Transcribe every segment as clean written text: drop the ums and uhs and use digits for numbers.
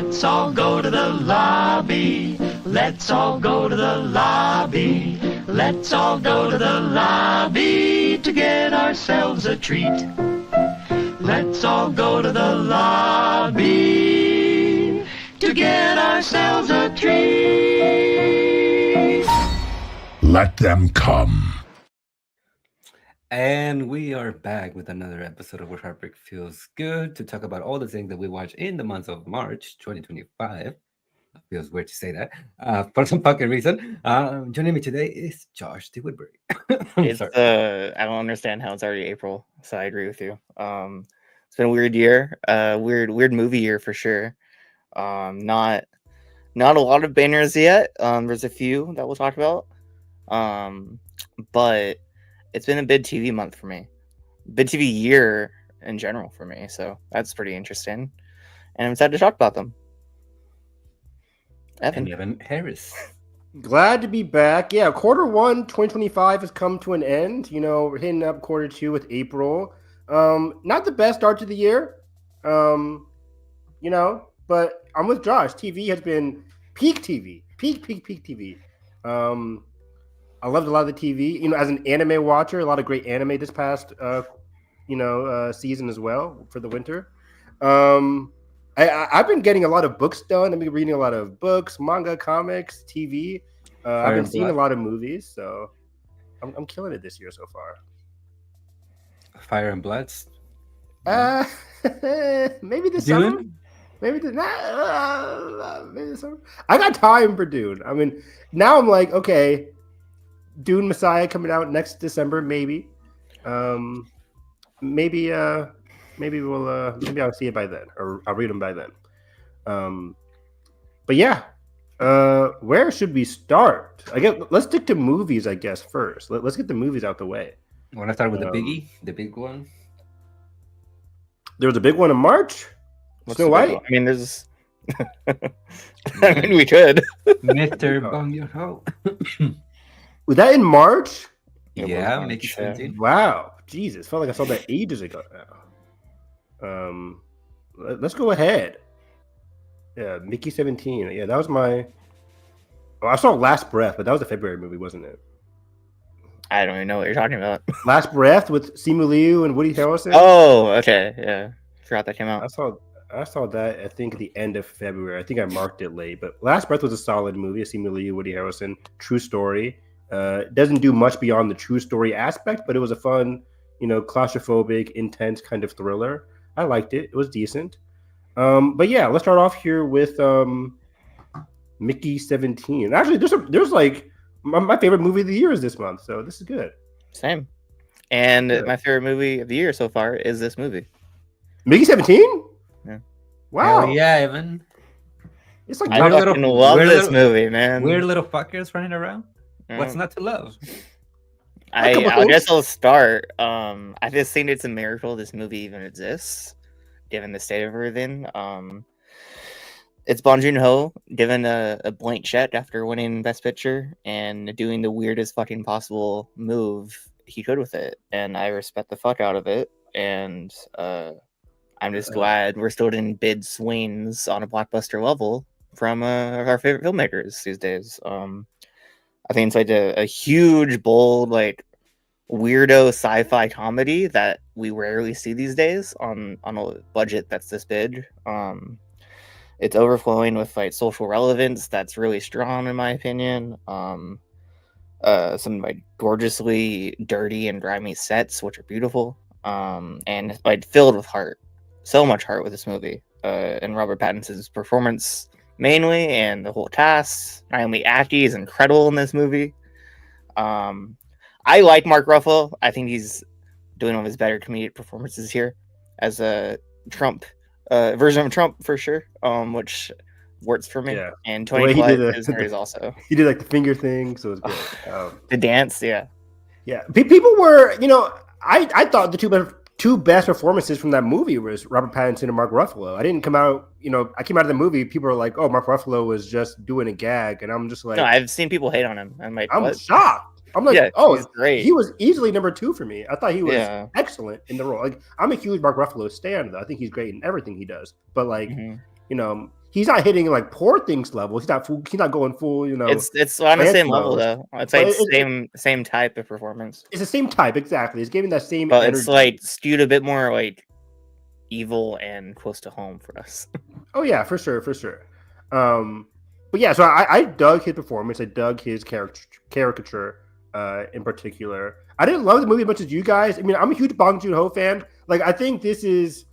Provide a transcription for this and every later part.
Let's all go to the lobby. Let's all go to the lobby. Let's all go to the lobby to get ourselves a treat. Let's all go to the lobby to get ourselves a treat. Let them come. And we are back with another episode of Where Heartbreak Feels Good to talk about all the things that we watched in the month of March 2025. Feels weird to say that for some fucking reason. Joining me today is Josh D. Woodbury. I don't understand how it's already April, so I agree with you. It's been a weird year, weird movie year for sure. Not a lot of bangers yet. There's a few that we'll talk about. But it's been a big TV month for me, big TV year in general for me. So that's pretty interesting, and I'm excited to talk about them. Evan Harris. Glad to be back. Yeah, quarter one 2025 has come to an end. You know, we're hitting up quarter two with April. Not the best start to the year. You know, but I'm with Josh. TV has been peak TV. Peak TV. I loved a lot of the TV. You know, as an anime watcher, a lot of great anime this past season as well for the winter. I've been getting a lot of books done. I've been reading a lot of books, manga, comics, TV. I've been seeing a lot of movies, so I'm killing it this year so far. Fire and Bloods. Maybe this summer. Maybe this summer. I got time for Dune. I mean, now I'm like, okay, Dune Messiah coming out next December, maybe. Maybe I'll see it by then, or I'll read them by then. But yeah, where should we start? Let's stick to movies, I guess, first. Let's get the movies out the way. You want to start with the biggie, the big one? There was a big one in March. Snow White. I mean, there's. I mean, we could. Mr. Bong Joon-ho. Was that in March? Yeah, Mickey 17. Wow, Jesus, felt like I saw that ages ago now. Let's go ahead. Yeah, Mickey 17. Yeah, that was my. Oh, I saw Last Breath, but that was a February movie, wasn't it? I don't even know what you're talking about. Last Breath with Simu Liu and Woody Harrelson. Oh, okay, yeah, forgot that came out. I saw that. I think at the end of February. I think I marked it late, but Last Breath was a solid movie. Simu Liu, Woody Harrelson, true story. Doesn't do much beyond the true story aspect, but it was a fun, claustrophobic, intense kind of thriller. I liked it. It was decent. But yeah, let's start off here with Mickey 17. Actually, there's like my favorite movie of the year is this month, so this is good. Same. And my favorite movie of the year so far is this movie. Mickey 17? Yeah. Wow. Hell yeah, Evan. It's like I fucking love this movie, man. Weird little fuckers running around. What's not to love? I guess I'll start. I just think it's a miracle this movie even exists, given the state of everything. It's Bong Joon-ho given a blank check after winning Best Picture and doing the weirdest fucking possible move he could with it, and I respect the fuck out of it. And I'm just glad we're still getting bid swings on a blockbuster level from our favorite filmmakers these days. I think it's like a huge, bold, like weirdo sci-fi comedy that we rarely see these days on a budget that's this big. It's overflowing with like social relevance that's really strong, in my opinion. Some like gorgeously dirty and grimy sets, which are beautiful, and like filled with heart. So much heart with this movie, and Robert Pattinson's performance mainly, and the whole cast. Not only Aki is incredible in this movie. I like Mark Ruffalo. I think he's doing one of his better comedic performances here as a Trump version of Trump for sure, which works for me. Yeah. And Tony Collette is also. He did like the finger thing, so it was good. The dance, yeah. People were, I thought the two best performances from that movie was Robert Pattinson and Mark Ruffalo. I came out of the movie, people were like, oh, Mark Ruffalo was just doing a gag, and I'm just like, no, I've seen people hate on him. I'm shocked. I'm like, he's great. He was easily number 2 for me. I thought he was excellent in the role. Like, I'm a huge Mark Ruffalo stan, though. I think he's great in everything he does. But like, he's not hitting like Poor Things level. He's not going full. It's on the same level mode. though. It's like same type of performance. It's the same type exactly. It's giving that same. But energy. It's like skewed a bit more like evil and close to home for us. Oh yeah, for sure. But yeah, so I dug his performance. I dug his caricature in particular. I didn't love the movie as much as you guys. I mean, I'm a huge Bong Joon-ho fan. Like, I think this is,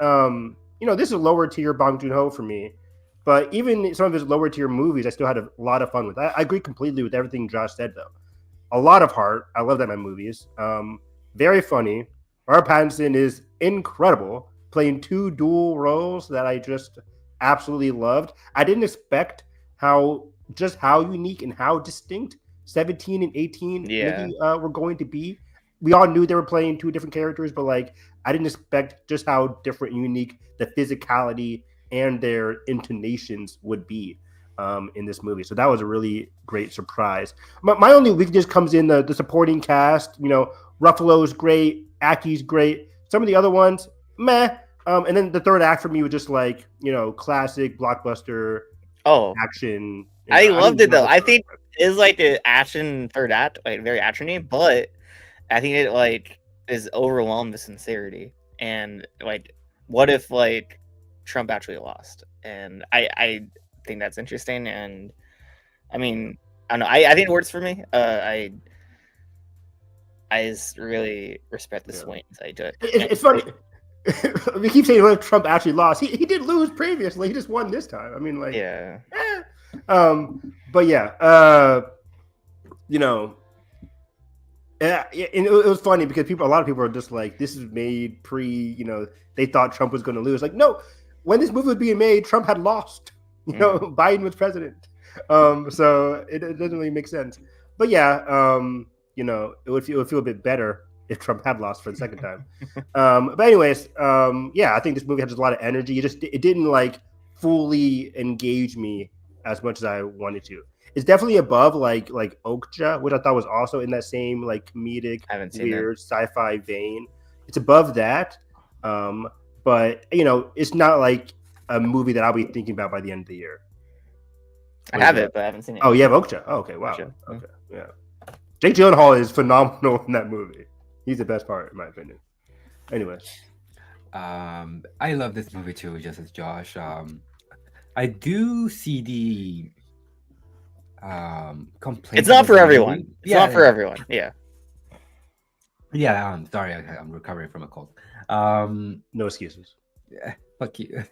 this is a lower tier Bong Joon-ho for me. But even some of his lower tier movies, I still had a lot of fun with. I agree completely with everything Josh said, though. A lot of heart. I love that in my movies. Very funny. Robert Pattinson is incredible, playing 2 dual roles that I just absolutely loved. I didn't expect how unique and how distinct 17 and 18 really, were going to be. We all knew they were playing 2 different characters, but like I didn't expect just how different and unique the physicality and their intonations would be in this movie. So that was a really great surprise. My only weakness comes in the supporting cast. Ruffalo's great, Aki's great. Some of the other ones, meh. And then the third act for me was just like, classic blockbuster action. I loved it though. I think it's like the action third act, like very actiony, but I think it like is overwhelmed with sincerity. And like, what if like Trump actually lost? And I think that's interesting. And I mean, I don't know. I think it works for me. I just really respect the swings. I do it. It's funny. We keep saying well, Trump actually lost. He did lose previously. He just won this time. I mean, like, yeah. But yeah, and it was funny because a lot of people are just like, this is made pre, they thought Trump was going to lose. Like, no, when this movie was being made, Trump had lost. Biden was president. So it doesn't really make sense. But yeah, it would feel a bit better if Trump had lost for the second time. But anyways, I think this movie had just a lot of energy. It didn't like fully engage me as much as I wanted to. It's definitely above like Okja, which I thought was also in that same like comedic, weird sci-fi vein. It's above that, but it's not like a movie that I'll be thinking about by the end of the year. I have it, but I haven't seen it. Oh, you have Okja. Oh, okay, wow. Okay, yeah. Jake Gyllenhaal is phenomenal in that movie. He's the best part, in my opinion. Anyway. I love this movie too, just as Josh. I do see the complaint. It's not for everyone. It's not for everyone. Yeah. Yeah, sorry, I'm recovering from a cold. No excuses. Yeah, fuck you.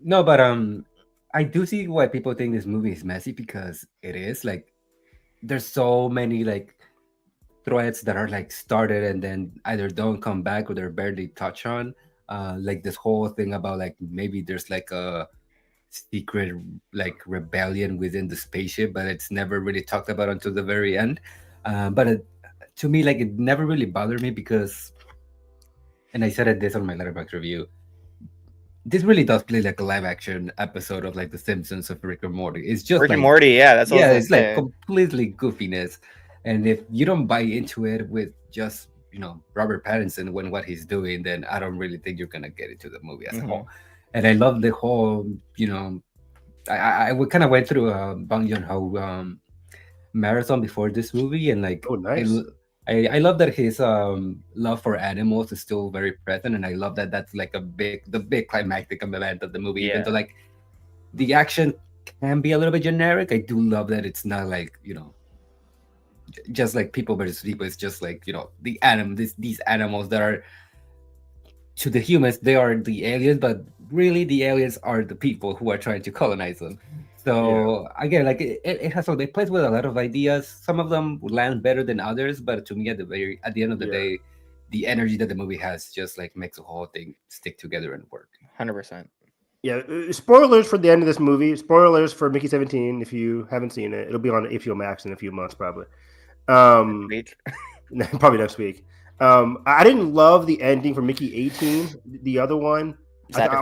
No, but I do see why people think this movie is messy, because it is. Like, there's so many like threads that are like started and then either don't come back or they're barely touched on. Like this whole thing about like maybe there's like a secret like rebellion within the spaceship, but it's never really talked about until the very end. But to me, like, it never really bothered me because, and I said this on my Letterboxd review, this really does play like a live action episode of like The Simpsons of Rick and Morty. It's just Rick like, and Morty, yeah, that's what it's like completely goofiness. And if you don't buy into it with just Robert Pattinson when what he's doing, then I don't really think you're gonna get into the movie as a whole. And I love the whole, I kind of went through a Bong Joon-ho marathon before this movie, and like, oh, nice. I love that his love for animals is still very present, and I love that that's like the big climactic event of the movie. Even though like the action can be a little bit generic, I do love that it's not like just like people versus people. It's just like these animals that are, to the humans, they are the aliens, but really the aliens are the people who are trying to colonize them. So again, like it has it plays with a lot of ideas. Some of them land better than others, but to me, at the end of the day, the energy that the movie has just like makes the whole thing stick together and work. 100%. Yeah, spoilers for the end of this movie. Spoilers for Mickey 17. If you haven't seen it, it'll be on HBO Max in a few months, probably. Probably next week. I didn't love the ending for Mickey 18, the other one. I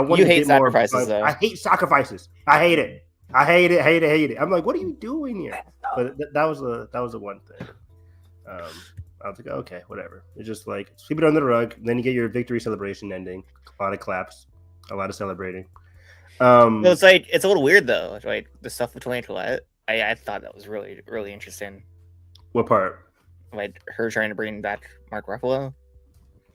want you hate sacrifices, though. I hate sacrifices. I hate it. I hate it. I'm like, what are you doing here? But that was the one thing. I was like, okay, whatever. It's just like sweep it under the rug. Then you get your victory celebration ending. A lot of claps. A lot of celebrating. Well, it's like it's a little weird though. Like the stuff with Toni Collette, I thought that was really really interesting. What part? Like her trying to bring back Mark Ruffalo.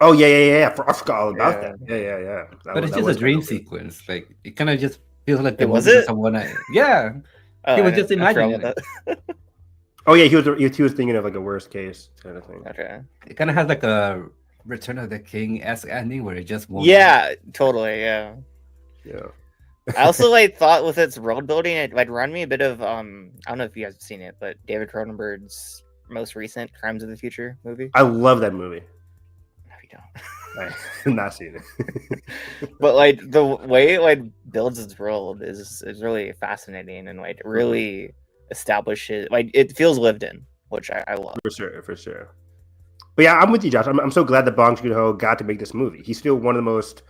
Oh yeah. I forgot all about that. Yeah. But it's just a dream sequence. Like it kind of just feels like the was movie it? someone. Yeah, he was just imagining it. Oh yeah, he was thinking of like a worst case kind of thing. Okay. It kind of has like a Return of the King-esque ending where it just won't. Yeah, totally. Yeah. Yeah. I also like thought with its world building, it like remind me a bit of I don't know if you guys have seen it, but David Cronenberg's most recent Crimes of the Future movie. I love that movie. No, you don't. I've not seen it. But like the way it like builds its world is really fascinating and like really establishes like it feels lived in, which I love. For sure. But yeah, I'm with you, Josh. I'm so glad that Bong Joon-ho got to make this movie. He's still one of the most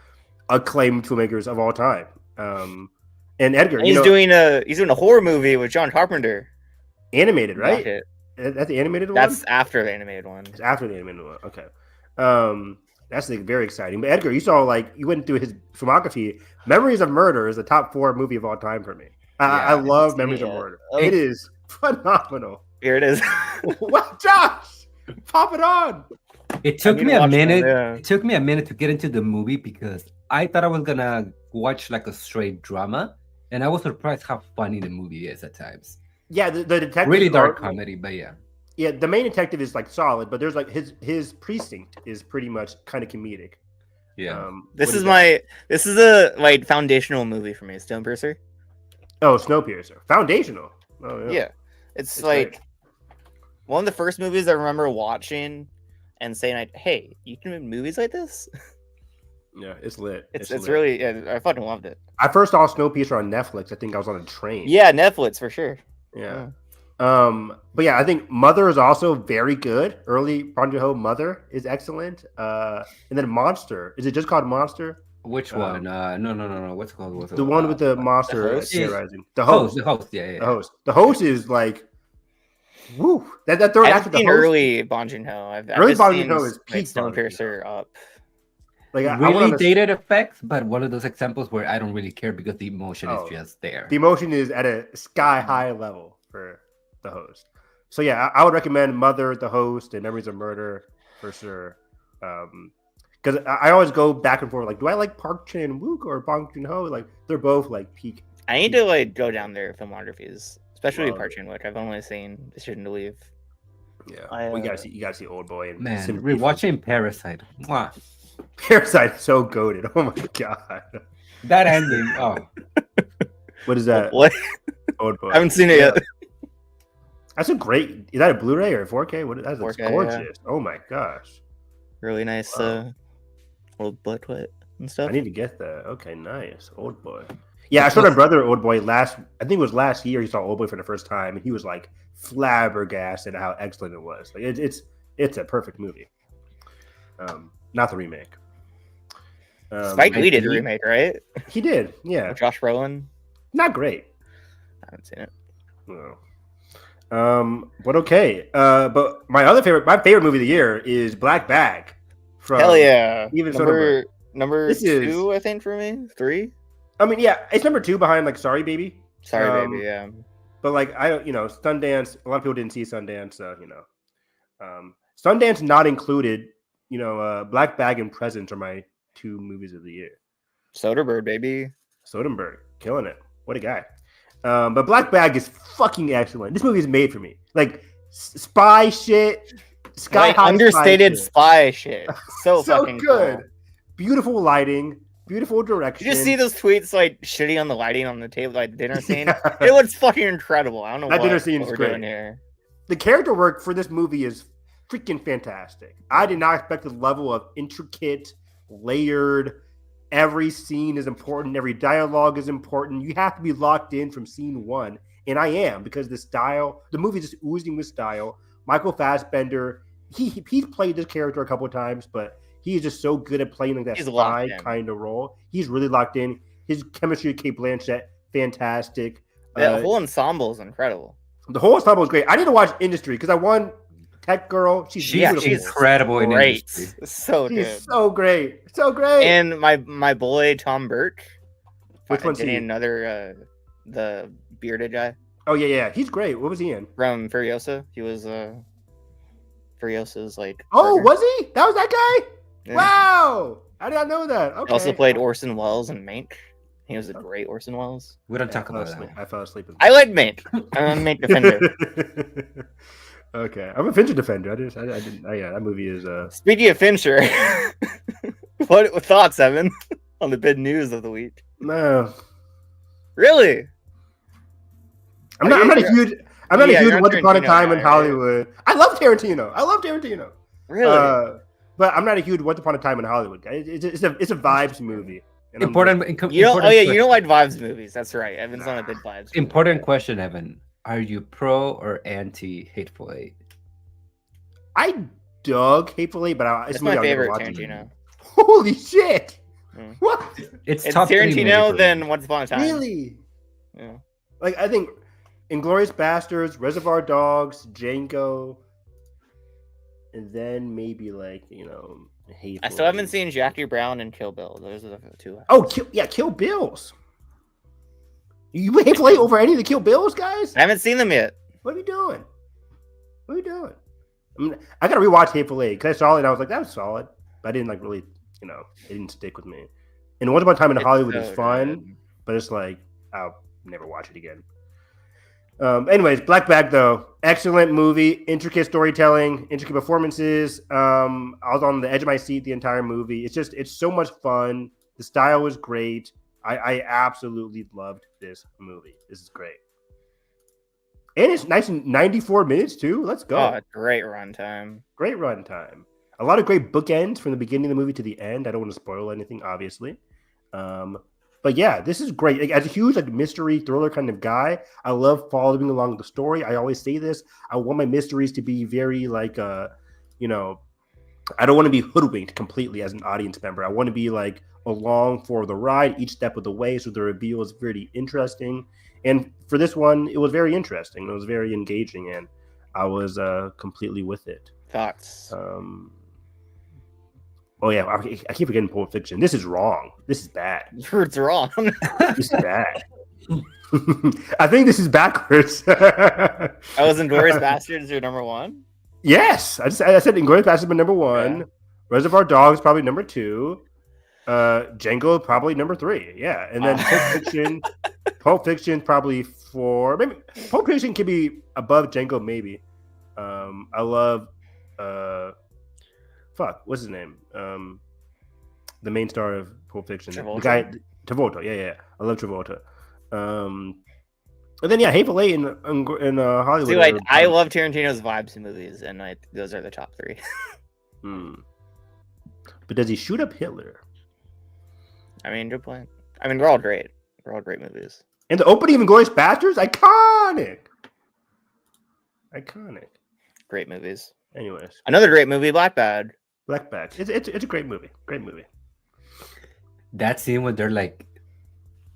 acclaimed filmmakers of all time. And Edgar, And he's doing a horror movie with John Carpenter. animated, right? Rocket. That's the animated one. That's after the animated one. It's after the animated one. Okay. That's like very exciting. But Edgar, you went through his filmography. Memories of Murder is the top 4 movie of all time for me. I love Memories of Murder. It is phenomenal. Here it is. What, Josh? Pop it on. It took me a minute. Yeah. It took me a minute to get into the movie because I thought I was gonna watch like a straight drama, and I was surprised how funny the movie is at times. Yeah, the detective Really dark comedy, but yeah. Yeah, the main detective is like solid, but there's like his precinct is pretty much kind of comedic. Yeah. This is a like foundational movie for me. Stonepiercer. Oh, Snowpiercer. Foundational. Oh Yeah. It's like great. one of the first movies I remember watching and saying, like, "Hey, you can make movies like this." Yeah, it's lit. It's lit. really I fucking loved it. I first saw Snowpiercer on Netflix. I think I was on a train. Yeah, Netflix for sure. Yeah. But yeah, I think Mother is also very good. Early Bong Joon-ho Mother is excellent. And then Monster. Is it just called Monster? Which one? No. What's it called? The one with the monster Host? terrorizing. The host. The host. Yeah. The host. The host is like, woo. That third I've act with the seen host. early Bong Joon-ho. Early just Bong seen, Joon-ho is like, peak Bong Snowpiercer up. Like I Really wanna- dated effects, but one of those examples where I don't really care because the emotion Oh. is just there. The emotion is at a sky high level for the host. So yeah, I would recommend Mother, the host, and Memories of Murder for sure. Because I always go back and forth, like, do I like Park Chan-wook or Bong Joon-ho? Like, they're both like peak. I need to like go down their filmographies, especially Love Park Chan-wook. I've only seen Decision to Leave. Yeah, you gotta see Old Boy and Man, Sympathy for- rewatching Parasite. Mwah. Parasite is so goated. Oh my god, That ending. Oh, what is that? What? Old Boy. I haven't seen it yet. That's a great. Is that a Blu-ray or 4K? That's 4K, gorgeous. Oh my gosh, Really nice little butt wet and stuff. I need to get that. Okay, nice. Old Boy. Yeah, I showed my brother Old Boy I think it was last year. He saw Old Boy for the first time, and he was like flabbergasted at how excellent it was. Like it's a perfect movie. Not the remake. Spike Lee did a remake, right? He did, yeah. With Josh Brolin. Not great. I haven't seen it. No. But okay. But my favorite movie of the year is Black Bag. From Hell yeah! Even number This is- 2, I think, for me. 3. I mean, yeah, it's number 2 behind like Sorry Baby. Sorry, baby. Yeah. But like Sundance. A lot of people didn't see Sundance. Sundance not included. Black Bag and Presents are my 2 movies of the year. Soderbergh, baby. Soderbergh, killing it. What a guy. But Black Bag is fucking excellent. This movie is made for me. Like spy shit, sky high understated spy shit. spy shit. So fucking good. cool. Beautiful lighting, beautiful direction. Did you see those tweets like shitting on the lighting on the table, like the dinner scene? It looks fucking incredible. I don't know That dinner what scene is we're great. doing here. The character work for this movie is freaking fantastic. I did not expect the level of intricate, layered. Every scene is important. Every dialogue is important. You have to be locked in from scene 1. And I am, because the movie is just oozing with style. Michael Fassbender, he's played this character a couple of times, but he is just so good at playing like that spy kind of role. He's really locked in. His chemistry with Kate Blanchett, fantastic. The whole ensemble is incredible. The whole ensemble is great. I need to watch Industry because I won tech girl. She's She's beautiful. she's incredible in great. industry. So good. She's so great. So great. And my boy Tom Burke. Which one's getting he? another the bearded guy Oh yeah. He's great. What was he in? from Furiosa. He was Furiosa's like. Oh, partner. was he? That was that guy? Yeah. Wow. I did not know that. Okay. He also played Orson Welles in Mank. He was a great Orson Welles. We don't Yeah, talk about that. I fell asleep. I like Mank. I'm a Mank defender. Okay, I'm a Fincher defender. I didn't. Yeah, that movie is. Speaking of Fincher, what thoughts, Evan, on the big news of the week? No, Really? I'm not a huge. I'm not a Yeah, huge you're a Once Upon a Tarantino Time in guy, right? Hollywood. I love Tarantino. Really? But I'm not a huge Once Upon a Time in Hollywood guy. It's a vibes movie. And I'm Important. You don't. Oh yeah, you question. don't like vibes movies. That's right. Evan's not a big vibes. movie Important guy. question, Evan. Are you pro or anti Hateful Eight? I dug Hateful Eight, but It's it's a my movie I'll never favorite watch Tarantino. again. Holy shit! Mm. What? It's It's top 3 maybe Tarantino, for me. then Once Upon a Time. Really? Yeah. Like I think Inglourious Bastards, Reservoir Dogs, Django, and then maybe Hateful I still haven't Eight. seen Jackie Brown and Kill Bill. Those are the two. Oh, Kill Bills. You Hateful Eight over any of the Kill Bills, guys? I haven't seen them yet. What are you doing? I gotta rewatch Hateful Eight because I saw it and I was like, that was solid, but I didn't really, it didn't stick with me. And Once Upon a Time in It's Hollywood so is fun, good. but it's like I'll never watch it again. Anyways, Black Bag though, excellent movie, intricate storytelling, intricate performances. I was on the edge of my seat the entire movie. It's so much fun. The style was great. I absolutely loved this movie. This is great. And it's nice and 94 minutes too. Let's go. Oh, great runtime. Great runtime. A lot of great bookends from the beginning of the movie to the end. I don't want to spoil anything, obviously. But yeah, this is great. Like, as a huge mystery thriller kind of guy, I love following along the story. I always say this. I want my mysteries to be very I don't want to be hoodwinked completely as an audience member. I want to be along for the ride each step of the way, so the reveal is very interesting. And for this one, it was very interesting. It was very engaging, and I was completely with it. Thoughts? Oh yeah, I keep forgetting Pulp Fiction. This is wrong. This is bad. It's wrong. This is bad. I think this is backwards. I was Inglourious Bastards your number one. Yes, I said Inglourious Basterds number one. Yeah. Reservoir Dogs probably number 2. Django probably number 3. Yeah, and then Pulp Fiction probably 4. Maybe Pulp Fiction could be above Django. Maybe. I love. What's his name? The main star of Pulp Fiction. Travolta. The guy Travolta. Yeah. I love Travolta. And then Hateful Eight in Hollywood. See, I love Tarantino's vibes in movies, and those are the top 3. But does he shoot up Hitler? I mean, good point. I mean, they're all great. They're all great movies. And the opening of Inglourious Basterds, iconic. Great movies. Anyways, Another great movie, Black Bag. Black Bag. It's a great movie. That scene when they're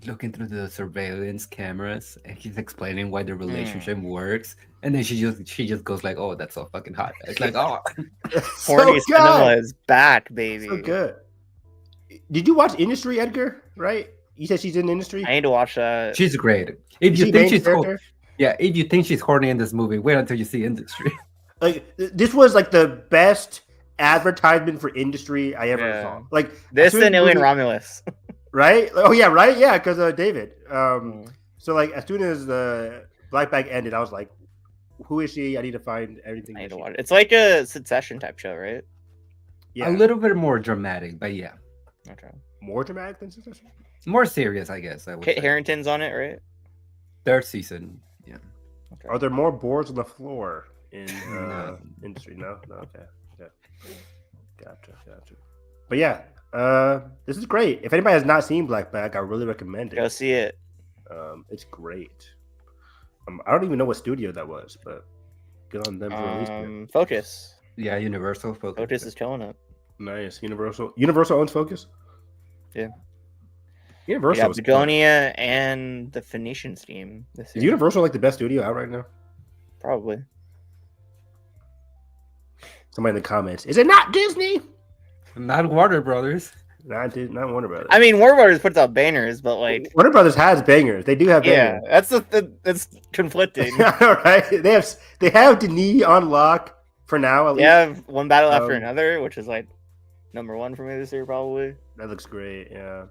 looking through the surveillance cameras and he's explaining why the relationship works, and then she just goes like, "Oh, that's so fucking hot." It's like, oh, Horny so cinema good. is back, baby. So good. Did you watch Industry, Edgar? Right? You said she's in Industry. I need to watch that. she's great. If Is you she think main she's character? if you think she's horny in this movie, wait until you see Industry. This was the best advertisement for Industry I ever Yeah. saw. This as soon as and the Alien movie- Romulus. Right? Oh yeah, right? Yeah, because David. So as soon as the Black Bag ended, I was like, who is she? I need to find everything. I need that to she watch did. it. It's like a Succession type show, right? Yeah. A little bit more dramatic, but yeah, Okay. More dramatic than Succession? more serious, I guess. I would Kit say. Harington's on it, right? 3rd season. Yeah. Okay. Are there more boards on the floor in No. Industry? No? Okay. Gotcha. But yeah, this is great. If anybody has not seen Black Bag, I really recommend Go it. see it. It's great. I don't even know what studio that was, but good on them for releasing it. Focus. Yeah, Universal focus. Focus is killing it. Nice. Universal owns Focus? Yeah. We Universal got is Begonia and the Phoenicians team this Is year. Universal the best studio out right now? Probably. Somebody in the comments, is it not Disney? Not Warner Brothers. Not Warner Brothers. I mean, Warner Brothers puts out bangers, but like Warner Brothers has bangers. They do have yeah, bangers. that's conflicting. All right, they have Denis on lock for now. At They least. have One Battle After Another, which is like number one for me this year, probably. That looks great. Yeah.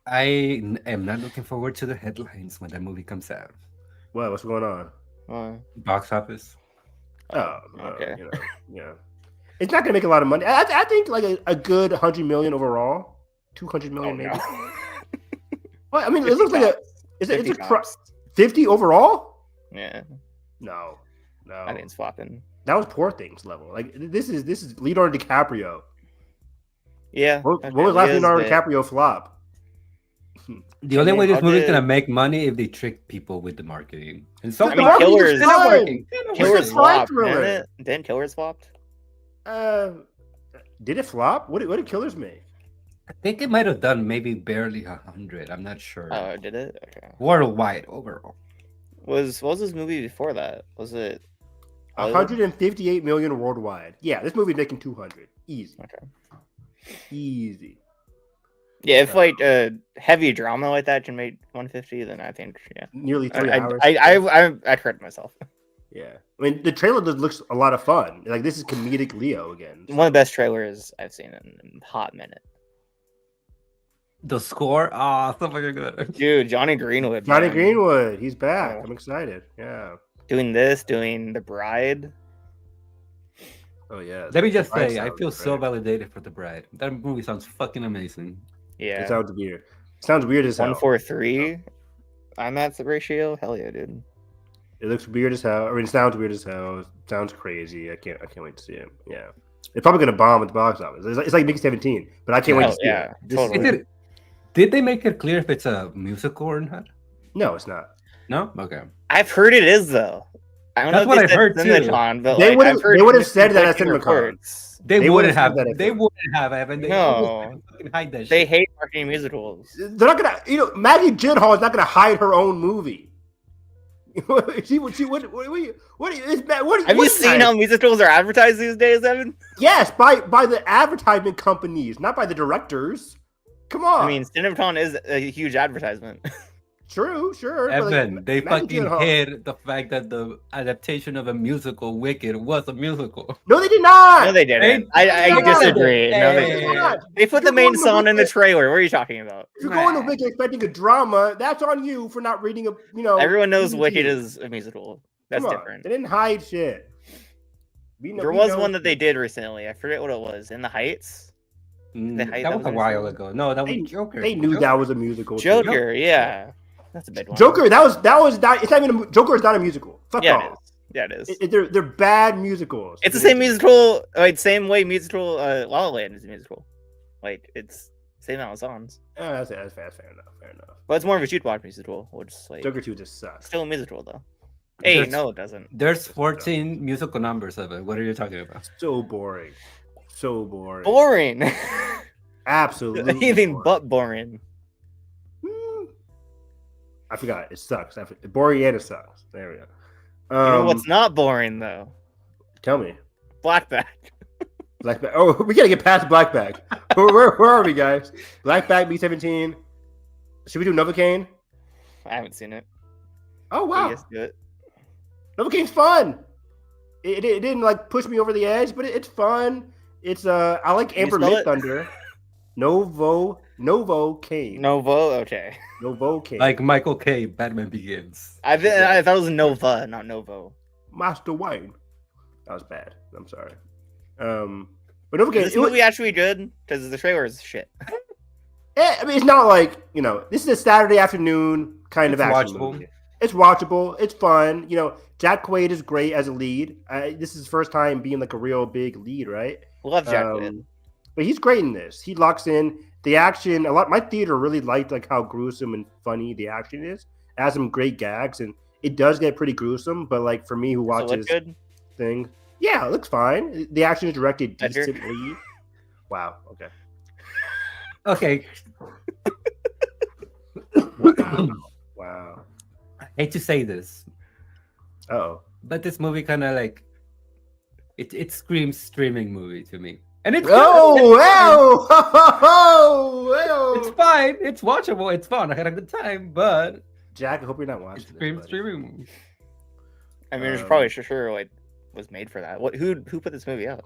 I am not looking forward to the headlines when that movie comes out. What? What's going on? Box office. Oh, okay. Yeah. It's not gonna make a lot of money. I think like a good 100 million overall. 200 million maybe. No. Well, I mean, it looks like it's a 50 50 overall. Yeah, No. I think it's flopping. That was Poor Things level. Like this is Leonardo DiCaprio. Yeah. What was last Leonardo DiCaprio flop? The only way this how movie's did- gonna make money if they trick people with the marketing. And so The mean, marketing Killers- is It's not fun. working. Killers a crime flopped, thriller. didn't it? Didn't Killers flopped? Did it flop? What did Killers make? I think it might have done maybe barely 100. I'm not sure. Oh, did it? Okay. Worldwide overall. What was this movie before that? Was it Hollywood? 158 million worldwide. Yeah, this movie's making 200. Easy. Okay. Easy. Yeah, if like heavy drama like that can make 150, then I think yeah. Nearly 3 I hours. I correct myself. Yeah. I mean, the trailer looks a lot of fun. Like, this is comedic Leo again. One of the best trailers I've seen in a hot minute. The score, so fucking good. Dude, Johnny Greenwood. Johnny man. Greenwood, he's back. Oh. I'm excited. Yeah. Doing The Bride. Oh, yeah. Let me just Bride say, I sounds feel so great. validated for The Bride. That movie sounds fucking amazing. Yeah. It sounds weird. Sounds weird as hell. 143. IMAX ratio. Hell yeah, dude. It looks weird as hell. I mean, it sounds weird as hell. It sounds crazy. I can't wait to see it. Yeah. It's probably gonna bomb at the box office. It's like Mickey 17, but I can't wait to see yeah, it. This totally. Did they make it clear if it's a musical or not? No, it's not. No? Okay. I've heard it is though. I don't That's know what if I've they heard, said too. CinemaCon, but They like, would've- I've heard they would've said that at conflicting CinemaCon. reports. They They wouldn't would've have. said that, I They think. wouldn't have, Evan. They No. almost fucking hide that They shit. hate marketing musicals. They're not gonna. Maggie Gyllenhaal is not gonna hide her own movie. What is Have you seen how musicals are advertised these days, Evan? Yes, by the advertisement companies, not by the directors. Come on. I mean, CinemaCon is a huge advertisement. true, sure. but, Evan, they Maggie fucking Gyllenhaal- hid the fact that the adaptation of a musical, Wicked, was a musical. No, they did not. No, they didn't. I No, disagree. No, Hey. they They did didn't. not. They put the You're main going to song in the Wicked. trailer. What are you talking about? If you're going to Man. Wicked expecting a drama, that's on you for not reading a. Everyone knows BBC. Wicked is a musical. That's Come on, different. They didn't hide shit. There was one that they did recently. I forget what it was. In the Heights. That that was was a a while musical? ago. No, that They- was Joker. They knew that was a musical. too. Joker, yeah. That's a big one. Joker, that was not. It's not even. Joker is not a musical. Fuck Yeah, off. it is. Yeah, it is. They're bad musicals. It's the same musical, like same way musical La La Land is a musical. Like it's same amount of songs, Oh, that's fair enough. Fair enough. but it's more of a shoot watch musical, which is like Joker 2 just sucks. still a musical though. Hey, There's- no, it doesn't. There's 14 musical numbers of it. What are you talking about? So boring. So boring. Boring. Absolutely. Anything boring. but boring. I forgot. It sucks. Boring and it sucks. There we go. You know what's not boring though? Tell me. Blackback. Blackback. Oh, we gotta get past Blackback. where are we, guys? Blackback B17. Should we do Novocaine? I haven't seen it. Oh I wow, guess do it. Novocaine's fun. It didn't like push me over the edge, but it's fun. It's I like Can you Amber spell Mid it? Thunder. Novocaine. Novo. Okay. Novocaine. Like Michael K. Batman Begins. I thought it was Nova, not Novo. Master Wayne. That was bad. I'm sorry. But Novocaine. Is this movie actually good? Because the trailer is shit. I mean, it's not like, this is a Saturday afternoon kind of It's action watchable. movie. It's watchable. It's fun. Jack Quaid is great as a lead. This is his first time being like a real big lead, right? Love Jack Quaid. But he's great in this. He locks in the action. My theater really liked like how gruesome and funny the action is. It has some great gags, and it does get pretty gruesome. But like for me, who Does it look watches good? thing, yeah, it looks fine. The action is directed Edgar? decently. Wow. Okay. Okay. Wow. I hate to say this, Oh. but this movie kind of like It screams streaming movie to me, and it's it's fine. It's watchable. It's fun. I had a good time, but Jack, I hope you're not it watching screams this. streaming movie. I mean, it's probably sure like was made for that. Who put this movie out?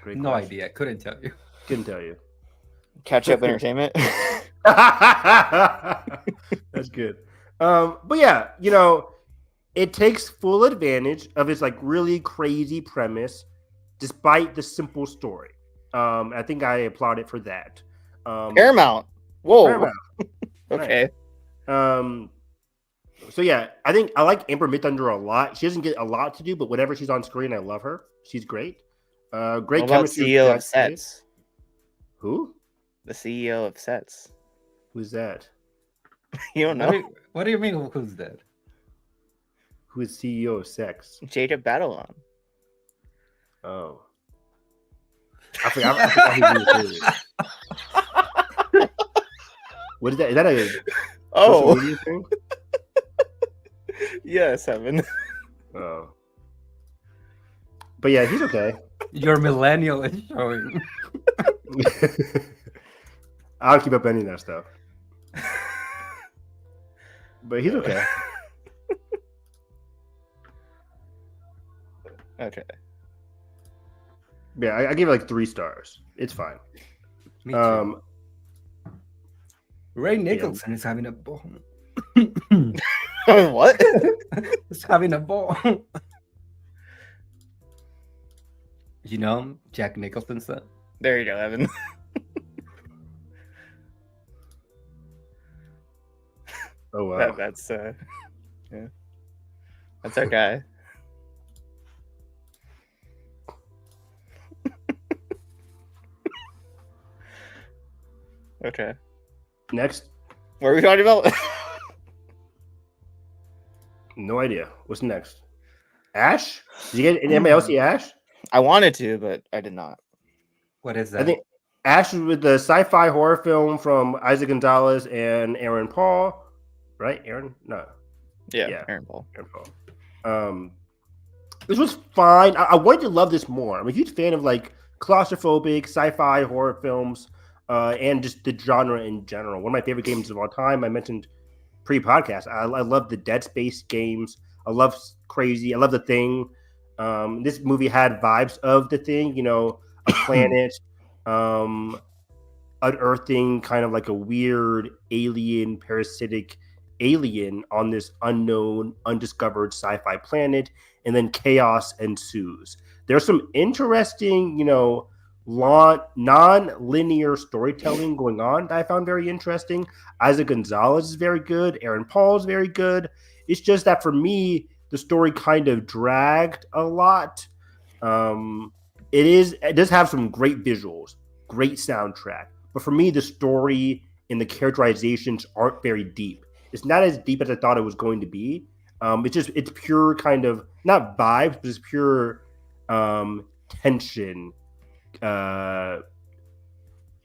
No idea. Couldn't tell you. Couldn't tell you. Catch Up Entertainment. That's good. But yeah, you know, it takes full advantage of its like really crazy premise, despite the simple story. I think I applaud it for that. Paramount. Whoa. Paramount. Okay. So yeah, I think I like Amber Midthunder a lot. She doesn't get a lot to do, but whenever she's on screen, I love her. She's great. Great What about chemistry. CEO of Sets? Who? The CEO of Sets. Who's that? You don't know? What do you mean? Who's that? Who is CEO of Sex? Jada Babylon. Oh. I forgot who he was. What is that? Is that a social media thing? Yes, Evan. Oh. But yeah, he's okay. Your millennial is showing. I don't keep up any of that stuff. But he's okay. Okay. Yeah, I give it like 3 stars. It's fine. Me too. Ray Nicholson is having a ball. What? He's having a ball. You know, Jack Nicholson's son. There you go, Evan. Oh wow. That's yeah. That's our guy. Okay. Next. What are we talking about? No idea. What's next? Ash? Did you get anybody else see Ash? I wanted to, but I did not. What is that? I think Ash was with the sci-fi horror film from Isaac Gonzalez and Aaron Paul. Right? Aaron? No. Yeah. Aaron Paul. Aaron Paul. This was fine. I wanted to love this more. I'm a huge fan of like claustrophobic sci-fi horror films and just the genre in general. One of my favorite games of all time. I mentioned pre-podcast. I love the Dead Space games. I love Crazy. I love The Thing. This movie had vibes of The Thing. You know, a planet, unearthing kind of like a weird alien, parasitic alien on this unknown, undiscovered sci-fi planet, and then chaos ensues. There's some interesting, you know, non-linear storytelling going on that I found very interesting. Isaac Gonzalez is very good. Aaron Paul is very good. It's just that for me, the story kind of dragged a lot. It does have some great visuals, great soundtrack, but for me, the story and the characterizations aren't very deep. It's not as deep as I thought it was going to be. It's pure kind of not vibes, but it's pure tension,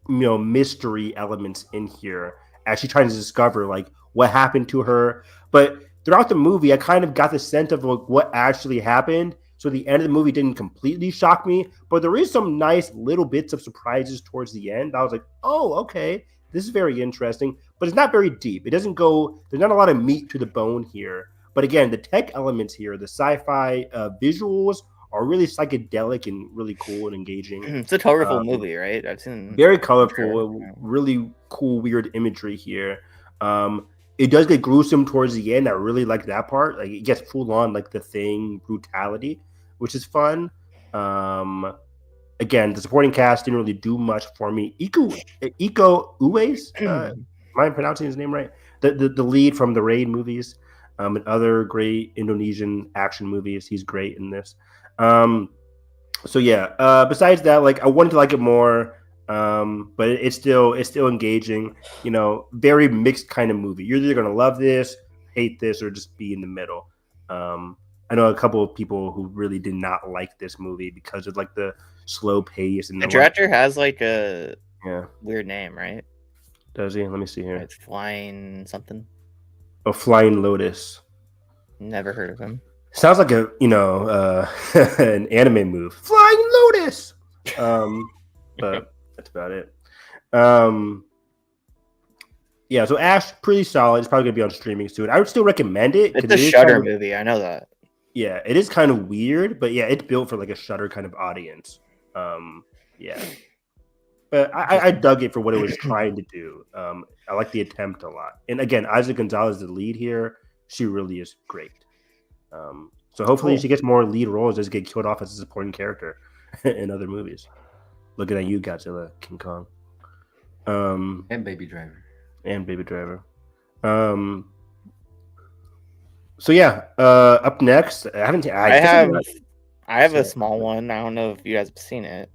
mystery elements in here as she tries to discover like what happened to her. But throughout the movie, I kind of got the sense of like, what actually happened. So the end of the movie didn't completely shock me, but there is some nice little bits of surprises towards the end. I was like, oh, okay, this is very interesting, but it's not very deep. It doesn't go, there's not a lot of meat to the bone here. But again, the tech elements here, the sci-fi visuals are really psychedelic and really cool and engaging. It's a colorful movie, right? I've seen very colorful, really cool, weird imagery here. It does get gruesome towards the end. I really like that part. Like it gets full on like The Thing brutality, which is fun. Again, the supporting cast didn't really do much for me. Iko Uwais, am I pronouncing his name right? The lead from the Raid movies and other great Indonesian action movies. He's great in this. So yeah. Besides that, like I wanted to like it more. But it's still engaging, you know, very mixed kind of movie. You're either gonna love this, hate this, or just be in the middle. I know a couple of people who really did not like this movie because of like the slow pace and the director has like a weird name, right? Does he? Let me see here. It's Flying something. Oh, Flying Lotus. Never heard of him. Sounds like a an anime move. Flying Lotus. But that's about it. Yeah, so Ash, pretty solid. It's probably gonna be on streaming soon. I would still recommend it. It's a Shudder movie. I know that. Yeah, it is kind of weird, but yeah, it's built for like a Shudder kind of audience. Yeah, but I dug it for what it was trying to do. I like the attempt a lot, and again, Isaac Gonzalez, the lead here, she really is great. So hopefully she gets more lead roles, doesn't get killed off as a supporting character in other movies. Looking at you, Godzilla, King Kong, And Baby Driver. So yeah, up next, I have a small one. I don't know if you guys have seen it.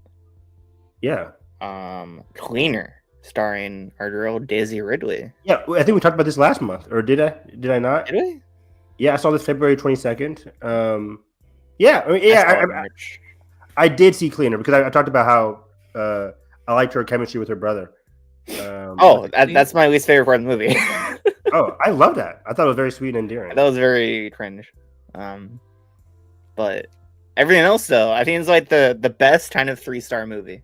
Yeah. Cleaner, starring our girl Daisy Ridley. Yeah, I think we talked about this last month, or did I? Did I not? Did we? Yeah, I saw this February 22nd. I did see Cleaner because I talked about how I liked her chemistry with her brother. That's my least favorite part of the movie. Oh, I love that. I thought it was very sweet and endearing. That was very cringe. But everything else, though, I think it's like the best kind of 3-star movie.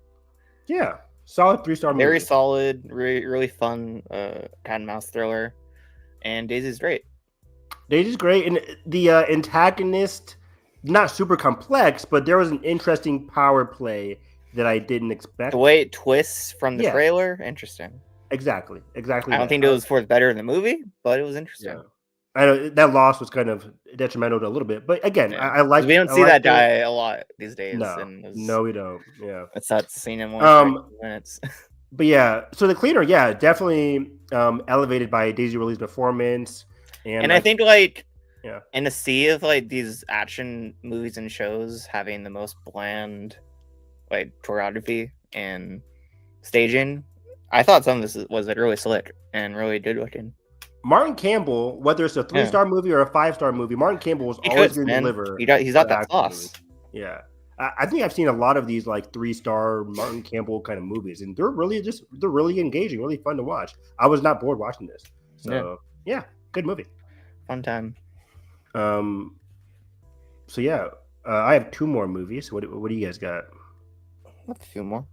Yeah, solid 3-star movie. Very solid, really, really fun cat and mouse thriller. And Daisy's great. Daisy's great. And the antagonist, not super complex, but there was an interesting power play that I didn't expect. The way it twists from the trailer, interesting. Exactly. I don't think it was for the better in the movie, but it was interesting. Yeah. I know that loss was kind of detrimental to a little bit, but again, I like. We don't see that guy a lot these days. No, we don't. Yeah, it's not seen him one minutes. But yeah, so the Cleaner, yeah, definitely elevated by Daisy Ridley's performance, and I think like in a sea of like these action movies and shows having the most bland like choreography and staging, I thought some of this was like really slick and really good looking. Martin Campbell, whether it's a 3-star movie or a 5-star movie, Martin Campbell was always going to deliver. He's got that sauce. Yeah, I think I've seen a lot of these like 3-star Martin Campbell kind of movies, and they're really engaging, really fun to watch. I was not bored watching this, so yeah, good movie, fun time. So yeah, I have 2 more movies. What do you guys got? A few more.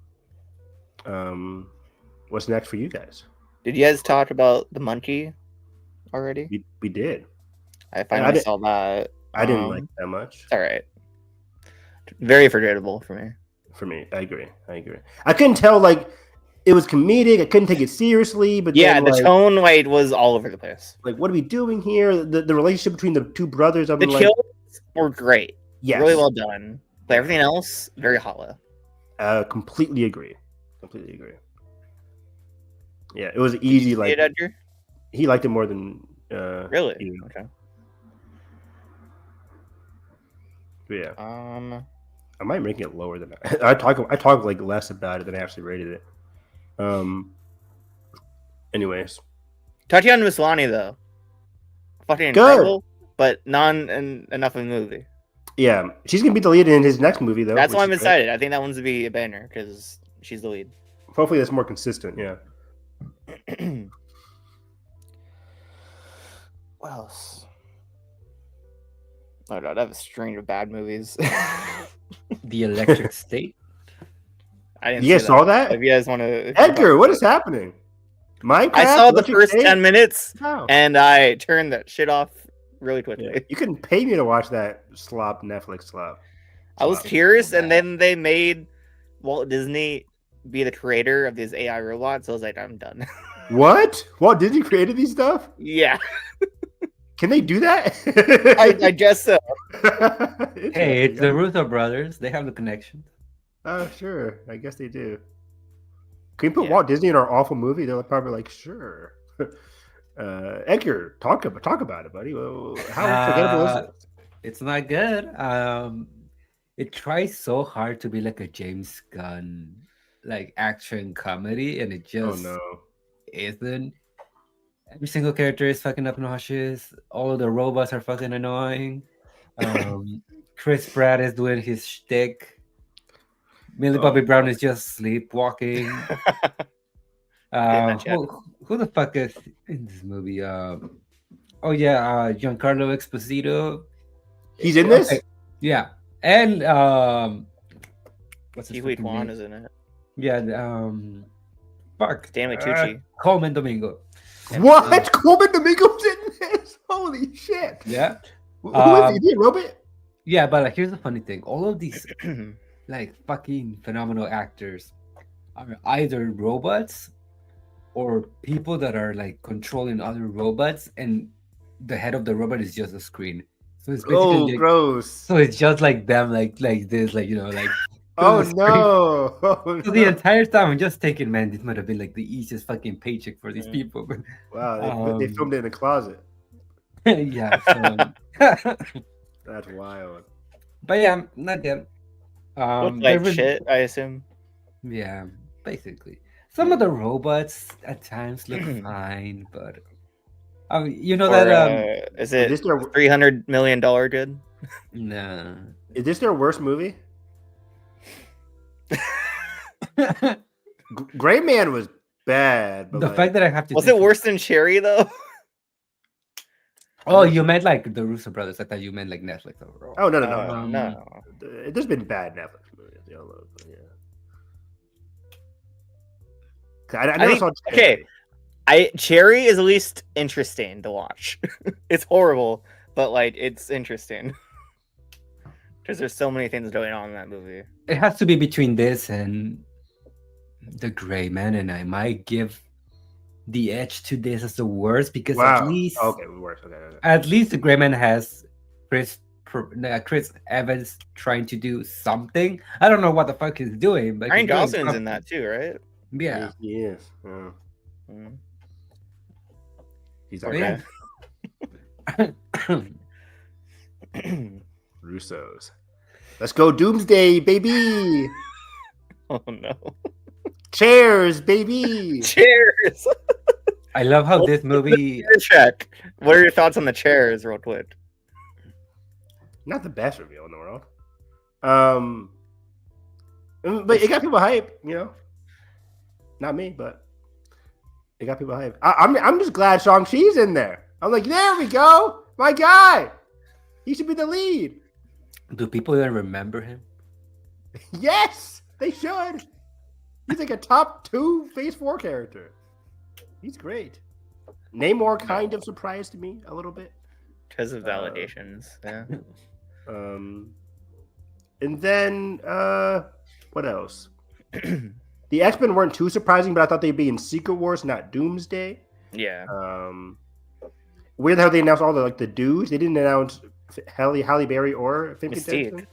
What's next for you guys? Did you guys talk about The Monkey already? We did. I finally saw that. I didn't like that much. All right. Very forgettable for me. I agree. I couldn't tell, like, it was comedic. I couldn't take it seriously. But yeah, the tone like was all over the place. Like, what are we doing here? The relationship between the 2 brothers. The kills were great. Yes. Really well done. But everything else, very hollow. Completely agree. Yeah, it was easy. Like, Edgar? He liked it more than really. You. Okay. Yeah. I might make it lower than that. I talk like less about it than I actually rated it. Anyways, Tatiana Maslany though, fucking incredible, but enough of a movie. Yeah, she's gonna be the lead in his next movie though. That's why I'm excited. Great. I think that one's to be a banner because she's the lead. Hopefully, that's more consistent. Yeah. What else? Oh god, I have a string of bad movies. The Electric State. I didn't. You guys saw that? If you guys want to, Edgar, what is happening? Minecraft. I saw the first 10 minutes, and I turned that shit off really quickly. Yeah. You couldn't pay me to watch that Netflix slop. I was curious, and then they made Walt Disney be the creator of these AI robots. So I was like, I'm done. What? Walt Disney created these stuff? Yeah. Can they do that? I guess so. Hey, it's the Russo brothers. They have the connection. Oh, sure. I guess they do. Can you put Walt Disney in our awful movie? They're probably like, sure. Edgar, talk about it, buddy. How forgettable is it? It's not good. It tries so hard to be like a James Gunn like action comedy, and it just isn't. Every single character is fucking obnoxious. All of the robots are fucking annoying. Chris Pratt is doing his shtick. Millie Bobby Brown is just sleepwalking. Who the fuck is in this movie? Giancarlo Esposito. He's in this. Okay, yeah, and what's his Kiwi fucking Kwan name? is in it. Yeah, fuck, Stanley Tucci. Coleman Domingo. What? Coleman Domingo's in this? Holy shit! Yeah, Who is he? Is he a robot? yeah, but like, here's the funny thing: all of these like fucking phenomenal actors are either robots or people that are like controlling other robots, and the head of the robot is just a screen. So it's basically Oh, gross! so it's just like them, like this, like like. Oh the screen. no! Oh, So the no. entire time I'm just thinking, man, this might have been like the easiest fucking paycheck for these Yeah. people. But Wow, they filmed it in a closet. yeah, so, That's wild. but yeah, not them. Look there like was- shit, I assume. Yeah, basically. Some of the robots at times look fine, but you know Or, that is Is it this their $300 million good? nah. is this their worst movie? Gray Man was bad, but The like, fact that I have to Was think- it worse than Cherry though? Oh, you meant like the Russo brothers. I thought you meant like Netflix overall. oh no, No. There's been bad Netflix movies. You know, yeah. I never think- saw okay. Cherry is at least interesting to watch. It's horrible, but like it's interesting. Because there's so many things going on in that movie. It has to be between this and the Gray Man, and I might give the edge to this as the worst because Wow. at least Okay, it works. Okay. at least the Gray Man has Chris Evans trying to do something. I don't know what the fuck he's doing, but Ryan he's doing Gosling's in something. that too, right? Yeah. He is. Yeah. Mm. He's Yeah. okay. Russo's. Let's go, Doomsday, baby. Oh no. Chairs, baby. Chairs. I love how this movie. Chair check. What are your thoughts on the chairs, real quick? Not the best reveal in the world. But it got people hype, you know. Not me, but it got people hype. I'm just glad Shang-Chi's in there. I'm like, there we go, my guy. He should be the lead. Do people even remember him? Yes, they should. He's like a top 2 Phase 4 character. He's great. Namor kind of surprised me a little bit. Because of validations. Yeah. And then what else? The X-Men weren't too surprising, but I thought they'd be in Secret Wars, not Doomsday. Yeah. Weird how they announced all the dudes. They didn't announce Halle Berry or Finn Mystique. Contessa.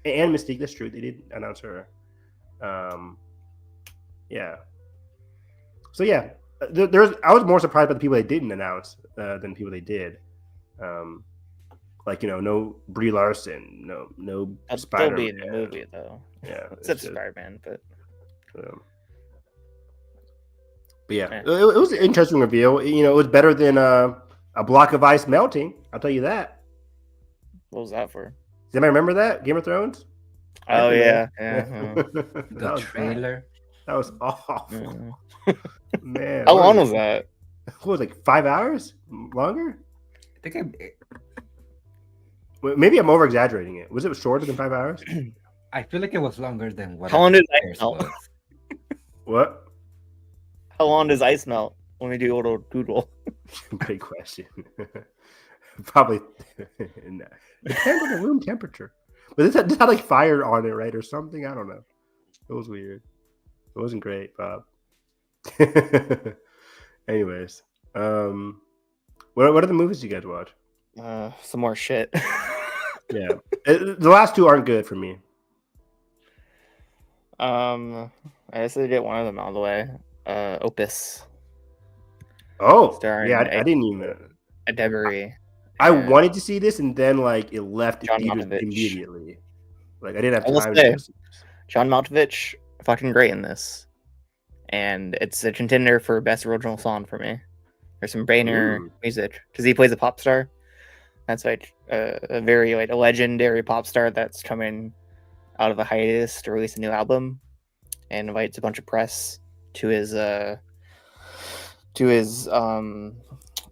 And Mystique. That's true. They did announce her. Yeah. So yeah, I was more surprised by the people they didn't announce than people they did. Like, you know, no Brie Larson, no I'll Spider-Man. still be in the movie though. Yeah, Except it's just- Spider-Man, but But yeah, Eh. it was an interesting reveal. You know, it was better than a block of ice melting. I'll tell you that. what was that for? Does anybody remember that? Game of Thrones? Oh yeah. The That was bad. trailer. That was awful, Yeah. man. How what long was was that? What was it, like 5 hours? Longer? I think Well, maybe I'm over exaggerating it. Was it shorter than 5 hours? I feel like it was longer than what. How long did Theirs ice melt? was. What? How long does ice melt when we do a little doodle? Great question. Probably depends on the room temperature. But this had like fire on it, right, or something. I don't know. It was weird. It wasn't great, Bob. Anyways, what are the movies you guys watch? Some more shit. Yeah, the last 2 aren't good for me. I guess I get one of them all the way. Opus, Oh, Starring yeah, I a- didn't even. a debris. I and- wanted to see this, and then like it left John theaters Malkovich. immediately. Like I didn't I will have time. say- To see this. John Malkovich, fucking great in this, and it's a contender for best original song for me. There's some brainer Ooh. music because he plays a pop star. That's like a very like a legendary pop star that's coming out of a hiatus to release a new album, and invites a bunch of press to his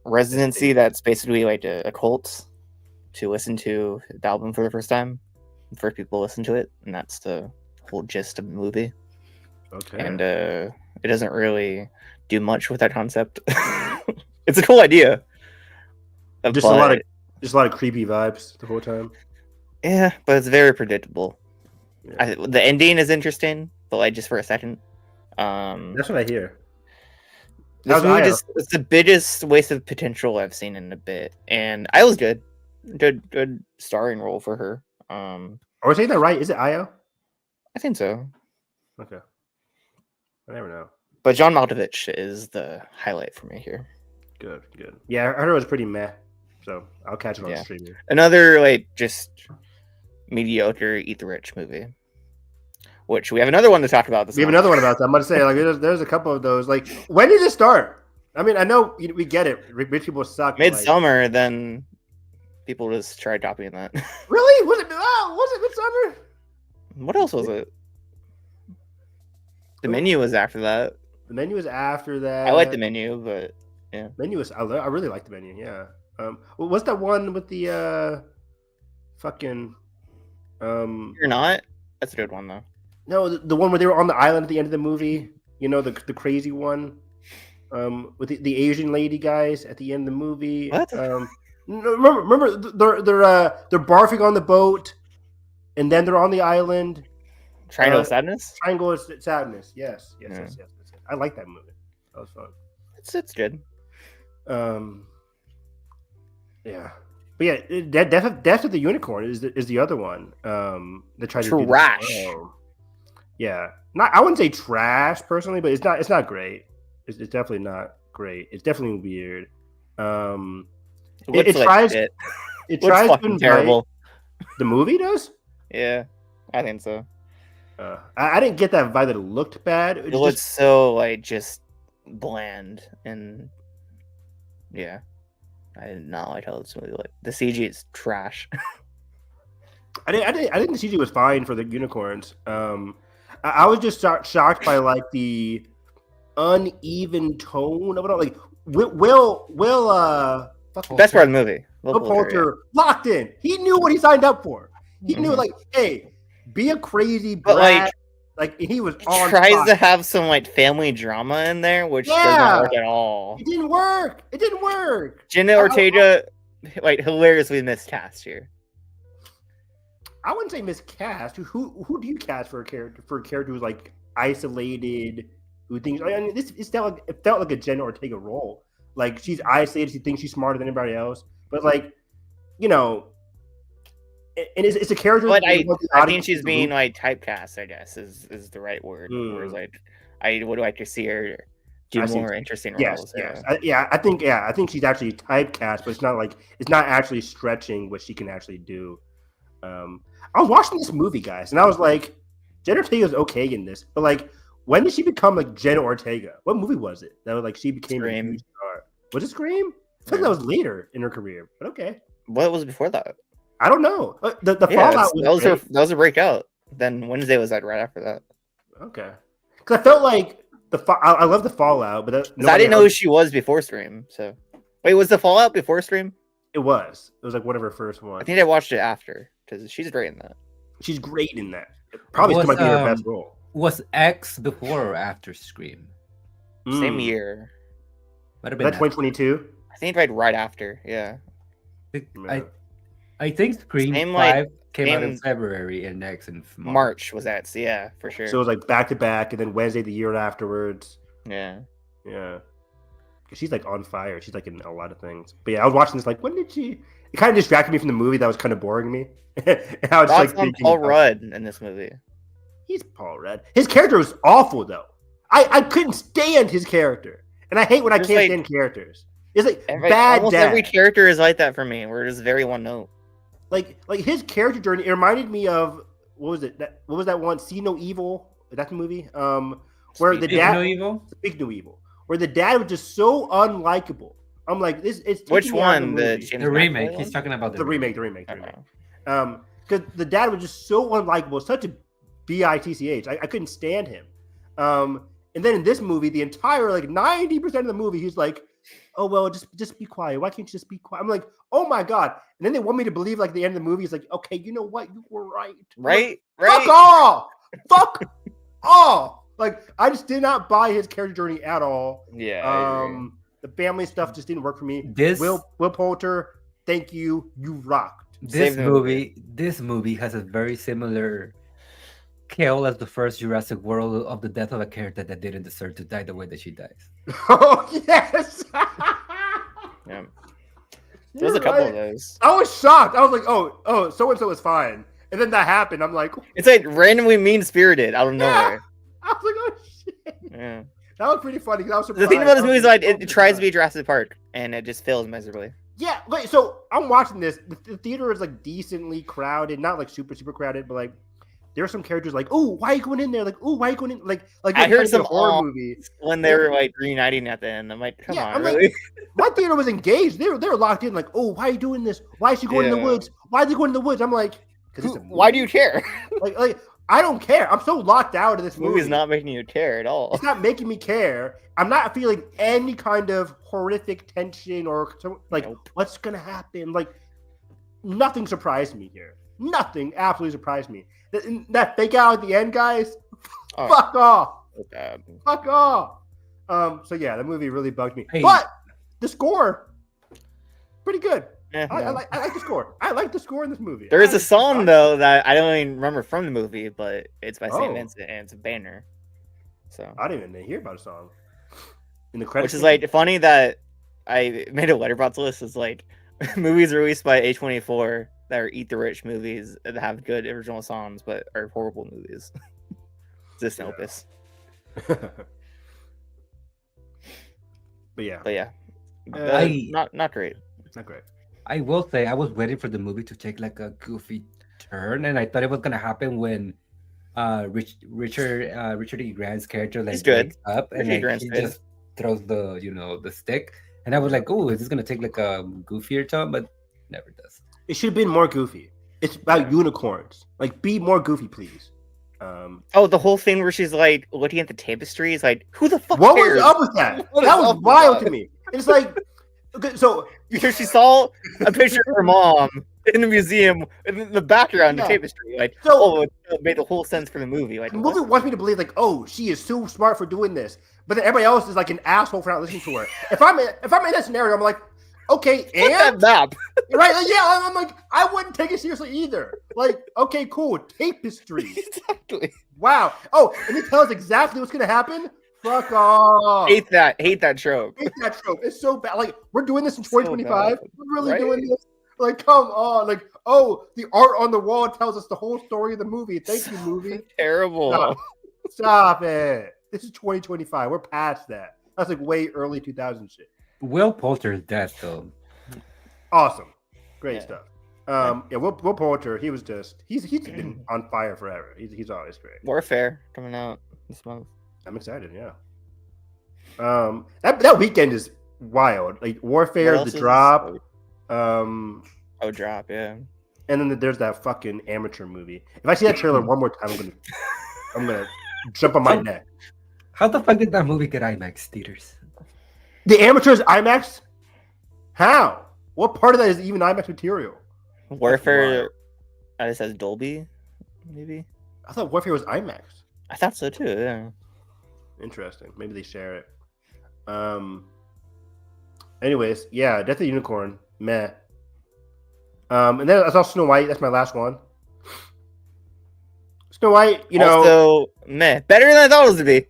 residency. That's basically like a cult to listen to the album for the first time. First people listen to it, and that's the whole gist of the movie. Okay. And it doesn't really do much with that concept. It's a cool idea. Just a lot of creepy vibes the whole time. Yeah, but it's very predictable. Yeah. The ending is interesting, but like just for a second. That's what I hear. This movie it's the biggest waste of potential I've seen in a bit, and I was good starring role for her. Are we saying that right? Is it Io? I think so. Okay. I never know. But John Malkovich is the highlight for me here. Good. Yeah, I heard it was pretty meh, so I'll catch it on streaming. Another like just mediocre Eat the Rich movie, which we have another one to talk about. We have another one about that. I'm going to say like there's a couple of those. Like, when did it start? I mean, I know we get it. Rich people suck. Midsummer, then people just tried copying that. Really? Was it Midsummer? What else was it? The Menu was after that. The Menu was after that. I like The Menu, but yeah. Menu was. I really like The Menu. Yeah. What's that one with the fucking? You're Not. That's a good one though. No, the one where they were on the island at the end of the movie. You know, the crazy one. With the Asian lady guys at the end of the movie. What? Remember they're barfing on the boat, and then they're on the island. Triangle of Sadness. Triangle of Sadness. Yes. I like that movie. That was fun. It's good. Yeah, but yeah, Death of the Unicorn is the other one. That tried to do trash. Yeah, I wouldn't say trash personally, but it's not great. It's definitely not great. It's definitely weird. It tries to invite, terrible. The movie does. Yeah, I think so. I didn't get that vibe that it looked bad. It looks so like just bland, and yeah, I did not like how this movie looked. The CG is trash. I think the CG was fine for the unicorns. I was just shocked by like the uneven tone of it all. Like Will best part of the movie. Will Poulter locked in. He knew what he signed up for. He knew like, hey, be a crazy brat. Like he was on. Tries to have some like family drama in there, which doesn't work at all. It didn't work. Jenna Ortega, like hilariously miscast here. I wouldn't say miscast. Who do you cast for a character who's like isolated? Who thinks? I mean, it felt like a Jenna Ortega role. Like she's isolated. She thinks she's smarter than anybody else. But like, you know, and it's a character. But I think she's being like typecast. I guess is the right word. Whereas like, I would like to see her do more interesting roles. Yes. I think she's actually typecast, but it's not actually stretching what she can actually do. I was watching this movie, guys, and I was like, Jenna Ortega's okay in this, but like, when did she become like Jenna Ortega? What movie was it that was like she became a huge star? Was it Scream? I think that was later in her career, but okay. What was before that? I don't know. The Fallout that was a breakout. Then Wednesday was right after that. Okay, because I felt like I love the Fallout, but I didn't know who she was before Scream. So wait, was the Fallout before Scream? It was like one of her first ones. I think I watched it after because she's great in that. She's great in that. Probably still might be her best role. Was X before or after Scream? Same year. Might have been 2022. I think right after. Yeah. I think Scream 5 came out in February and X in March was that? So yeah, for sure. So it was like back to back, and then Wednesday the year afterwards. Yeah. She's like on fire. She's like in a lot of things. But yeah, I was watching this like, when did she? It kind of distracted me from the movie. That was kind of boring me. I was like on Paul Rudd in this movie. He's Paul Rudd. His character was awful though. I couldn't stand his character, and I hate when I can't stand characters. It's like bad. Almost every character is like that for me. We're just very one note. Like his character journey. It reminded me of what was it? What was that one? See No Evil. That's the movie. Where the dad. Speak No Evil. Where the dad was just so unlikable. I'm like, this. It's which one? The remake. He's talking about the remake. Because the dad was just so unlikable. Such a bitch. I couldn't stand him. And And then in this movie, the entire like 90% of the movie, he's like, "Oh well, just be quiet. Why can't you just be quiet?" I'm like, "Oh my god!" And then they want me to believe like the end of the movie is like, "Okay, you know what? You were right. Right? Like, fuck off. Fuck off." Like I just did not buy his character journey at all. Yeah. The family stuff just didn't work for me. This Will Poulter, thank you. You rocked. this the movie has a very similar kill as the first Jurassic World of the death of a character that didn't deserve to die the way that she dies. Oh yes. Yeah. There's a couple of those. I was shocked. I was like, oh, so and so is fine. And then that happened. I'm like, It's like randomly mean spirited out of nowhere. I was like, oh shit. Yeah. That was pretty funny. I was The surprised. thing about this movie is like it tries to be Jurassic Park and it just fails miserably. Yeah, wait, so I'm watching this. The theater is like decently crowded, not like super crowded, but like there are some characters like, oh, why are you going in there? Like, oh, why are you going in? Like I heard some horror movie when they were like reuniting at the end. I'm like, come on, I'm really? like, my theater was engaged. They were locked in. Like, oh, why are you doing this? Why is she going in the woods? Why are they going in the woods? I'm like, Why do you care? like I don't care. I'm so locked out of this movie. Movie's not making you care at all. It's not making me care. I'm not feeling any kind of horrific tension or like what's gonna happen. Like nothing surprised me here. Nothing absolutely surprised me. That fake out at the end, guys. Fuck off. Okay. Fuck off. So yeah, the movie really bugged me. Hey. But the score, pretty good. Yeah, I like the score. I like the score in this movie. There is a song though that I don't even remember from the movie, but it's by St. Vincent and it's a banner. So I didn't even hear about a song in the credits. Which is like funny that I made a letterbox list. Is like movies released by A24 that are eat the rich movies that have good original songs but are horrible movies. It's just an Opus. But yeah, not great. It's not great. I will say I was waiting for the movie to take like a goofy turn, and I thought it was gonna happen when Richard E. Grant's character like wakes up and like, he just throws the stick, and I was like, oh, is this gonna take like a goofier turn? But never does. It should have been more goofy. It's about unicorns. Like, be more goofy, please. The whole thing where she's like looking at the tapestry is like, who the fuck what cares? was up with that? That was wild to me. It's like, okay, so because she saw a picture of her mom in the museum in the background, the tapestry. Like, it made the whole sense for the movie. Like, the movie wants me to believe, like, oh, she is so smart for doing this, but then everybody else is like an asshole for not listening to her. If I'm in that scenario, I'm like, okay, and that map, right? Like, yeah, I'm like, I wouldn't take it seriously either. Like, okay, cool, tapestry, exactly. Wow. Oh, and they tell us exactly what's gonna happen. Fuck off. Hate that trope. Hate that trope. It's so bad. Like, we're doing this in 2025. We're really doing this. Like, come on. Like, oh, the art on the wall tells us the whole story of the movie. Thank you, movie. Terrible. Stop it. This is 2025. We're past that. That's like way early 2000 shit. Will Poulter's death, though. Awesome. Great stuff. Will Poulter, he's been on fire forever. He's always great. Warfare coming out this month. I'm excited, yeah. That weekend is wild. Like Warfare, The Drop. Drop, yeah. And then there's that fucking amateur movie. If I see that trailer one more time, I'm gonna jump on my neck. How the fuck did that movie get IMAX theaters? The Amateur's IMAX? How? What part of that is even IMAX material? Warfare, it says Dolby, maybe. I thought Warfare was IMAX. I thought so too. Yeah. Interesting. Maybe they share it. Anyways, yeah, Death of the Unicorn. Meh. And then I saw Snow White. That's my last one. Snow White, also, meh. Better than I thought it was to be.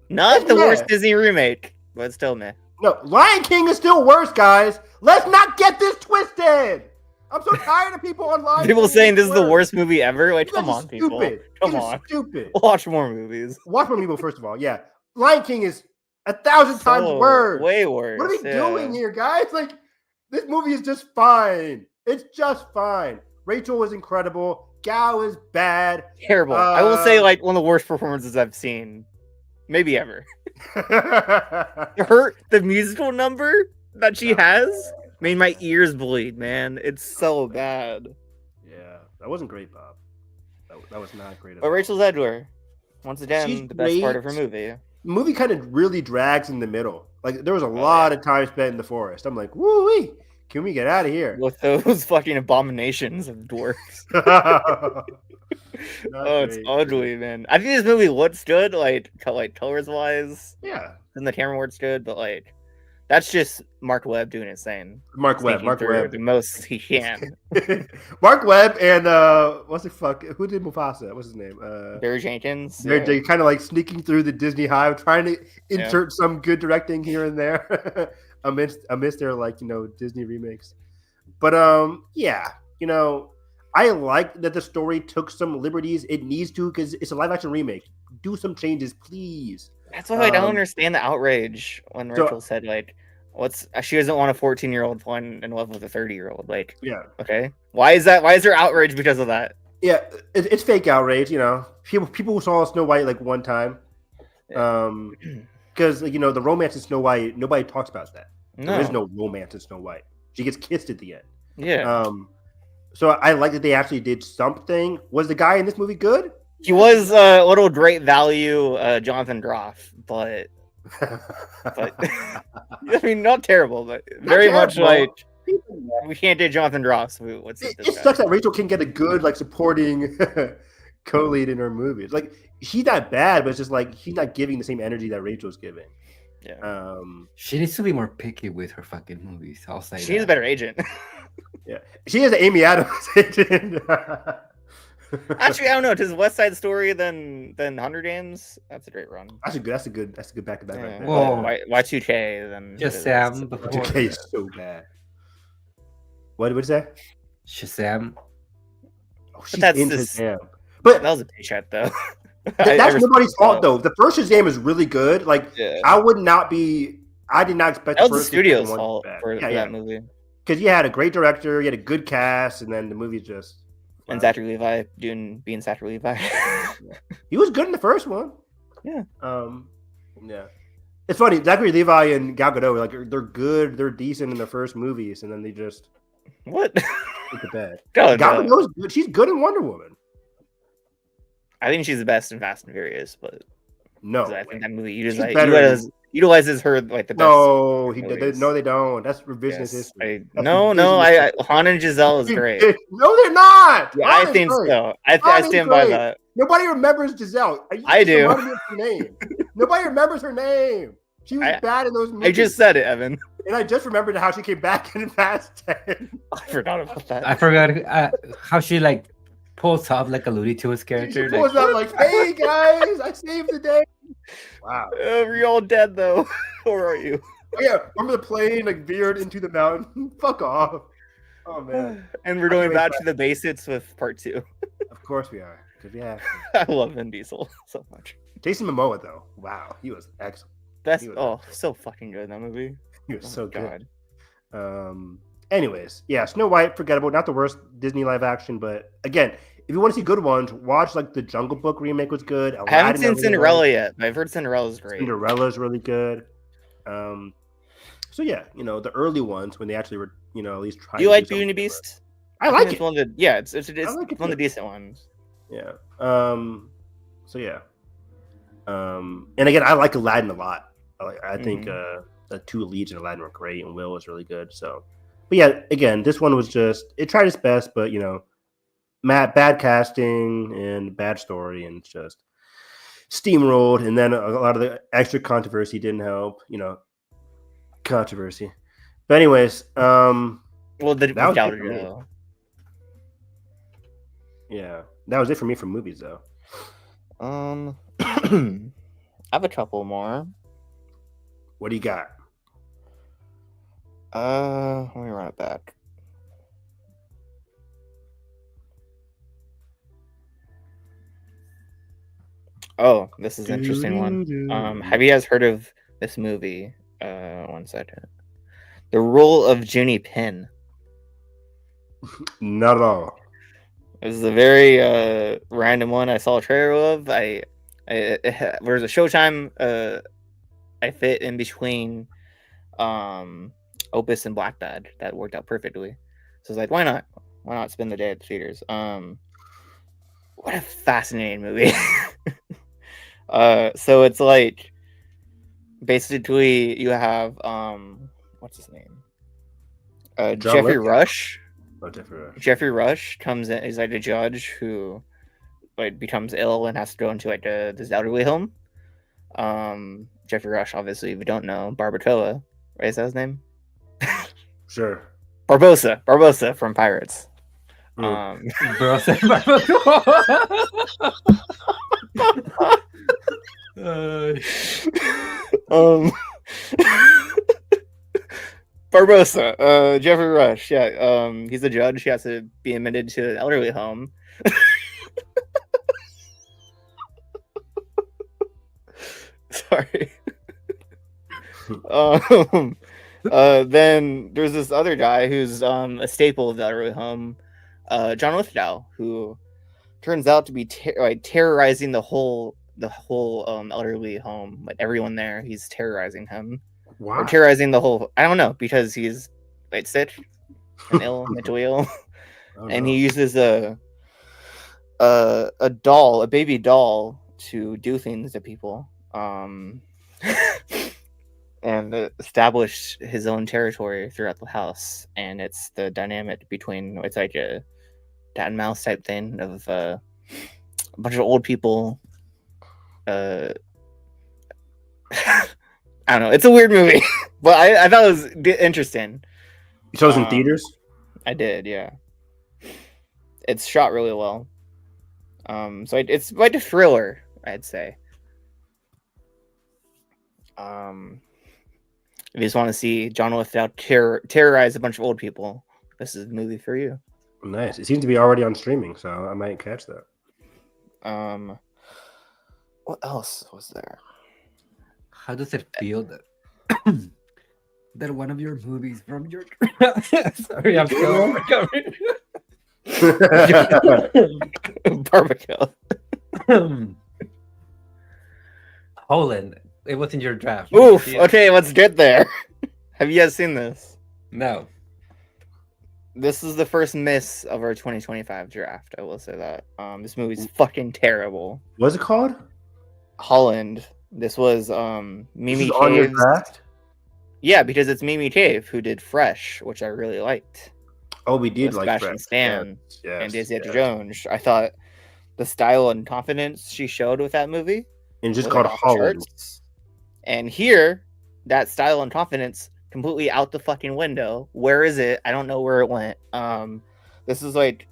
Not the worst Disney remake, but still meh. No, Lion King is still worse, guys. Let's not get this twisted. I'm so tired of people on Lion People King saying this is the worst movie ever. Like, come on, stupid. people. Come on. Stupid. Watch more movies. Watch more people, first of all. Yeah. Lion King is 1,000 times worse. Way worse. What are we doing here, guys? Like, this movie is just fine. It's just fine. Rachel was incredible. Gao is bad. Terrible. I will say, like, one of the worst performances I've seen, maybe ever. The musical number that she has made my ears bleed, man. It's so bad. Yeah, that wasn't great, Bob. That was not great at all. But Rachel Zegler, once again, she's the best part of her movie. movie kind of really drags in the middle. Like there was a lot of time spent in the forest. I'm like, woo-wee, can we get out of here? With those fucking abominations of dwarves. It's ugly, man. I think this movie looks good, like colors wise. Yeah. And the camera works good, but like that's just Mark Webb doing his thing. Mark Webb the most he can. Mark Webb and what's the fuck? Who did Mufasa? What's his name? Barry Jenkins. They're kind of like sneaking through the Disney hive, trying to insert some good directing here and there amidst their like Disney remakes. But yeah, I like that the story took some liberties. It needs to because it's a live action remake. Do some changes, please. That's why I don't understand the outrage when Rachel said like, she doesn't want a 14-year-old falling in love with a 30-year-old. Like, yeah, okay, why is that? Why is there outrage because of that? Yeah, it's fake outrage. People who saw Snow White like one time, because the romance in Snow White, nobody talks about that. No. There is no romance in Snow White. She gets kissed at the end. Yeah. So I like that they actually did something. Was the guy in this movie good? He was a little great value, Jonathan Groff, but I mean, not terrible, but very much like we can't do Jonathan Groff. So it sucks that Rachel can get a good like supporting co-lead in her movies. Like she's not bad, but it's just like she's not giving the same energy that Rachel's giving. Yeah. She needs to be more picky with her fucking movies. I'll say she's a better agent. Yeah, she is an Amy Adams agent. Actually, I don't know. Does West Side Story than Hunger Games? That's a great run. That's a good back to back. Right there. Well, Y2K then. Just Sam. Y2K is so bad. What did you say? Shazam. Oh, she's in Shazam. But that was a paycheck though. That's nobody's fault though. The first Shazam is really good. Like I did not expect that was the studio's fault for that movie. Because you had a great director, you had a good cast, and then the movie just. And Zachary Levi being Zachary Levi. He was good in the first one. Yeah. Yeah. It's funny. Zachary Levi and Gal Gadot, they're good, they're decent in the first movies, and then they just take the bed. Gal Gadot's good. She's good in Wonder Woman. I think she's the best in Fast and Furious, but no, I think that movie utilizes her like the best. No, no, they don't. That's revisionist history. Han and Giselle is great. No, they're not. Yeah, I think so. I stand by that. Nobody remembers Giselle. I do. Her name. Nobody remembers her name. She was bad in those movies. I just said it, Evan. And I just remembered how she came back in Fast 10. I forgot about that. I forgot how she pulls off like a Looney Tunes character. She pulls out like, "Hey guys, I saved the day." Wow. We're all dead though. Or are you? Oh, yeah, remember the plane veered into the mountain? Fuck off. Oh man. And we're going back to the basics with part 2. Of course we are. Because we have to. I love Vin Diesel so much. Jason Momoa though. Wow, he was excellent. So fucking good in that movie. He was so good. Anyways, yeah, Snow White, forgettable. Not the worst Disney live action, but again, if you want to see good ones, watch the Jungle Book remake was good. I haven't seen Cinderella yet, but I've heard Cinderella's great. Cinderella's really good. So yeah, the early ones when they actually were, at least trying. You like Beauty and the Beast? I like it. It's one of the decent ones. Yeah. So yeah. And again, I like Aladdin a lot. I think the 2 leads in Aladdin were great, and Will was really good. So, but yeah, again, this one was it tried its best, but bad casting and bad story, and just steamrolled. And then a lot of the extra controversy didn't help. Controversy. But anyways, well, that was yeah, that was it for me for movies, though. I have a couple more. What do you got? Let me run it back. Oh, this is an interesting one. Have you guys heard of this movie? One second. The Role of Junie Penn. Not at all. It was a very random one I saw a trailer of. There's a Showtime I fit in between Opus and Black Bad. That worked out perfectly. So I was like, why not? Why not spend the day at the theaters? What a fascinating movie. So it's like basically you have what's his name? John Jeffrey Lithgow. Rush. Oh, Jeffrey Rush. Jeffrey Rush comes in. He's like a judge who like becomes ill and has to go into like this elderly home. Jeffrey Rush, obviously, if you don't know, Barbacoa, right? Is that his name? Sure. Barbosa from Pirates. Bro said Barbosa, Jeffrey Rush, yeah. He's a judge. He has to be admitted to an elderly home. Sorry. Then there's this other guy who's a staple of the elderly home, John Lithgow, who turns out to be terrorizing the whole elderly home. Like everyone there, he's terrorizing him. Wow. Or terrorizing the whole. I don't know, because he's like sick and ill, mentally ill, and he uses a baby doll, to do things to people, and establish his own territory throughout the house. And it's the dynamic between, it's like a cat and mouse type thing of a bunch of old people. I don't know. It's a weird movie, but I thought it was interesting. You saw this in theaters? I did, yeah. It's shot really well. So it's like a thriller, I'd say. If you just want to see John Lithgow terrorize a bunch of old people, this is the movie for you. Nice. It seems to be already on streaming, so I might catch that. What else was there? How does it feel that that one of your movies from your sorry, I'm still recovering. Barbecue. Holland. It was in your draft. Oof. Okay, let's get there. Have you guys seen this? No. This is the first miss of our 2025 draft. I will say that. This movie's fucking terrible. What's it called? Holland. This was Mimi Cave's. Yeah, because it's Mimi Cave who did Fresh, which I really liked. Oh, we did with like Sebastian Fresh. Stan Yes, and Daisy Jones. I thought the style and confidence she showed with that movie. And just was called off the Holland. charts. And here, that style and confidence completely out the fucking window. Where is it? I don't know where it went. This is like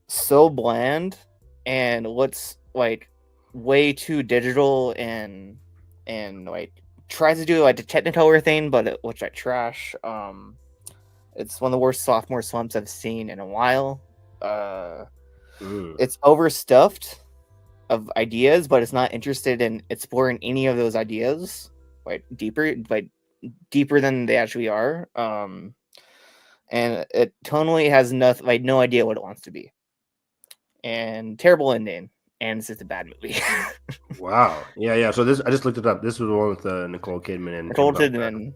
so bland and looks like way too digital and like tries to do like the Technicolor thing, but it looks like trash. It's one of the worst sophomore slumps I've seen in a while. It's overstuffed of ideas, but it's not interested in exploring any of those ideas like deeper than they actually are. And it tonally has nothing, no idea what it wants to be. And terrible ending. And it's just a bad movie. Wow. Yeah. So this, I just looked it up. This was the one with Nicole Kidman and Nicole Kidman.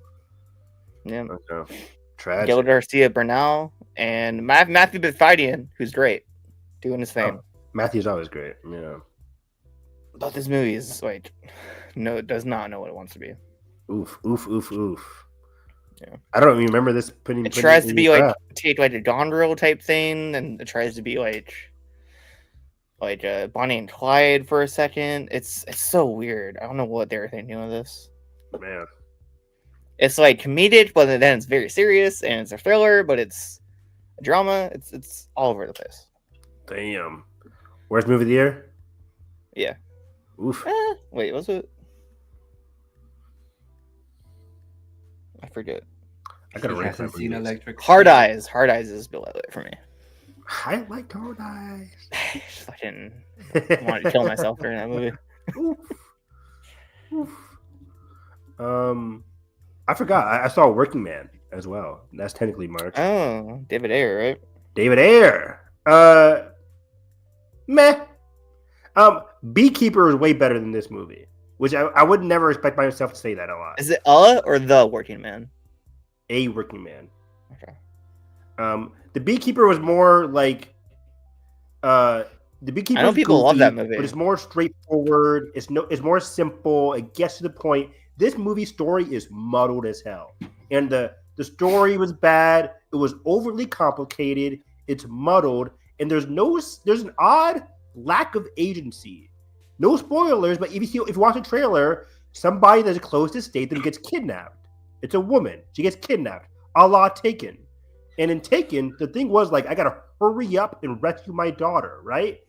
Yeah. Okay. Tragic. Gail Garcia Bernal and Matthew Bethadian, who's great, doing his thing. Oh, Matthew's always great. Yeah. But this movie is like, no, it does not know what it wants to be. Oof. Yeah. I don't even remember this It tries to be like take like a Gone Girl type thing, and it tries to be like Bonnie and Clyde for a second. It's so weird. I don't know what they were thinking of this. Man. It's like comedic, but then it's very serious, and it's a thriller, but it's a drama. It's all over the place. Damn. Worst movie of the year? Yeah. Oof. Wait, was it? I forget. I gotta rank hasn't seen Electric. Hard Eyes. Hard Eyes is below it for me. I like Hard Eyes. Fucking wanted to kill myself during that movie. Oof. I forgot. I saw Working Man as well. That's technically March. Oh, David Ayer, right? David Ayer. Meh. Beekeeper is way better than this movie, which I would never expect myself to say that a lot. Is it or the Working Man? A Working Man. Okay. The Beekeeper was more like the Beekeeper. I know people love that movie, but it's more straightforward. It's more simple. It gets to the point. This movie story is muddled as hell, and the story was bad. It was overly complicated. It's muddled, and there's an odd lack of agency. No spoilers, but if you watch the trailer, somebody that's close to Statham gets kidnapped. It's a woman. She gets kidnapped, a la Taken. And in Taken, the thing was like, I gotta hurry up and rescue my daughter, right?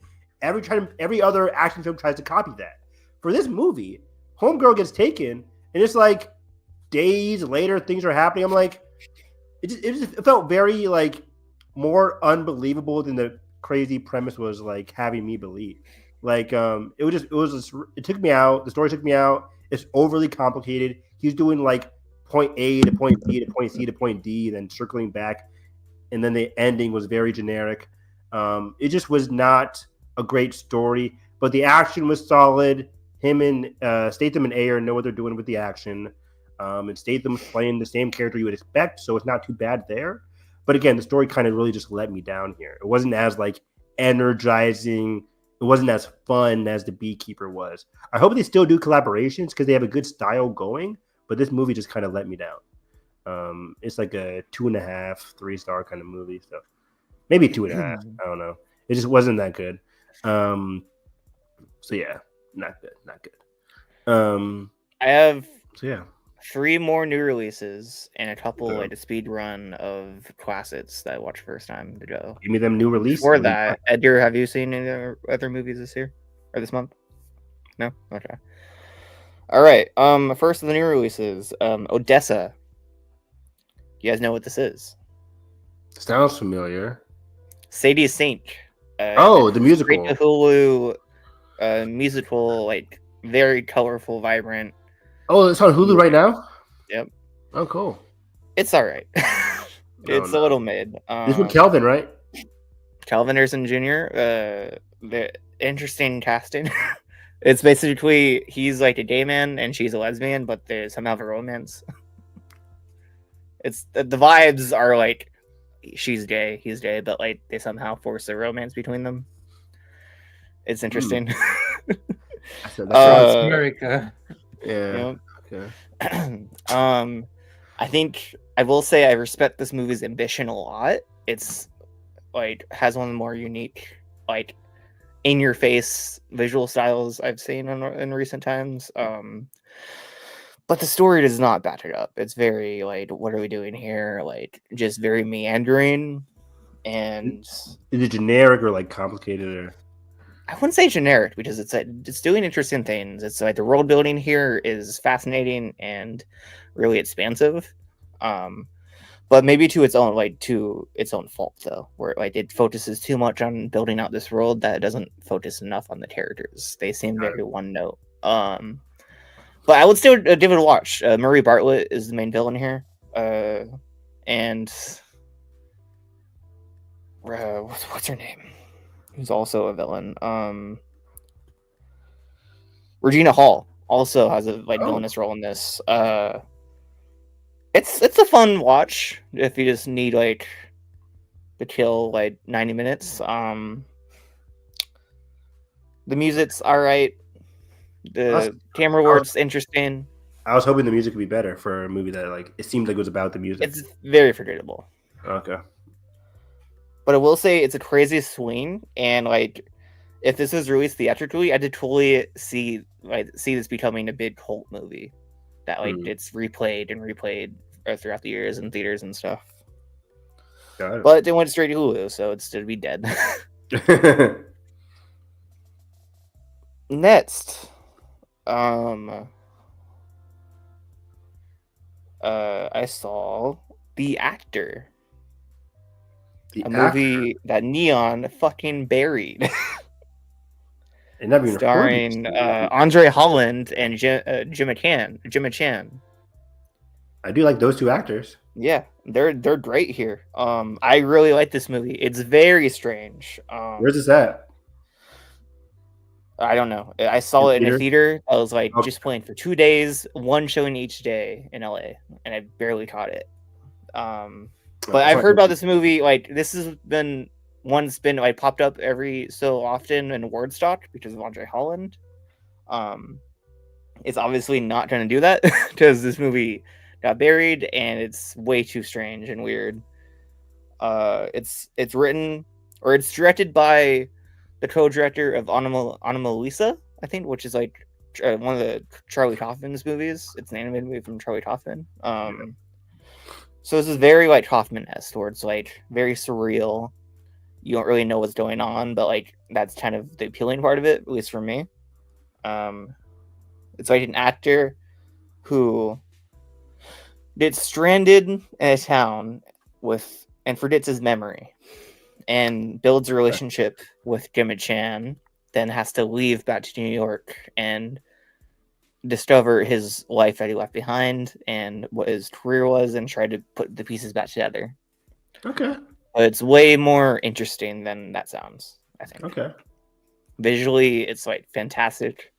Every other action film tries to copy that. For this movie, homegirl gets taken, and it's like days later, things are happening. I'm like, it felt very like more unbelievable than the crazy premise was like having me believe. Like it took me out. The story took me out. It's overly complicated. He's doing like point A to point B to point C to point D, then circling back, and then the ending was very generic. It just was not a great story, but the action was solid. Him and Statham and Ayer know what they're doing with the action. And Statham's playing the same character you would expect, so it's not too bad there. But again, the story kind of really just let me down here. It wasn't as like energizing. It wasn't as fun as The Beekeeper was. I hope they still do collaborations because they have a good style going, but this movie just kind of let me down. It's like a 2.5, 3-star kind of movie. So maybe 2.5. I don't know. It just wasn't that good. So yeah, not good. I have So yeah. 3 more new releases and a couple like a speed run of classics that I watched first time to go. Give me them new releases. Before that, Edgar, have you seen any other movies this year or this month? No? Okay. All right. First of the new releases, Odessa. You guys know what this is? Sounds familiar. Sadie Sink. The musical. Straight to Hulu musical, like very colorful, vibrant. Oh, it's on Hulu right now? Yep. Oh, cool. It's all right. It's a little mid. This with Kelvin, right? Calvin Anderson Jr. The interesting casting. It's basically he's like a gay man and she's a lesbian, but they somehow have a romance. It's the vibes are like she's gay, he's gay, but like they somehow force a romance between them. It's interesting. America. Yeah. You know? Okay. I think I will say I respect this movie's ambition a lot. It's like has one of the more unique, like in your face visual styles I've seen in recent times. But the story does not back it up. It's very like, what are we doing here? Like just very meandering, and is it generic or like complicated or? I wouldn't say generic because it's doing interesting things. It's like the world building here is fascinating and really expansive. But maybe to its own fault though, where like it focuses too much on building out this world that it doesn't focus enough on the characters. They seem very one note. But I would still give it a watch. Murray Bartlett is the main villain here. And what's her name? Who's also a villain. Regina Hall also has a villainous role in this. It's a fun watch if you just need like to kill like 90 minutes. The music's all right. The camera work's interesting. I was hoping the music would be better for a movie that like it seemed like it was about the music. It's very forgettable. Okay. But I will say it's a crazy swing, and like if this was released theatrically, I did totally see this becoming a big cult movie that like it's replayed throughout the years in theaters and stuff. Got it. But they went straight to Hulu, so it's to be dead. Next, I saw The Actor. Movie that Neon fucking buried. Starring Andre Holland and Jim Chan. I do like those two actors. Yeah, they're great here. I really like this movie. It's very strange. Where's this at? I don't know. I saw it in a theater. I was like just playing for 2 days, one showing each day in LA, and I barely caught it. But I've heard about this movie. Like this has been like popped up every so often in Wordstock because of Andre Holland. it's obviously not going to do that because this movie got buried and it's way too strange and weird. It's written or it's directed by the co-director of Anomalisa, I think, which is like one of the Charlie Kaufman's movies. It's an animated movie from Charlie Kaufman. So this is very like Kaufman-esque, where it's like very surreal. You don't really know what's going on, but like that's kind of the appealing part of it, at least for me. It's like an actor who gets stranded in a town and forgets his memory and builds a relationship with Gemma Chan, then has to leave back to New York and discover his life that he left behind and what his career was and try to put the pieces back together. Okay. But it's way more interesting than that sounds, I think. Okay. Visually, it's like fantastic.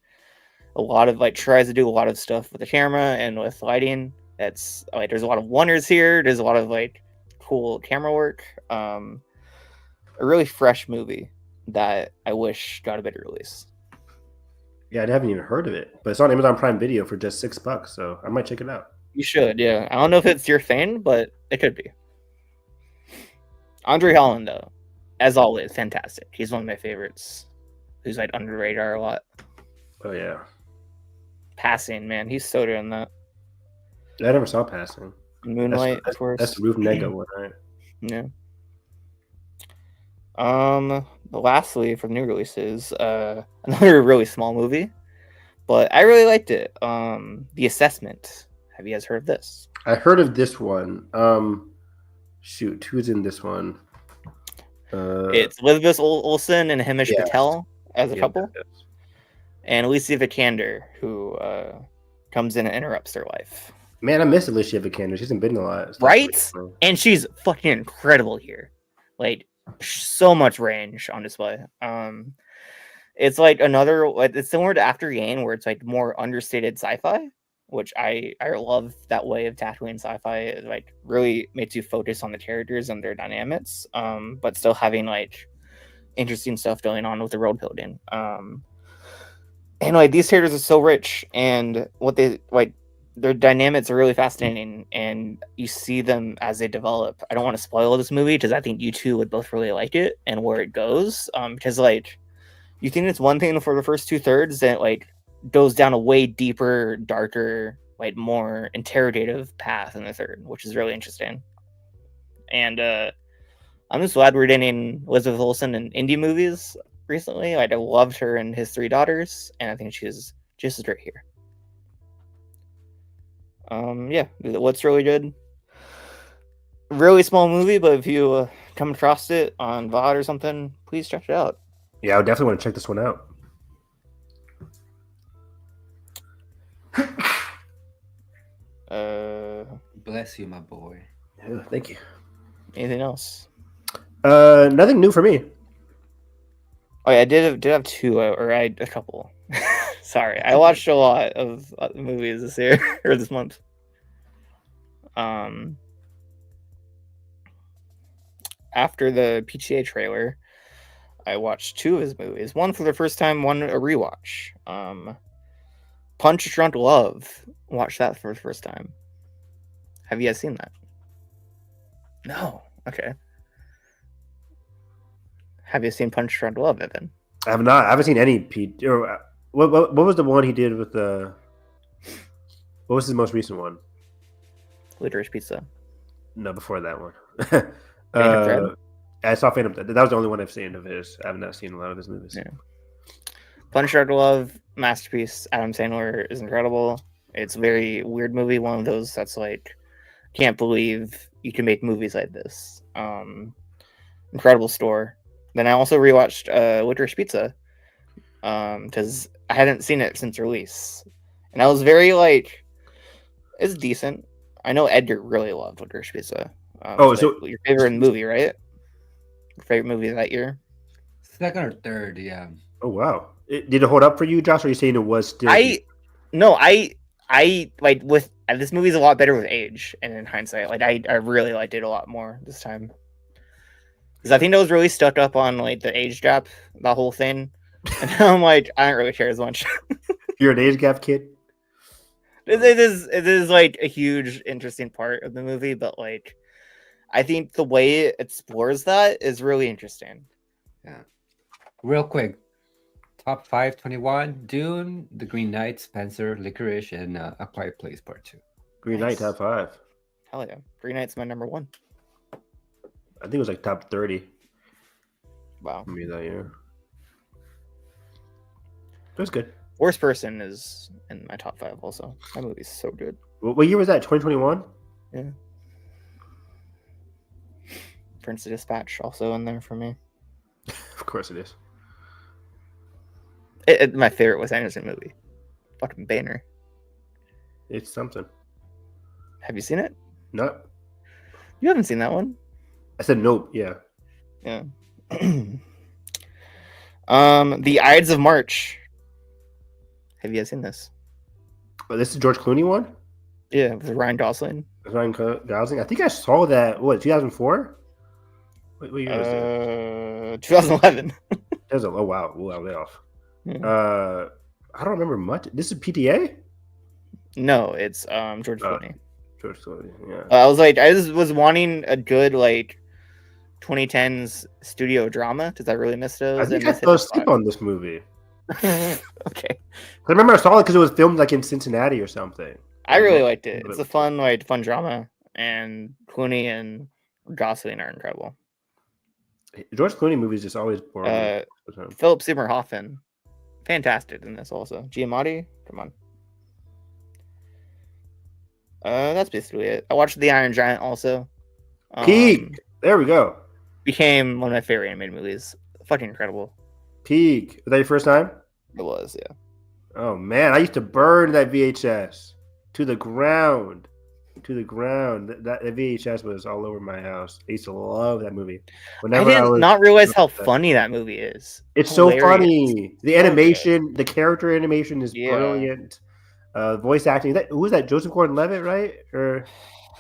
A lot of like tries to do a lot of stuff with the camera and with lighting. That's like there's a lot of wonders here. There's a lot of like cool camera work. A really fresh movie that I wish got a better release. Yeah, I haven't even heard of it, but it's on Amazon Prime Video for just $6, so I might check it out. You should, yeah. I don't know if it's your thing, but it could be. Andre Holland, though, as always, fantastic. He's one of my favorites. Who's like under the radar a lot. Oh yeah. Passing, man, he's so good in that. I never saw Passing. Moonlight, of course. That's the Ruth Negga one, right? Yeah. Lastly, from new releases, another really small movie, but I really liked it. The Assessment. Have you guys heard of this? I heard of this one. Shoot, who's in this one? It's Elizabeth Olsen and Himesh Patel as a couple, and Alicia Vikander, who comes in and interrupts their life. Man, I miss Alicia Vikander. She hasn't been in a lot, right? And she's fucking incredible here. Like, so much range on display. It's like another. It's similar to After Gain, where it's like more understated sci-fi, which I love that way of tackling sci-fi. It like really makes you focus on the characters and their dynamics, but still having like interesting stuff going on with the world building. And like these characters are so rich, and what they like. Their dynamics are really fascinating, and you see them as they develop. I don't want to spoil this movie because I think you two would both really like it and where it goes. Because like you think it's one thing for the first 2/3, then it like goes down a way deeper, darker, like more interrogative path in the third, which is really interesting. And I'm just glad we're getting Elizabeth Olsen in indie movies recently. Like I loved her in His Three Daughters, and I think she's just as great here. Yeah, what's really good? Really small movie, but if you come across it on VOD or something, please check it out. Yeah, I would definitely want to check this one out. Bless you, my boy. Yeah, thank you. Anything else? Nothing new for me. Oh yeah, I did have two, or I had a couple. Sorry, I watched a lot of movies this year or this month. After the PTA trailer, I watched two of his movies. One for the first time, one a rewatch. Punch Drunk Love. Watched that for the first time. Have you guys seen that? No. Okay. Have you seen Punch Drunk Love, Evan? I have not. I haven't seen any What was the one he did with the? What was his most recent one? Licorice Pizza. No, before that one. Phantom I saw Phantom. That was the only one I've seen of his. I have not seen a lot of his movies. Yeah. Punch Drunk Love, masterpiece. Adam Sandler is incredible. It's a very weird movie. One of those that's like, can't believe you can make movies like this. Incredible score. Then I also rewatched Licorice Pizza because I hadn't seen it since release, and I was very like, it's decent. I know Edgar really loved Licorice Pizza. So your favorite movie, right? Your favorite movie of that year? Second or third, yeah. Oh wow! Did it hold up for you, Josh? Or are you saying it was still? I like with this movie's a lot better with age, and in hindsight, like I really liked it a lot more this time. Because I think I was really stuck up on like the age gap, the whole thing, and now I'm like, I don't really care as much. You're an age gap kid. It is like a huge, interesting part of the movie, but like, I think the way it explores that is really interesting. Yeah. Real quick, top 521: Dune, The Green Knight, Spencer, Licorice, and A Quiet Place Part 2. Green Nice. Knight top 5. Hell yeah, Green Knight's my number 1. I think it was like top 30 Wow. for me that year. It was good. Worst Person is in my top 5 also. That movie's so good. What year was that? 2021? Yeah. Prince of Dispatch also in there for me. Of course it is. My favorite Wes Anderson movie. Fucking banner. It's something. Have you seen it? No. You haven't seen that one? I said nope. Yeah. Yeah. The Ides of March. Have you guys seen this? Oh, this is George Clooney one? Yeah, with Ryan Gosling. Ryan Gosling. I think I saw that. What, 2004? What year was that? 2011. Oh wow, way off. Yeah. I don't remember much. This is PTA. No, it's George Clooney. George Clooney. Yeah. I just was wanting a good like 2010s studio drama because I really missed those. I think I fell asleep on this movie. Okay. I remember I saw it because it was filmed like in Cincinnati or something. I really liked it. It's a fun drama, and Clooney and Gosling are incredible. George Clooney movies just always boring. Philip Seymour Hoffman, fantastic in this also. Giamatti, come on. That's basically it. I watched The Iron Giant also. Peak. There we go. Became one of my favorite animated movies. Fucking incredible. Peak. Was that your first time? It was, yeah. Oh man, I used to burn that VHS to the ground. That VHS was all over my house. I used to love that movie. I did not realize how funny that movie is. It's hilarious. So funny. The animation, the character animation is brilliant. Voice acting. Who was that? Joseph Gordon-Levitt, right? Or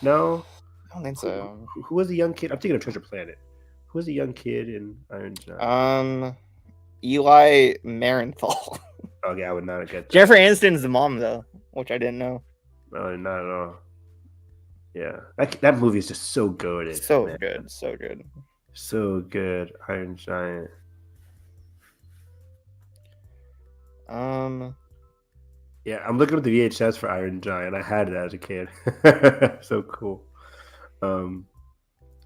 no? I don't think so. Who was the young kid? I'm thinking of Treasure Planet. Who was the young kid in Iron Giant? Eli Marienthal. Okay, I would not have get that. Jennifer Aniston's the mom though, which I didn't know. No, not at all. Yeah, that movie is just so good. So good. Iron Giant. Yeah, I'm looking at the VHS for Iron Giant. I had it as a kid. So cool. Yeah,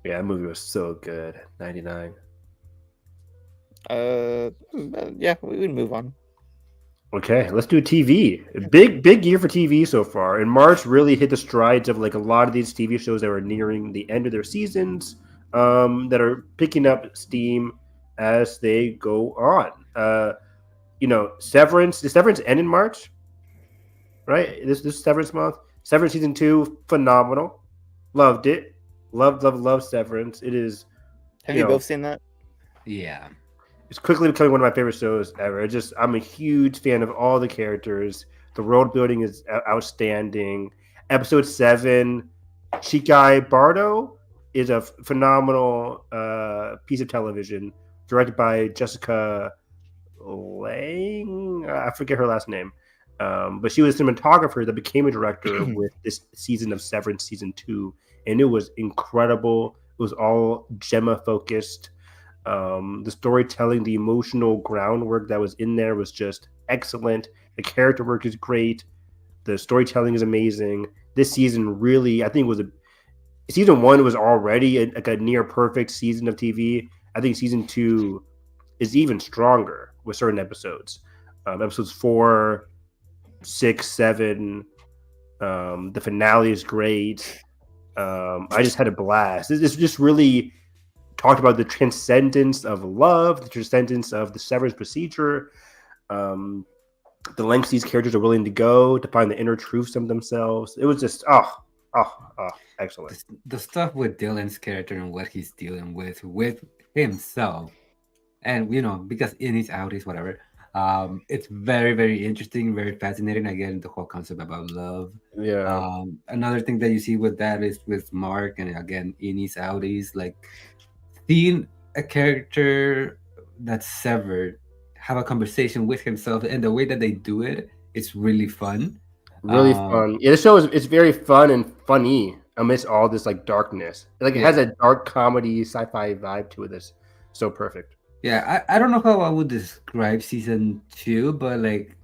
that movie was so good. 99. Yeah, we would move on. Okay, let's do TV. Big year for TV so far. And March really hit the strides of like a lot of these TV shows that were nearing the end of their seasons, that are picking up steam as they go on. Severance. Did Severance end in March? Right? This Severance month. Severance season 2, phenomenal. Loved it. Love Severance. It is. Have you both seen that? Yeah. It's quickly becoming one of my favorite shows ever. I'm a huge fan of all the characters. The world building is outstanding. Episode 7, Chikai Bardo, is a phenomenal piece of television directed by Jessica Lange. I forget her last name. But she was a cinematographer that became a director with this season of Severance season 2. And it was incredible. It was all Gemma focused. The storytelling, the emotional groundwork that was in there was just excellent. The character work is great. The storytelling is amazing. This season really, I think, season 1 was already a near perfect season of TV. I think season 2 is even stronger with certain episodes. Episodes 4, 6, 7. The finale is great. I just had a blast. This just really talked about the transcendence of love, the transcendence of the severance procedure, the lengths these characters are willing to go to find the inner truths of themselves. It was just excellent. The stuff with Dylan's character and what he's dealing with himself, and because in his outies, whatever. It's very, very interesting, very fascinating. Again, the whole concept about love. Yeah. Another thing that you see with that is with Mark, and again in his outies, like seeing a character that's severed have a conversation with himself, and the way that they do it, it's really fun. Really fun. Yeah, this show it's very fun and funny amidst all this like darkness. Like it has a dark comedy sci-fi vibe to it that's so perfect. Yeah, I don't know how I would describe season 2, but like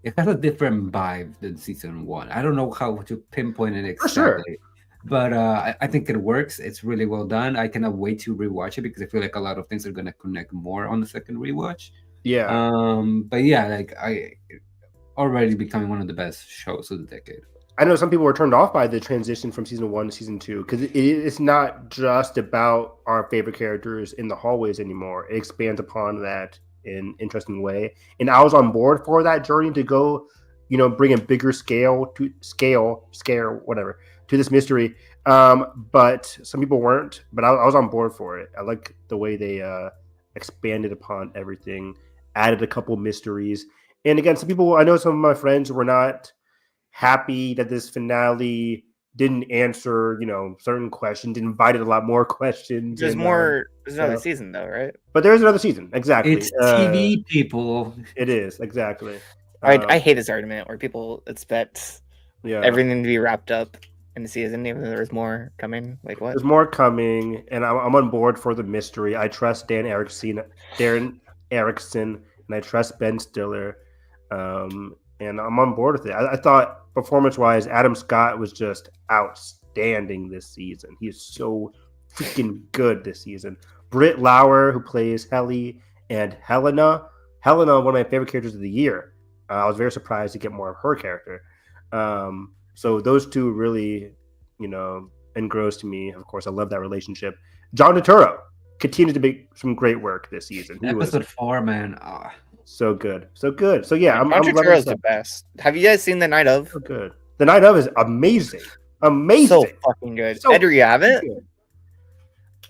it has a different vibe than season 1. I don't know how to pinpoint it For sure. exactly, but I think it works. It's really well done. I cannot wait to rewatch it because I feel like a lot of things are gonna connect more on the second rewatch. Yeah. But yeah, like I already becoming one of the best shows of the decade. I know some people were turned off by the transition from season 1 to season 2 because it's not just about our favorite characters in the hallways anymore. It expands upon that in an interesting way, and I was on board for that journey to go, bring a bigger scare whatever to this mystery. But some people weren't. But I was on board for it. I like the way they expanded upon everything, added a couple mysteries, and again, some of my friends were not happy that this finale didn't answer, certain questions, invited a lot more questions. There's another season though, right? But there's another season, exactly. It's TV, people. It is, exactly. I hate this argument where people expect everything to be wrapped up in the season, even though there's more coming. Like what? There's more coming, and I'm on board for the mystery. I trust Darren Erickson, and I trust Ben Stiller. And I'm on board with it. I thought performance-wise, Adam Scott was just outstanding this season. He's so freaking good this season. Britt Lauer, who plays Helly, and Helena, one of my favorite characters of the year. I was very surprised to get more of her character. So those two really, engrossed me. Of course, I love that relationship. John Turturro continued to make some great work this season. Episode 4, man. So good. So yeah, I'm Turturro's the best. Have you guys seen The Night of? So good. The Night of is amazing. So fucking good. Edgar, you haven't? Good.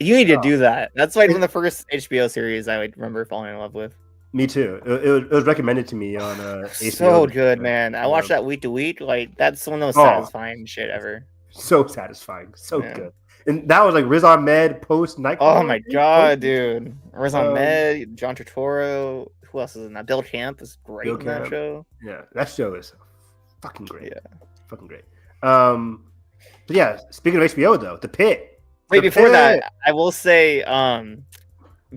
You need to do that. That's like one of the first HBO series I would remember falling in love with. Me too. It was recommended to me on HBO. So good, man. I watched that week to week. Like that's one of the most satisfying shit ever. So satisfying. So good. And that was like Riz Ahmed post night. Oh my god, dude. Riz Ahmed, John Turturro. Who else is in that? Bill Camp is great in that show. Yeah, that show is fucking great. Yeah, fucking great. But yeah, speaking of HBO though, The Pitt. Wait, before that, I will say,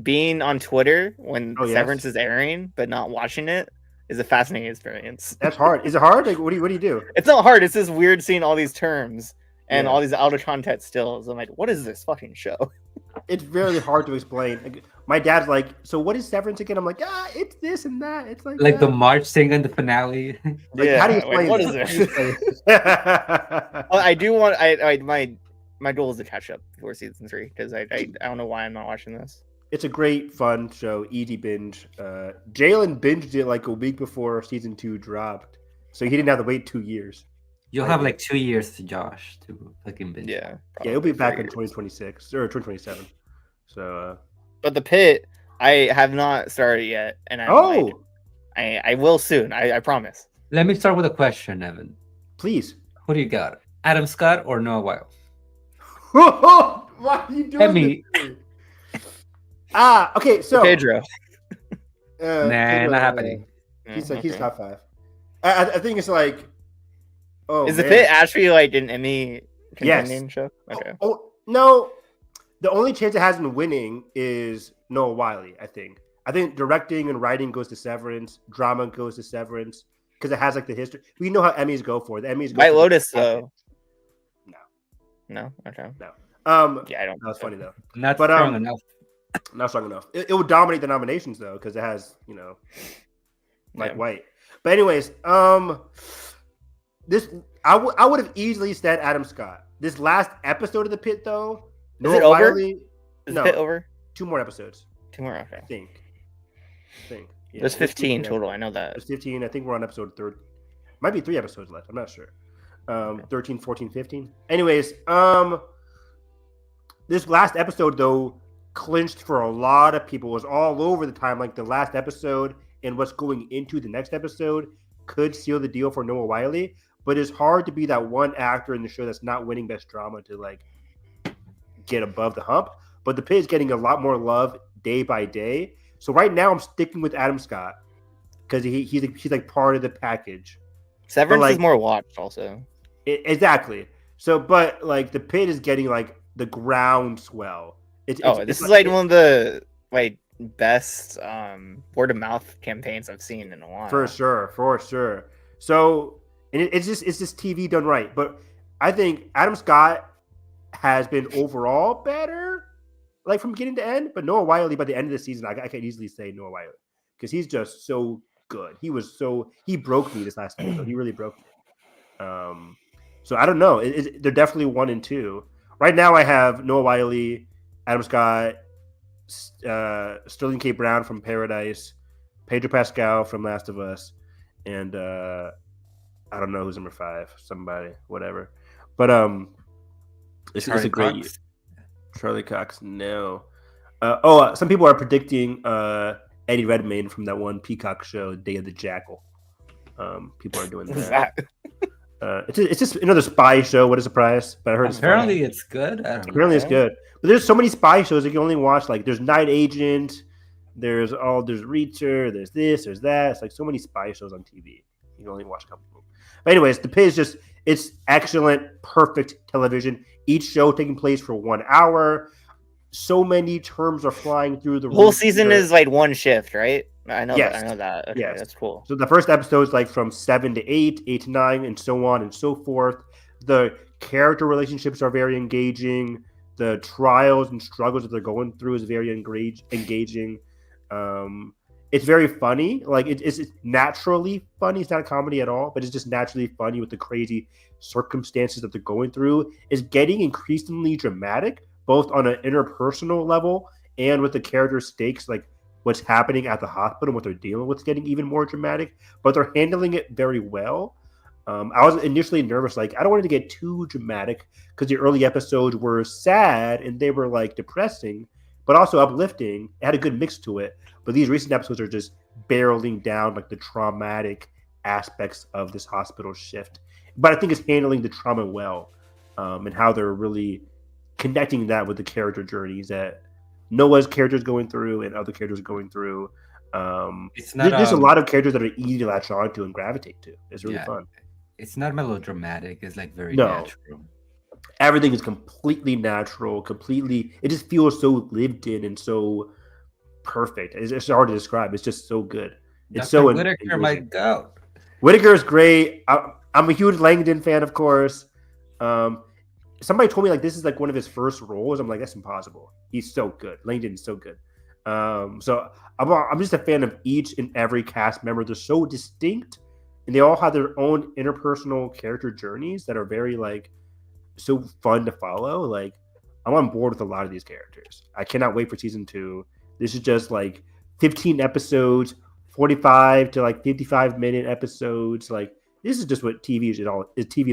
being on Twitter when Severance is airing but not watching it is a fascinating experience. That's hard. Is it hard? Like, what do you do? It's not hard. It's just weird seeing all these terms and all these out of context stills. I'm like, what is this fucking show? It's very hard to explain. Like, my dad's like, so what is Severance again? I'm like, it's this and that. It's like the March thing and the finale. Like, how do you explain what is this? I do want. My goal is to catch up before season 3 because I don't know why I'm not watching this. It's a great, fun show. Easy binge. Jalen binged it like a week before season 2 dropped, so he didn't have to wait 2 years. You'll have like 2 years, Josh, to fucking binge. Yeah, he'll be back in 2026 or 2027. So, but The Pitt, I have not started yet, and I will soon. I promise. Let me start with a question, Evan. Please. Who do you got? Adam Scott or Noah Wild? Why are you doing this? Okay, so Pedro. Nah, not happening. He's top 5. I think it's like. Is The Pitt actually like an Emmy contending show? Okay. Oh no, the only chance it has in winning is Noah Wiley. I think directing and writing goes to Severance. Drama goes to Severance because it has like the history. We know how Emmys go for. The Emmys go White Lotus though. No. Okay. No. Yeah, I don't. That was funny though. Not strong enough. Not strong enough. It would dominate the nominations though because it has White. But anyways, this I would have easily said Adam Scott. This last episode of The Pitt though. Is it over? Is The Pitt over? 2 more episodes. 2 more. Okay. I think. Yeah, there's 15 total. I know that. There's 15. I think we're on episode 3. Might be 3 episodes left. I'm not sure. 13, 14, 15. Anyways, this last episode though clinched for a lot of people. It was all over the time. Like the last episode and what's going into the next episode could seal the deal for Noah Wiley. But it's hard to be that one actor in the show that's not winning Best Drama to like get above the hump. But The Pitt is getting a lot more love day by day. So right now I'm sticking with Adam Scott because he's like part of the package. Severance like, is more watched, also. Exactly. So, but like the Pitt is getting like the groundswell. This is like one of the like best word of mouth campaigns I've seen in a while. For sure. So, and it's just TV done right. But I think Adam Scott has been overall better, like from beginning to end. But Noah Wyle by the end of the season, I can easily say Noah Wyle because he's just so good. He broke me this last episode. He really broke me. So I don't know. They're definitely 1 and 2 right now. I have Noah Wyle, Adam Scott, Sterling K. Brown from Paradise, Pedro Pascal from Last of Us, and I don't know who's number 5. Somebody, whatever. But it's a great year. Charlie Cox. No. Some people are predicting Eddie Redmayne from that one Peacock show, Day of the Jackal. People are doing that. It's just another spy show. What a surprise! But I heard apparently it's good. Apparently it's good. But there's so many spy shows that you can only watch. Like there's Night Agent, there's Reacher, there's this, there's that. It's like so many spy shows on TV. You can only watch a couple of them. But anyways, the Pitt is it's excellent, perfect television. Each show taking place for 1 hour. So many terms are flying through the whole season is like one shift, right? I know yes. that. Okay, yes. That's cool. So the first episode is like from 7 to 8, 8 to 9, and so on and so forth. The character relationships are very engaging. The trials and struggles that they're going through is very engaging. It's very funny. Like it's naturally funny. It's not a comedy at all, but it's just naturally funny with the crazy circumstances that they're going through. It's getting increasingly dramatic, both on an interpersonal level and with the character stakes, like what's happening at the hospital and what they're dealing with, getting even more dramatic. But they're handling it very well. I was initially nervous, like I don't want it to get too dramatic because the early episodes were sad and they were like depressing, but also uplifting. It had a good mix to it. But these recent episodes are just barreling down like the traumatic aspects of this hospital shift. But I think it's handling the trauma well, and how they're really connecting that with the character journeys that Noah's characters going through and other characters going through. There's a lot of characters that are easy to latch on to and gravitate to. It's really fun. It's not melodramatic. It's like very natural. Everything is completely natural. It just feels so lived in and so perfect. It's hard to describe. It's just so good. It's Dr. Whitaker might go. Whitaker is great. I'm a huge Langdon fan, of course. Somebody told me like this is like one of his first roles. I'm like, that's impossible. He's so good. Langdon is so good. So I'm just a fan of each and every cast member. They're so distinct, and they all have their own interpersonal character journeys that are very like so fun to follow. Like I'm on board with a lot of these characters. I cannot wait for season 2. This is just like 15 episodes, 45 to like 55-minute episodes. Like this is just what TV is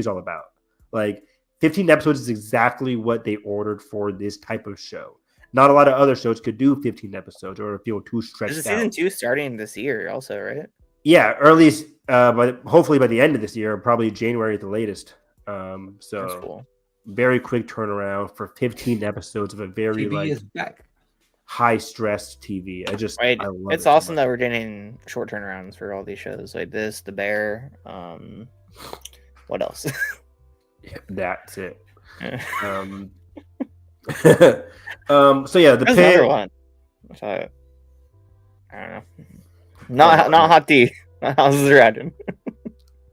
all about. Like 15 episodes is exactly what they ordered for this type of show. Not a lot of other shows could do 15 episodes or feel too stretched out. There's season 2 starting this year also, right? Yeah, early, but hopefully by the end of this year, probably January at the latest. So that's cool. Very quick turnaround for 15 episodes of a very TV is back. High stress TV. I love it. It's awesome that we're getting short turnarounds for all these shows like this, The Bear. What else? That's it. So yeah, the Pitt one. I don't know. Not Hot D. House of the Dragon.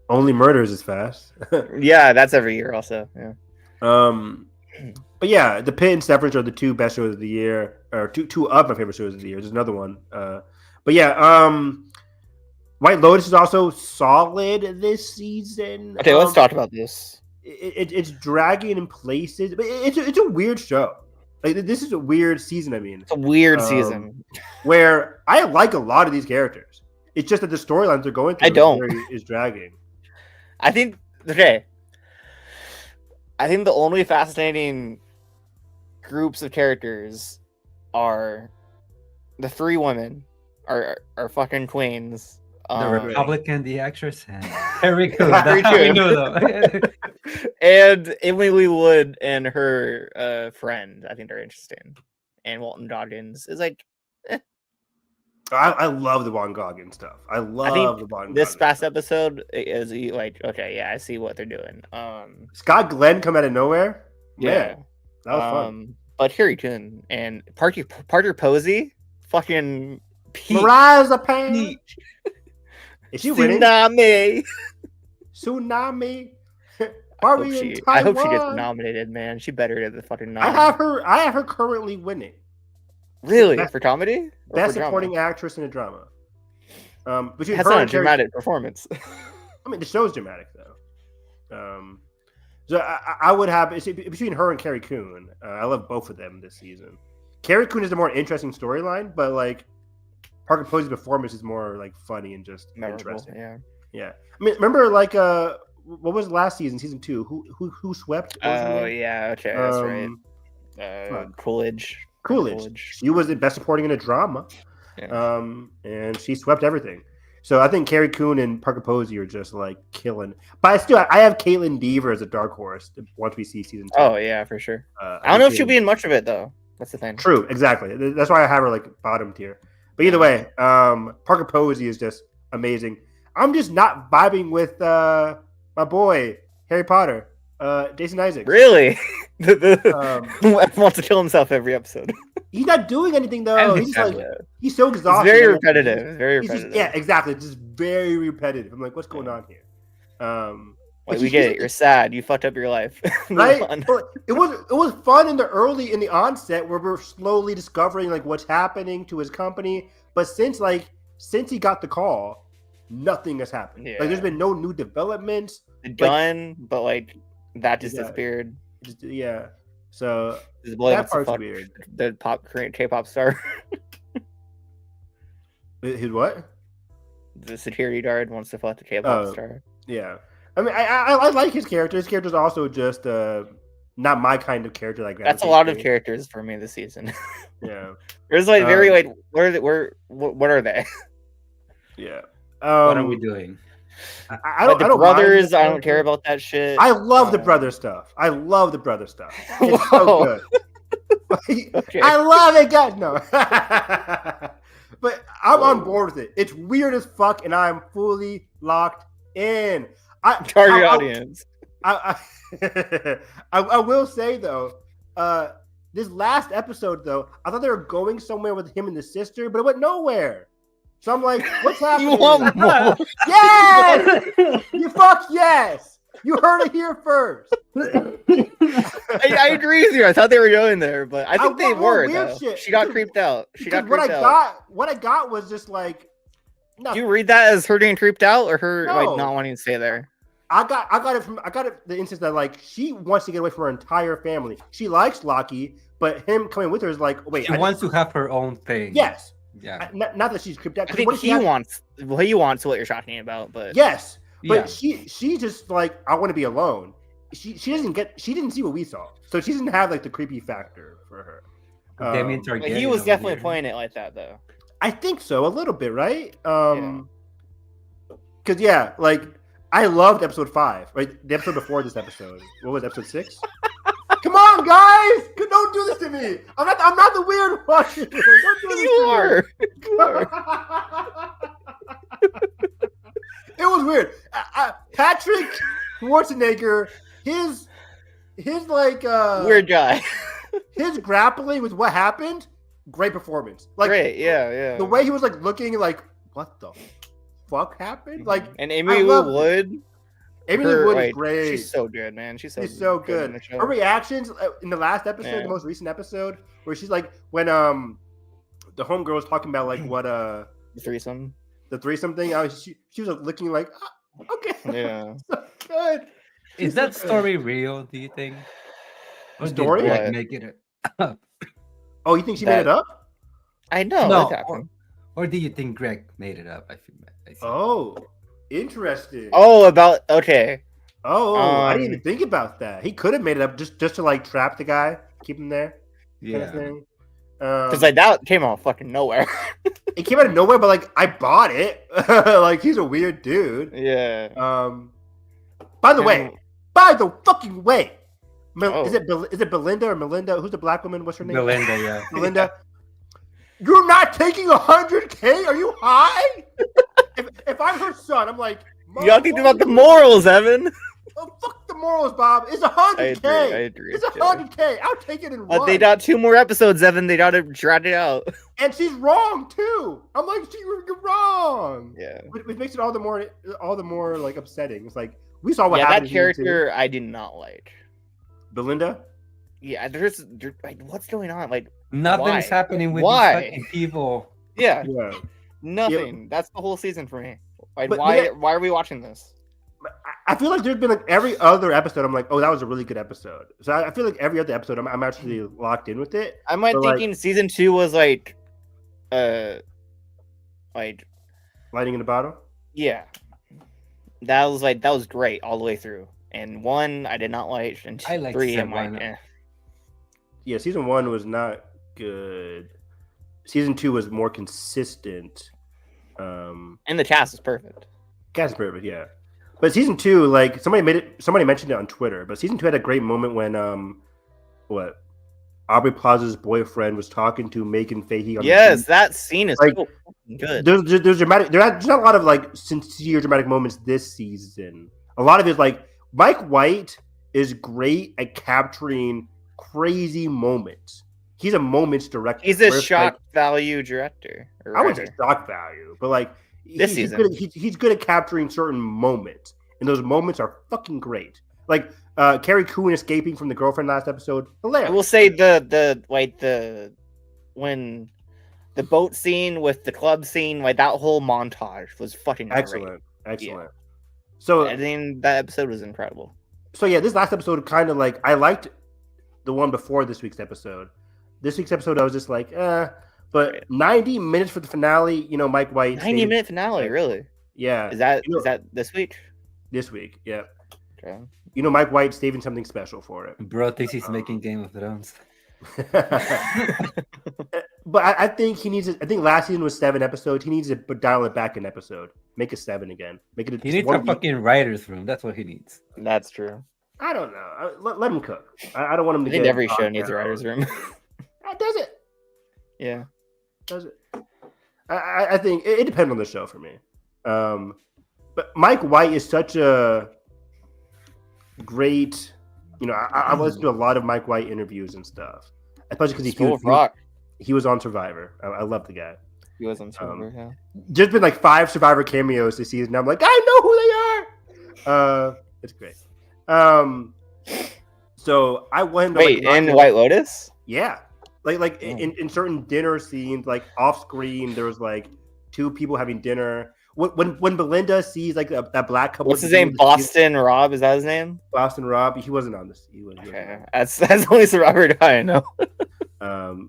Only Murders is fast. Yeah, that's every year also. Yeah. But yeah, the Pitt and Severance are the 2 best shows of the year, or two of my favorite shows of the year. There's another one. But yeah, White Lotus is also solid this season. Okay, let's talk about this. It's dragging in places, but it's a weird show. Like this is a weird season. I mean, it's a weird season where I like a lot of these characters. It's just that the storylines they're going through is dragging. I think the only fascinating groups of characters are the 3 women are fucking queens. The Republican, the actress, and very cool. And Emily Wood and her friend, I think they're interesting. And Walton Goggins is like, I love the Von Goggin stuff. I love the Von Goggin. This past stuff. episode is like, okay, yeah, I see what they're doing. Scott Glenn come out of nowhere. Yeah, Man, that was fun. But Harry Coon and Parker Posey, fucking Pete. Marazapane. Is she winning? Tsunami. I hope she gets nominated, man. She better get the fucking nom. I have her currently winning. Really? For comedy? Or Best for supporting actress in a drama. Between That's her not a and Carrie- dramatic performance. I mean, the show's dramatic though. So I would have between her and Carrie Coon. I love both of them this season. Carrie Coon is the more interesting storyline, but like Parker Posey's performance is more like funny and just interesting. Yeah. I mean, remember like what was last season, season 2? Who swept? Oh yeah, okay, that's right. Coolidge. She was the best supporting in a drama. Yeah. And she swept everything. So I think Carrie Coon and Parker Posey are just like killing. But I have Caitlin Deaver as a dark horse once we see season 2. Oh yeah, for sure. I don't know if she'll be in much of it though. That's the thing. True, exactly. That's why I have her like bottom tier. But either way, Parker Posey is just amazing. I'm just not vibing with my boy Harry Potter, Jason Isaacs. Really? Wants to kill himself every episode. He's not doing anything though. He's so exhausted. It's very repetitive. Very repetitive. Yeah, exactly. Just very repetitive. I'm like, what's going on here? We get it. You're sad. You fucked up your life. Right? It was fun in the onset where we're slowly discovering like what's happening to his company. But since he got the call, nothing has happened. Yeah. Like there's been no new developments. Done, but like that just disappeared. Yeah. So that part's weird. The K-pop star. His what? The security guard wants to fuck the K-pop star. Yeah. I mean, I like his character. His character's also just not my kind of character. Like that's a lot of characters for me this season. Yeah. There's like very like what are they? Yeah. What are we doing? I don't. The brothers. I don't care about that shit. I love the brother stuff. It's so good. Okay. I love it, guys. No, but I'm on board with it. It's weird as fuck, and I'm fully locked in. Target audience. I will say though, this last episode though, I thought they were going somewhere with him and the sister, but it went nowhere. So I'm like, what's happening? You want more? Yes! You fuck yes! You heard it here first. I agree with you. I thought they were going there, but I think they were. Though. She got creeped out. What I got was just like. No. Do you read that as her getting creeped out, or her like not wanting to stay there? I got it the instance that like she wants to get away from her entire family. She likes Lockie, but him coming with her is like, wait. She wants to have her own thing. Yes. Yeah. Not that she's creeped out. I think he wants what you're talking about, but yes. But she just like, I want to be alone. She didn't see what we saw, so she doesn't have like the creepy factor for her. He was definitely playing it like that though. I think so, a little bit, right? Because like I loved episode 5, right? The episode before this episode. What was episode 6? Come on, guys! Don't do this to me. I'm not the weird one. Don't do this you are. It was weird. Patrick Schwarzenegger, his like weird guy. His grappling with what happened, great performance. Like great, yeah. The way he was like looking like, what the fuck happened? Like, and Amy Wood. Amy Wood is great. She's so good, man. She's so good. Her reactions in the last episode, the most recent episode, where she's like, when the homegirl was talking about like what the threesome thing. She was looking like, oh, okay, yeah, so good. Is that story real? Do you think? Or story? Did make it up? Oh, you think she made it up? I know. No. Or do you think Greg made it up? I think. Oh. Interesting. Oh, okay. I didn't even think about that. He could have made it up just to like trap the guy, keep him there. Yeah. Because like that came out of fucking nowhere. It came out of nowhere, but like I bought it. Like he's a weird dude. Yeah. By the fucking way, is it Belinda or Melinda? Who's the black woman? What's her name? Melinda. Yeah. Melinda. You're not taking 100K? Are you high? if I'm her son, I'm like, You gotta think about the morals, Evan. Oh, fuck the morals, Bob. It's 100K. I agree. It's 100K. I'll take it and But run. they got 2 more episodes, Evan. They gotta drag it out. And she's wrong too. I'm like, you're wrong. Yeah. Which makes it all the more like upsetting. It's like we saw what Yeah, happened. that character I did not like. Belinda. Yeah, like, what's going on? Like, Nothing's why? happening with Why? these fucking people. Yeah, Yeah. nothing. That's the whole season for me. Like, But why? yeah. Why are we watching this? I feel like there's been like every other episode. I'm like, oh, that was a really good episode. So I feel like every other episode, I'm actually locked in with it. I'm like thinking season 2 was like Lightning in a bottle. yeah, that was great all the way through. And 1 I did not like, and I liked 3 I'm season like, 1. Yeah, season 1 was not good. Season 2 was more consistent. and the cast is perfect. Cast is perfect, yeah. But season 2, like somebody mentioned it on Twitter. But season 2 had a great moment when Aubrey Plaza's boyfriend was talking to Megan Fahey. On Yes, that scene is like, so good. There's dramatic. There's not a lot of like sincere dramatic moments this season. A lot of it, like Mike White is great at capturing crazy moments. He's a moments director. He's a shock value director. I wouldn't say shock value, but like this season, he's good at capturing certain moments, and those moments are fucking great. Like Carrie Coon escaping from the girlfriend last episode, hilarious. I will say when the boat scene with the club scene, like that whole montage was fucking excellent. great. Excellent. Yeah. So I mean, that episode was incredible. So yeah, this last episode kind of like I liked the one before this week's episode. This week's episode, I was just like, But Right. 90 minutes for the finale, Mike White. 90-minute finale, really? Yeah. Is that this week? This week, yeah. Okay. Mike White's saving something special for it. Bro thinks he's making Game of Thrones. But I think he needs. I think last season was 7 episodes. He needs to dial it back an episode. Make it 7 again. Make it. He needs a fucking writer's room. That's what he needs. That's true. I don't know. Let him cook. I don't want him to I think get. every show needs a writer's room. Does it? Yeah. Does it? I think it depends on the show for me. But Mike White is such a great. I've listened to a lot of Mike White interviews and stuff, especially because he was on Survivor. I love the guy. He was on Survivor. Yeah. There's been like 5 Survivor cameos this season. I'm like, I know who they are. It's great. So I went. Wait, in White Lotus? Yeah. Like in certain dinner scenes, like off screen, there was like 2 people having dinner. When Belinda sees like that black couple, what's his name? Boston Rob, is that his name? Boston Rob. He wasn't on this. Okay. That's the only Survivor guy I know.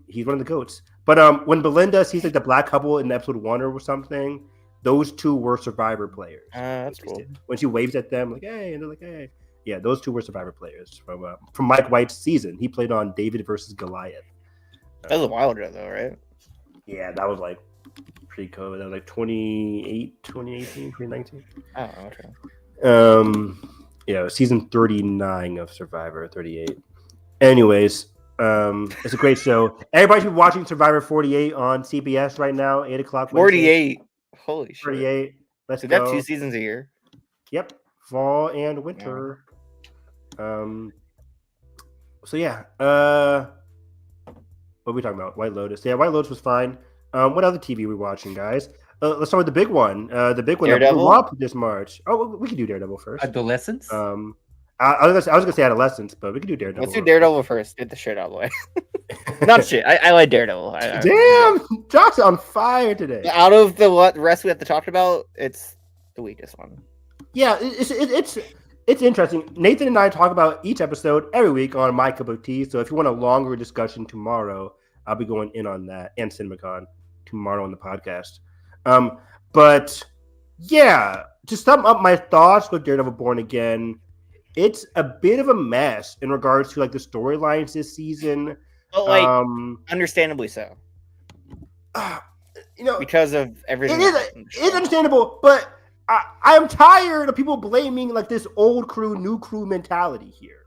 He's one of the goats. But when Belinda sees like the black couple in episode 1 or something, those 2 were Survivor players. That's cool. When she waves at them, like hey, and they're like hey, yeah, those 2 were Survivor players from Mike White's season. He played on David versus Goliath. That was a while ago, though, right? Yeah, that was like pre-COVID. That was like 2018, 2019. Oh, okay. Yeah, season 39 of Survivor, 38. Anyways, it's a great show. Everybody should be watching Survivor 48 on CBS right now, 8 o'clock. 48. Holy shit. 48. Let's So go. they have 2 seasons a year. Yep, fall and winter. Yeah. So yeah. What are we talking about? White Lotus. Yeah, White Lotus was fine. What other TV are we watching, guys? Let's start with the big one. The big one that blew up this March. Oh, we can do Daredevil first. Adolescence? I was gonna say Adolescence, but we can do Daredevil. Let's do Daredevil first. Get the shit out of the way. Not shit. I like Daredevil. Damn, Josh's on fire today. Out of the rest we have to talk about, it's the weakest one. Yeah, it's interesting. Nathan and I talk about each episode every week on My Cup of Tea. So if you want a longer discussion tomorrow, I'll be going in on that and CinemaCon tomorrow on the podcast. But yeah, to sum up my thoughts with Daredevil Born Again, it's a bit of a mess in regards to like the storylines this season. But like, understandably so. Because of everything. It's understandable, but I am tired of people blaming like this old crew, new crew mentality here.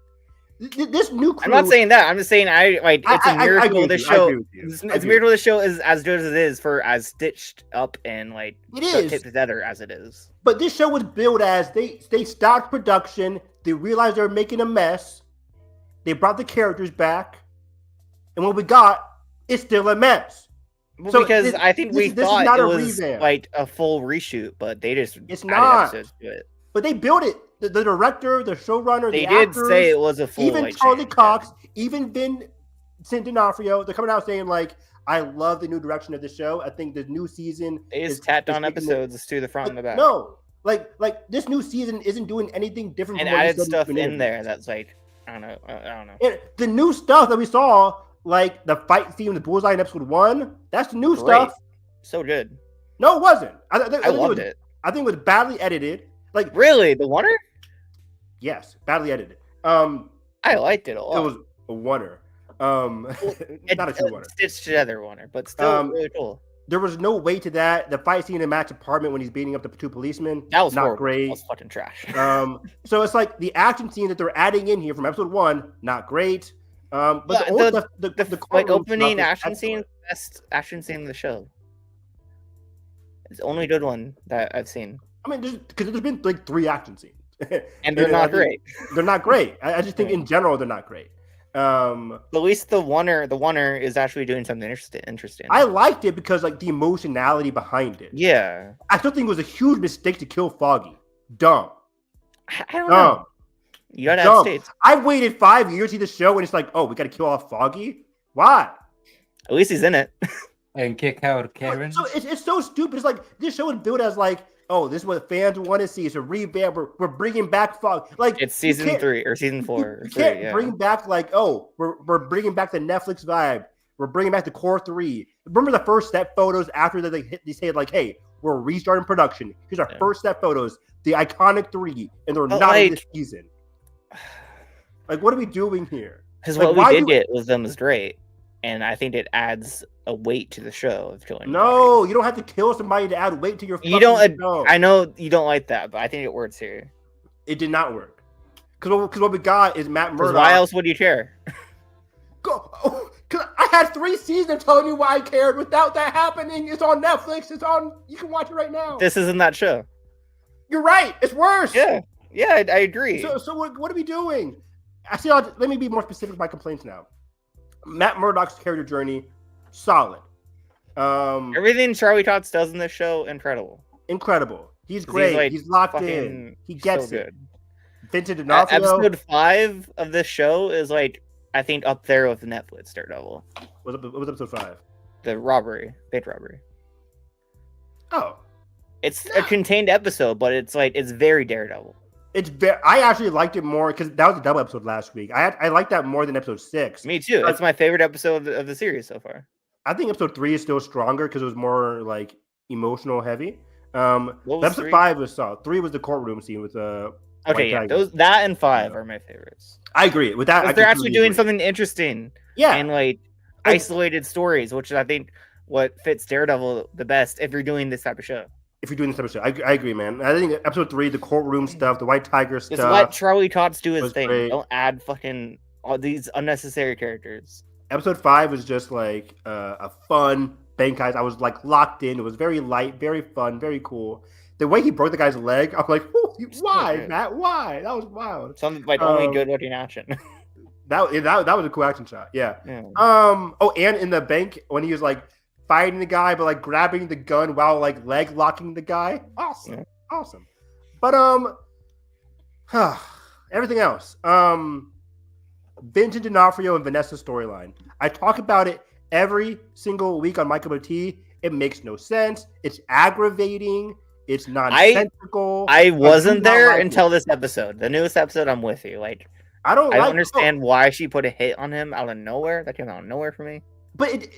This new crew. I'm not saying that. I'm just saying it's a miracle this show. It's a miracle this show is as good as it is for as stitched up and like it is taped together as it is. But this show was billed as they stopped production. They realized they were making a mess. They brought the characters back, and what we got is still a mess. Well, so because I think we thought it was revamp. Like a full reshoot, but they just it's not. Episodes to it. But they built it. The director, the showrunner, they the did actors, say it was a full. Even Charlie Cox, even Vincent D'Onofrio, they're coming out saying like, "I love the new direction of the show. I think the new season is tacked on episodes to the front and the back." No, like this new season isn't doing anything different. And added stuff in there that's like I don't know. And the new stuff that we saw, like the fight scene with Bullseye in episode 1, that's the new stuff. So good. No, it wasn't. I loved it. I think it was badly edited. Like really, the Wonder? Yes, badly edited. I liked it a lot. It was a Wonder. Not a true Wonder. Stitched together Wonder, but still really cool. There was no weight to that. The fight scene in Matt's apartment when he's beating up the 2 policemen. That was not horrible. great. That was fucking trash. So it's like the action scene that they're adding in here from episode 1, not great. But the like opening action scene, best action scene in the show. It's the only good one that I've seen. I mean, because there's been like 3 action scenes, and they're not great. They're not great. I just think in general they're not great. At least the Wonder is actually doing something interesting. I liked it because like the emotionality behind it. Yeah, I still think it was a huge mistake to kill Foggy. Dumb. I don't know. You gotta have states. I waited 5 years to see the show, and it's like, oh, we gotta kill off Foggy. Why? At least he's in it. And kick out Karen. So it's so stupid. It's like this show is built as like, oh, this is what fans want to see. It's a revamp. We're bringing back Foggy. Like it's season 3 or season 4. You can't bring back like, oh, we're bringing back the Netflix vibe. We're bringing back the core 3. Remember the first step photos after they say like, hey, we're restarting production. Here's our first step photos. The iconic 3, and they're not in this season. Like, what are we doing here? Because what we did get with them was great, and I think it adds a weight to the show of killing. No, you don't have to kill somebody to add weight to your. You don't. Show. I know you don't like that, but I think it works here. It did not work because what we got is Matt Murdock. Why else would you care? Because I had 3 seasons telling you why I cared. Without that happening, it's on Netflix. It's on. You can watch it right now. This isn't that show. You're right. It's worse. Yeah, I agree. So what are we doing? Actually, let me be more specific with my complaints now. Matt Murdock's character journey, solid. Everything Charlie Cox does in this show, incredible. He's great. He's locked in. He gets it. Vincent D'Onofrio. Episode 5 of this show is like, I think, up there with Netflix Daredevil. What was episode 5? The robbery, bank robbery. Oh, it's a contained episode, but it's very Daredevil. I actually liked it more because that was a double episode last week. I liked that more than episode 6. Me too. It's my favorite episode of the series so far. I think episode 3 is still stronger because it was more like emotional heavy. Episode 3? 5 was solid. 3 was the courtroom scene with okay, yeah, that and 5 are my favorites. I agree with that. They're actually doing something interesting. Yeah, and like isolated stories, which is I think what fits Daredevil the best if you're doing this type of show. If you're doing this type of show, I agree, man. I think episode 3, the courtroom stuff, the White Tiger stuff. Just let Charlie Cox do his thing. Great. Don't add fucking all these unnecessary characters. Episode 5 was just like a fun bank heist. I was like locked in. It was very light, very fun, very cool. The way he broke the guy's leg, I'm like, why, Matt? Why? That was wild. Something like only good looking action. that was a cool action shot. Yeah. Oh, and in the bank when he was like fighting the guy, but like grabbing the gun while like leg locking the guy. Awesome. But everything else. Vincent D'Onofrio and Vanessa's storyline. I talk about it every single week on My Cup of Tea. It makes no sense. It's aggravating. It's nonsensical. I wasn't there until this episode. The newest episode, I'm with you. Like, I don't understand why she put a hit on him out of nowhere. That came out of nowhere for me. But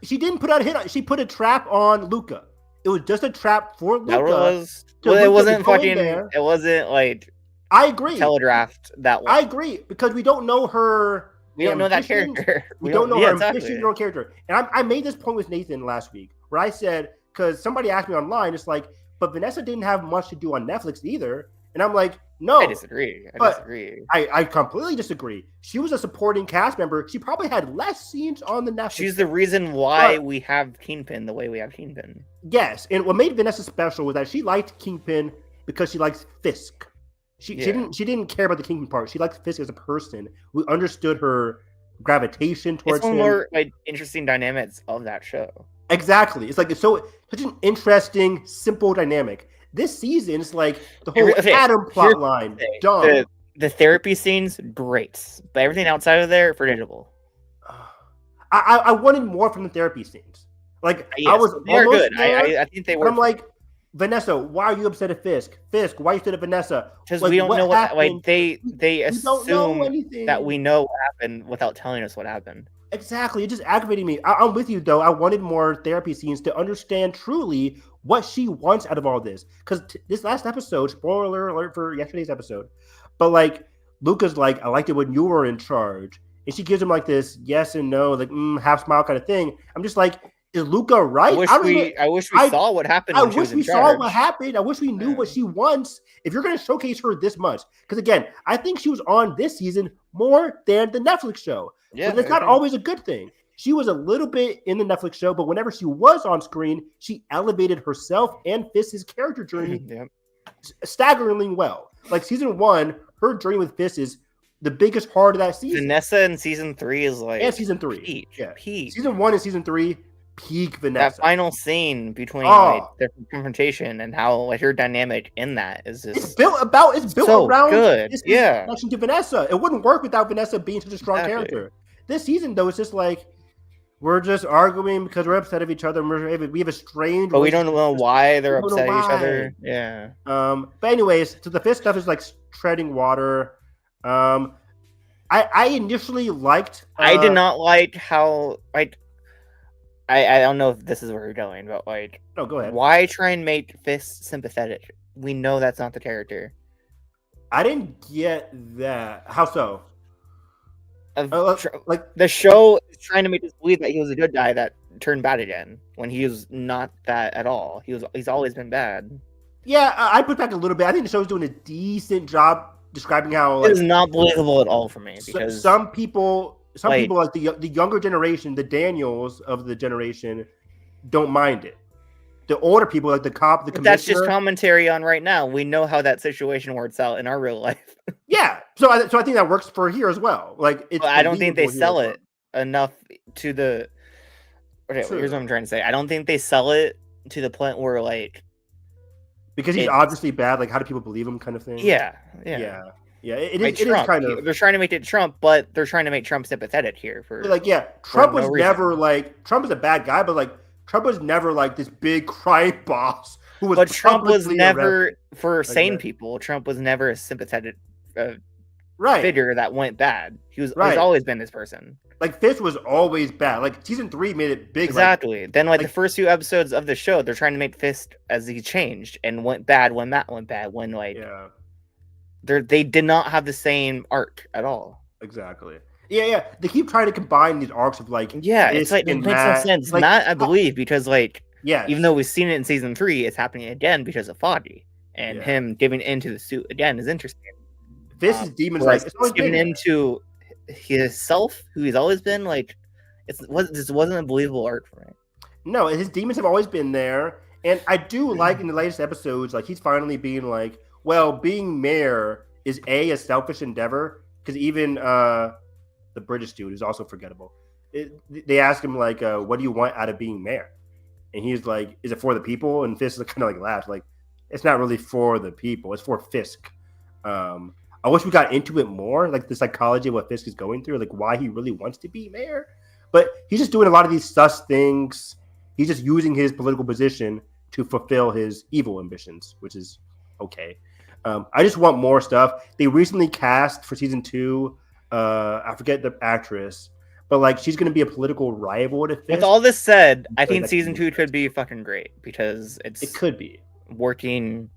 she didn't put out a hit on. She put a trap on Luca. It was just a trap for Luca. It wasn't fucking. It wasn't like. I agree. Telegraphed that way. I agree because we don't know her. We don't know that character. We don't know her ambition character. And I made this point with Nathan last week where I said, because somebody asked me online, it's like, but Vanessa didn't have much to do on Netflix either. And I'm like, No, I disagree. I completely disagree. She was a supporting cast member. She probably had less scenes on the Netflix. She's the reason why we have Kingpin the way we have Kingpin. Yes, and what made Vanessa special was that she liked Kingpin because she likes Fisk. She didn't care about the Kingpin part. She liked Fisk as a person. We understood her gravitation towards him. It's one more interesting dynamics of that show. Exactly. It's like such an interesting, simple dynamic. This season is like the whole Adam plot line. Dumb. The therapy scenes, great, but everything outside of there, predictable. I wanted more from the therapy scenes. Like yes, I was they're almost good. there, I think they were. I'm like, Vanessa, why are you upset at Fisk? Fisk, why are you upset at Vanessa? Because like, we don't know what happened. Like they assume that we know what happened without telling us what happened. Exactly. It just aggravated me. I'm with you, though. I wanted more therapy scenes to understand truly what she wants out of all this. Because this last episode, spoiler alert for yesterday's episode, but like, Luca's like, I liked it when you were in charge. And she gives him like this yes and no, like half smile kind of thing. I'm just like, is Luca right? I wish we saw what happened. I wish we saw what happened. I wish we knew what she wants. If you're going to showcase her this much, because again, I think she was on this season more than the Netflix show. Yeah, but that's not always a good thing. She was a little bit in the Netflix show, but whenever she was on screen, she elevated herself and Fisk's character journey staggeringly well. Like season 1, her journey with Fisk is the biggest part of that season. Vanessa in season 3 is like, and season 3, peak. Season 1 and season 3, peak Vanessa. That final scene between their confrontation and how her dynamic in that is just it's built so around good. This connection to Vanessa. It wouldn't work without Vanessa being such a strong character. This season, though, it's just like we're just arguing because we're upset of each other. We have a strange, but we don't know why they're upset at each other. Yeah. But anyways, so the Fisk stuff is like treading water. I initially liked. I did not like how I don't know if this is where you're going, but like, no, go ahead. Why try and make Fisk sympathetic? We know that's not the character. I didn't get that. How so? Like the show is trying to make us believe that he was a good guy that turned bad again when he was not that at all. He's always been bad. Yeah, I put back a little bit. I think the show's doing a decent job describing how it is not believable at all for me because some people like the younger generation, the Daniels of the generation, don't mind it. The older people, like the cop, the commissioner. That's just commentary on right now. We know how that situation works out in our real life. Yeah, so I think that works for here as well. Like, I don't think they sell it enough to the. Okay, here's what I'm trying to say. I don't think they sell it to the point where like. Because he's obviously bad. Like, how do people believe him? Kind of thing. Yeah. It is kind of. They're trying to make it Trump, but they're trying to make Trump sympathetic here. Trump was never like Trump is a bad guy, but like Trump was never like this big crime boss who was. But Trump was never for sane people. Trump was never a sympathetic figure that went bad. He's always been this person. Like Fisk was always bad. Like season 3 made it big. Exactly. Then the first few episodes of the show, they're trying to make Fisk as he changed and went bad when Matt went bad. When they did not have the same arc at all. Exactly. Yeah. They keep trying to combine these arcs of like it's like it makes no sense. Like, Matt, I believe, because even though we've seen it in season 3, it's happening again because of Foggy and him giving into the suit again is interesting. Fisk's demons it's always giving into his self, who he's always been. Like this wasn't a believable arc for me. No, his demons have always been there, and I do like in the latest episodes, like he's finally being like, well, being mayor is a selfish endeavor because even the British dude is also forgettable. They ask him like, what do you want out of being mayor? And he's like, is it for the people? And Fisk kind of like laughs, like it's not really for the people, it's for Fisk. I wish we got into it more, like the psychology of what Fisk is going through, like why he really wants to be mayor. But he's just doing a lot of these sus things. He's just using his political position to fulfill his evil ambitions, which is okay. I just want more stuff. They recently cast for season 2, I forget the actress, but like she's going to be a political rival to Fisk. With all this said, I think season 2 could be fucking great because it could be working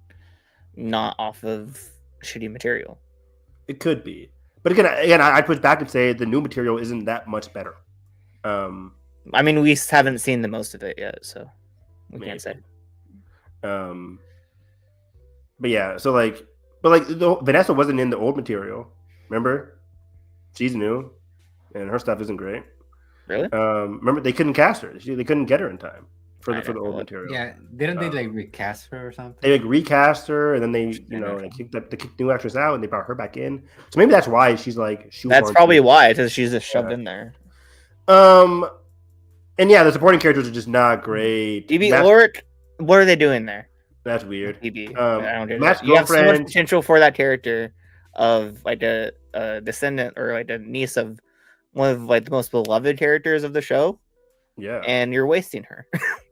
not off of shitty material. It could be, but again, I'd push back and say the new material isn't that much better. I mean, we haven't seen the most of it yet, so we can't say. But yeah, so like But like Vanessa wasn't in the old material. Remember, she's new, and her stuff isn't great. Really? Remember they couldn't cast her. They couldn't get her in time for the old material. Yeah, didn't they like recast her or something? They like recast her, and then they kicked new actress out, and they brought her back in. So maybe that's why she's like. That's probably why, because she's just shoved in there. And yeah, the supporting characters are just not great. DB Ulrich, what are they doing there? That's weird. DB, I don't get Matt's it. You have so much girlfriend. potential for that character of like a descendant or like a niece of one of like the most beloved characters of the show. Yeah, and you're wasting her.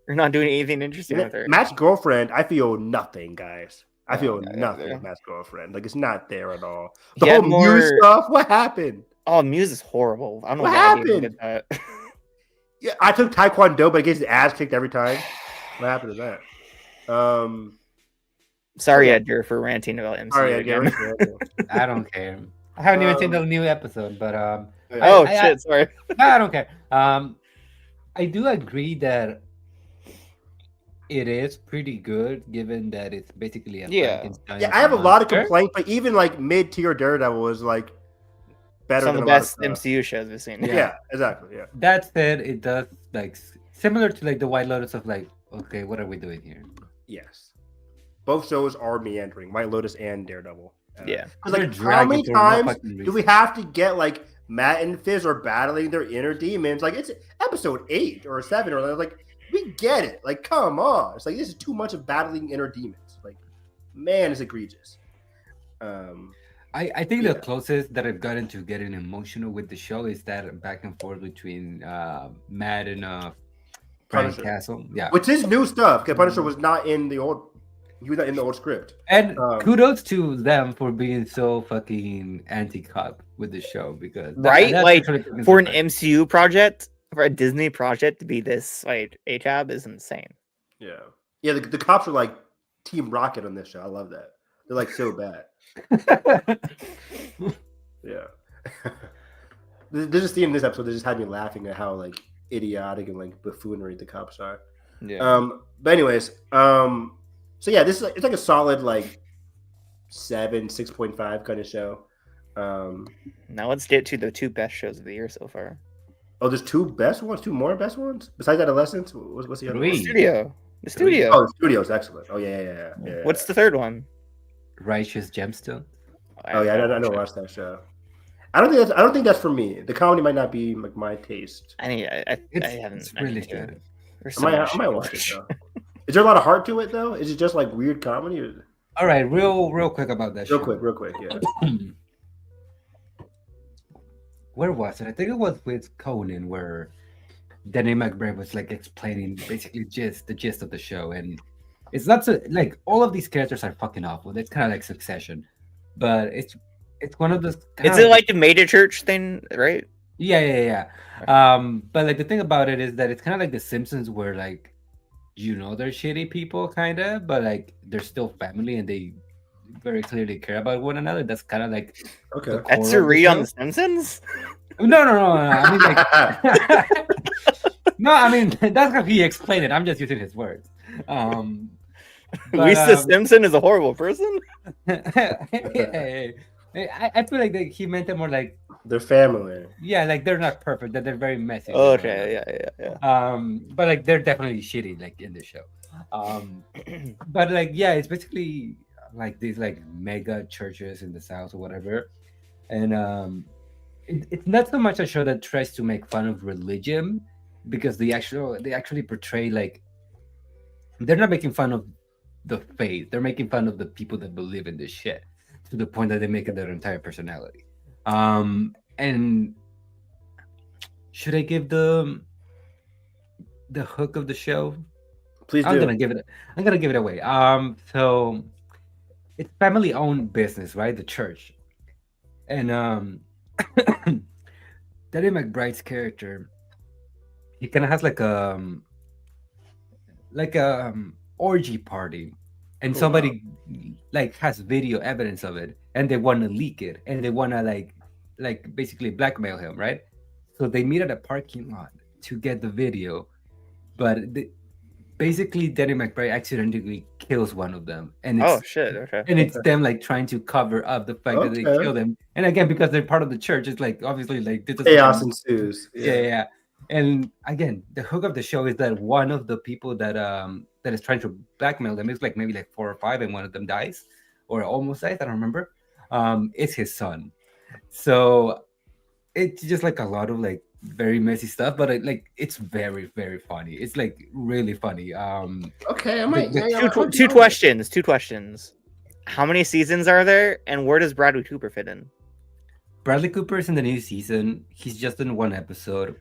You're not doing anything interesting with her. Matt's girlfriend, I feel nothing, guys. I feel nothing with Matt's girlfriend. Like it's not there at all. The whole Muse stuff. What happened? Oh, Muse is horrible. I don't know what why happened. Did that. Yeah, I took Taekwondo, but I get his ass kicked every time. What happened to that? Sorry, Edgar, for ranting about MCU. Sorry, again. I don't care. I haven't even seen the new episode, but sorry. I don't care. I do agree that it is pretty good, given that it's basically a Frankenstein. Yeah, I have a lot of complaints, but even like mid-tier Daredevil was like better some than of the best MCU shows we've seen. Yeah, exactly. Yeah. That said, it does like similar to like the White Lotus of like, okay, what are we doing here? Yes, both shows are meandering. White Lotus and Daredevil. Yeah, like how many times do we have to get like Matt and Fizz are battling their inner demons? Like it's episode 8 or 7 or like we get it. Like come on, it's like this is too much of battling inner demons. Like man, it's egregious. I think the closest that I've gotten to getting emotional with the show is that back and forth between Matt and Brian Castle. Yeah, which is new stuff. Because Punisher was not in the old. He was not in the old script. And kudos to them for being so fucking anti-cop with the show because right, like for an MCU project, for a Disney project to be this like ATAB is insane. Yeah, yeah. The cops are like Team Rocket on this show. I love that. They're like so bad. Yeah. There's a scene in this episode that just had me laughing at how like idiotic and like buffoonery the cops are. Yeah. But anyways, so yeah, this is it's like a solid like 6.5 kind of show. Now let's get to the 2 best shows of the year so far. Oh, there's 2 best ones, 2 more best ones besides Adolescence. What's the other one? The Studio. Oh, the Studio's excellent. Oh yeah. What's the third one? Righteous Gemstones. Oh yeah, I don't watch that show. I don't think that's for me. The comedy might not be like my taste. I haven't. It's really good. I might watch it though. Is there a lot of heart to it though? Is it just like weird comedy? Or... All right, real quick about that. Real quick, yeah. Where was it? I think it was with Conan, where Danny McBride was like explaining basically just the gist of the show, and it's not so like all of these characters are fucking awful. It's kind of like Succession, but it's one of those. Is it like the Meta Church thing, right? Yeah. But like the thing about it is that it's kind of like The Simpsons, where like they're shitty people, kind of, but like they're still family and they very clearly care about one another. That's kind of like That's your read on The Simpsons. No. I mean, like, no, I mean that's how he explained it. I'm just using his words. Lisa Simpson is a horrible person. I feel like he meant it more like they're family. Yeah, like they're not perfect. That they're very messy. Okay, yeah. But like they're definitely shitty, like in the show. But like it's basically like these like mega churches in the South or whatever, and it's not so much a show that tries to make fun of religion, because they actually portray like they're not making fun of the faith. They're making fun of the people that believe in this shit, to the point that they make it their entire personality. And should I give the hook of the show? Please do. I'm gonna give it away. So it's family-owned business, right? The church, and Daddy McBride's character, he kind of has like a orgy party, and somebody like has video evidence of it, and they want to leak it, and they want to like basically blackmail him, right? So they meet at a parking lot to get the video, but basically Danny McBride accidentally kills one of them, and Oh it's shit. Okay. and it's them like trying to cover up the fact that they Okay. killed them. And again, because they're part of the church, it's like obviously like this is Chaos ensues. yeah. And again, the hook of the show is that one of the people that is trying to blackmail them is like maybe like 4 or 5, and one of them dies or almost dies. I don't remember. It's his son. So it's just like a lot of like very messy stuff, but it's very very funny. It's like really funny. Okay, I might. Two questions. How many seasons are there, and where does Bradley Cooper fit in? Bradley Cooper is in the new season. He's just in one episode.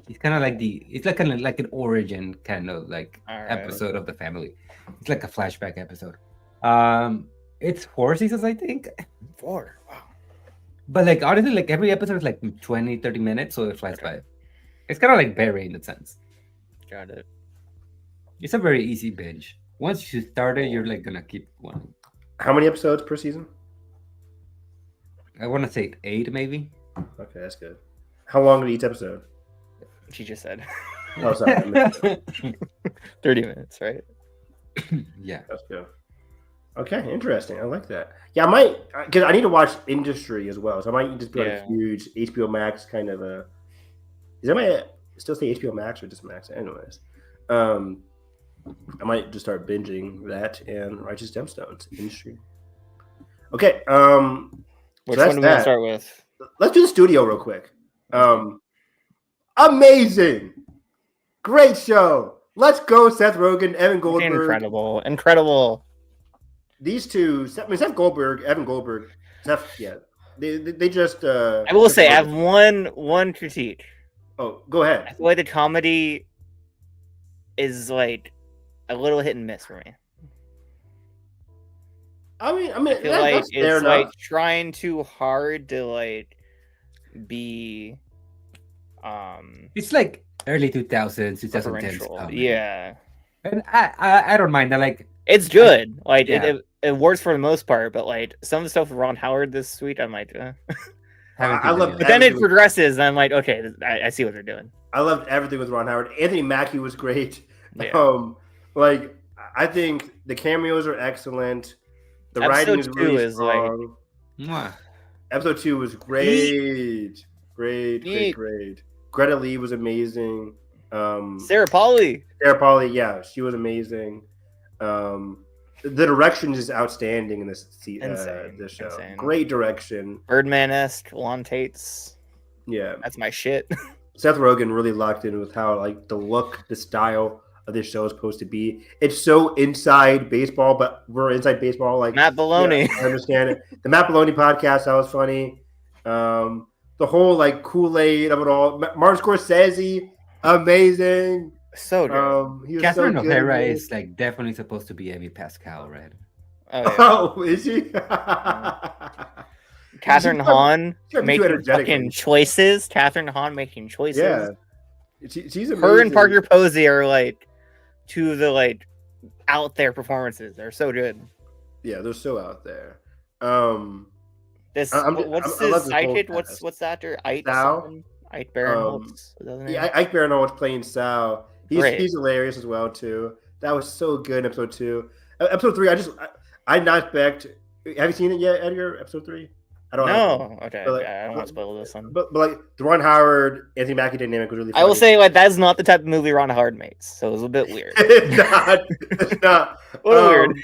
He's kind of like it's like kind of like an origin kind of like episode of the family. It's like a flashback episode. It's 4 seasons, I think. 4. Wow. But like honestly, like every episode is like 20-30 minutes, so it flies by. It's kind of like Barry in that sense. Got it. It's a very easy binge. Once you start it, you're like gonna keep going. How many episodes per season? I want to say 8, maybe. Okay, that's good. How long is each episode? She just said. Oh, sorry. 30 minutes, right? Yeah. That's good. Okay, interesting. I like that. Yeah, I might, because I need to watch Industry as well. So I might just be like a huge HBO Max kind of a. Is that my still say HBO Max or just Max? Anyways, I might just start binging that and Righteous Gemstones Industry. Okay. Which one do we want to start with? Let's do the studio real quick. Amazing, great show. Let's go, Seth Rogen, Evan Goldberg. Incredible. These two, Seth Goldberg, Evan Goldberg, Seth. Yeah, they just. I will say, I have one critique. Oh, go ahead. I feel like the comedy is like a little hit and miss for me. I mean, I feel like it's like trying too hard to like be. It's like early 2000s, 2010s. Yeah, and I don't mind that. Like, it's good. Like it works for the most part, but like some of the stuff with Ron Howard this week, I'm like, I love. But then it progresses, and I'm like, okay, I see what they're doing. I loved everything with Ron Howard. Anthony Mackie was great. Yeah. Like I think the cameos are excellent. The writing is really strong. Like, Episode 2 was great. Great. Greta Lee was amazing. Sarah Polley, yeah, she was amazing. The direction is outstanding in this this show. Insane. Great direction. Birdman-esque, Lon Tate's. Yeah, that's my shit. Seth Rogen really locked in with how like the look, the style of this show is supposed to be. It's so inside baseball, but we're inside baseball. Like Matt Belloni. Yeah, I understand it. The Matt Belloni podcast, that was funny. The whole like Kool-Aid of it all. Martin Scorsese, amazing. So good. Catherine O'Hara is like definitely supposed to be Amy Pascal, right? Oh, is she? Catherine Hahn making fucking choices. Catherine Hahn making choices. Yeah, she's amazing. Her and Parker Posey are like two of the like out there performances. They're so good. Yeah, they're so out there. What's his sidekick? What's the actor? Ike Barinholtz. Yeah, Ike Barinholtz playing Sal. He's hilarious as well too. That was so good in episode 2. Episode 3, I did not expect. Have you seen it yet, Edgar? Episode 3? I don't know. Okay. Like, I don't want to spoil this one. But like the Ron Howard, Anthony Mackie dynamic was really funny. I will say like that's not the type of movie Ron Howard makes, so it was a bit weird. It's not. Weird.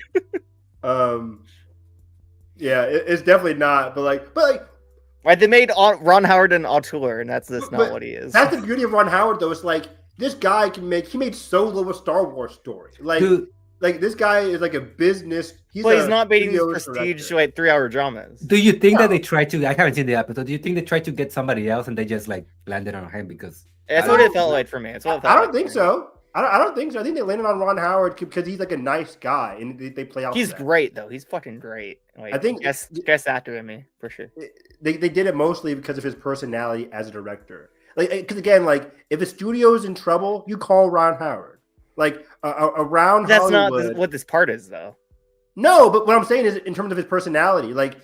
Yeah, it's definitely not. But like. Right, they made Ron Howard an auteur, and that's just not what he is. That's the beauty of Ron Howard, though. It's like this guy he made Solo a Star Wars story. Like this guy is like a business. He's not making these prestige like 3-hour dramas. Do you think that they tried to? I haven't seen the episode. Do you think they tried to get somebody else and they just like landed on him because? That's what it felt like for me. I don't think so. I don't think so. I think they landed on Ron Howard because he's like a nice guy and they play out. He's great though. He's fucking great. Like, I think guess actor in me for sure. They did it mostly because of his personality as a director. Like, because again, like if the studio's in trouble, you call Ron Howard. Like around that's Hollywood. Not what this part is though. No, but what I'm saying is in terms of his personality, like.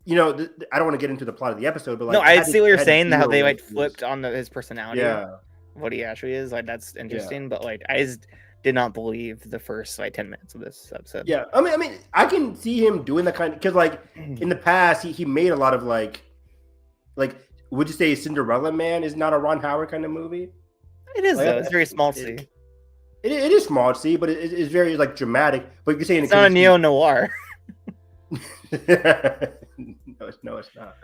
I don't want to get into the plot of the episode, but like, no, I see what you're saying. How they like flipped on his personality. Yeah, what he actually is. Like that's interesting, but like I just did not believe the first like 10 minutes of this episode. Yeah, I mean, I can see him doing that kind of because, like, in the past, he made a lot of like, would you say Cinderella Man is not a Ron Howard kind of movie? It is Like, though. It's very small C. It is small C, but it's very like dramatic. But you're saying It's not a neo noir. no, it's not.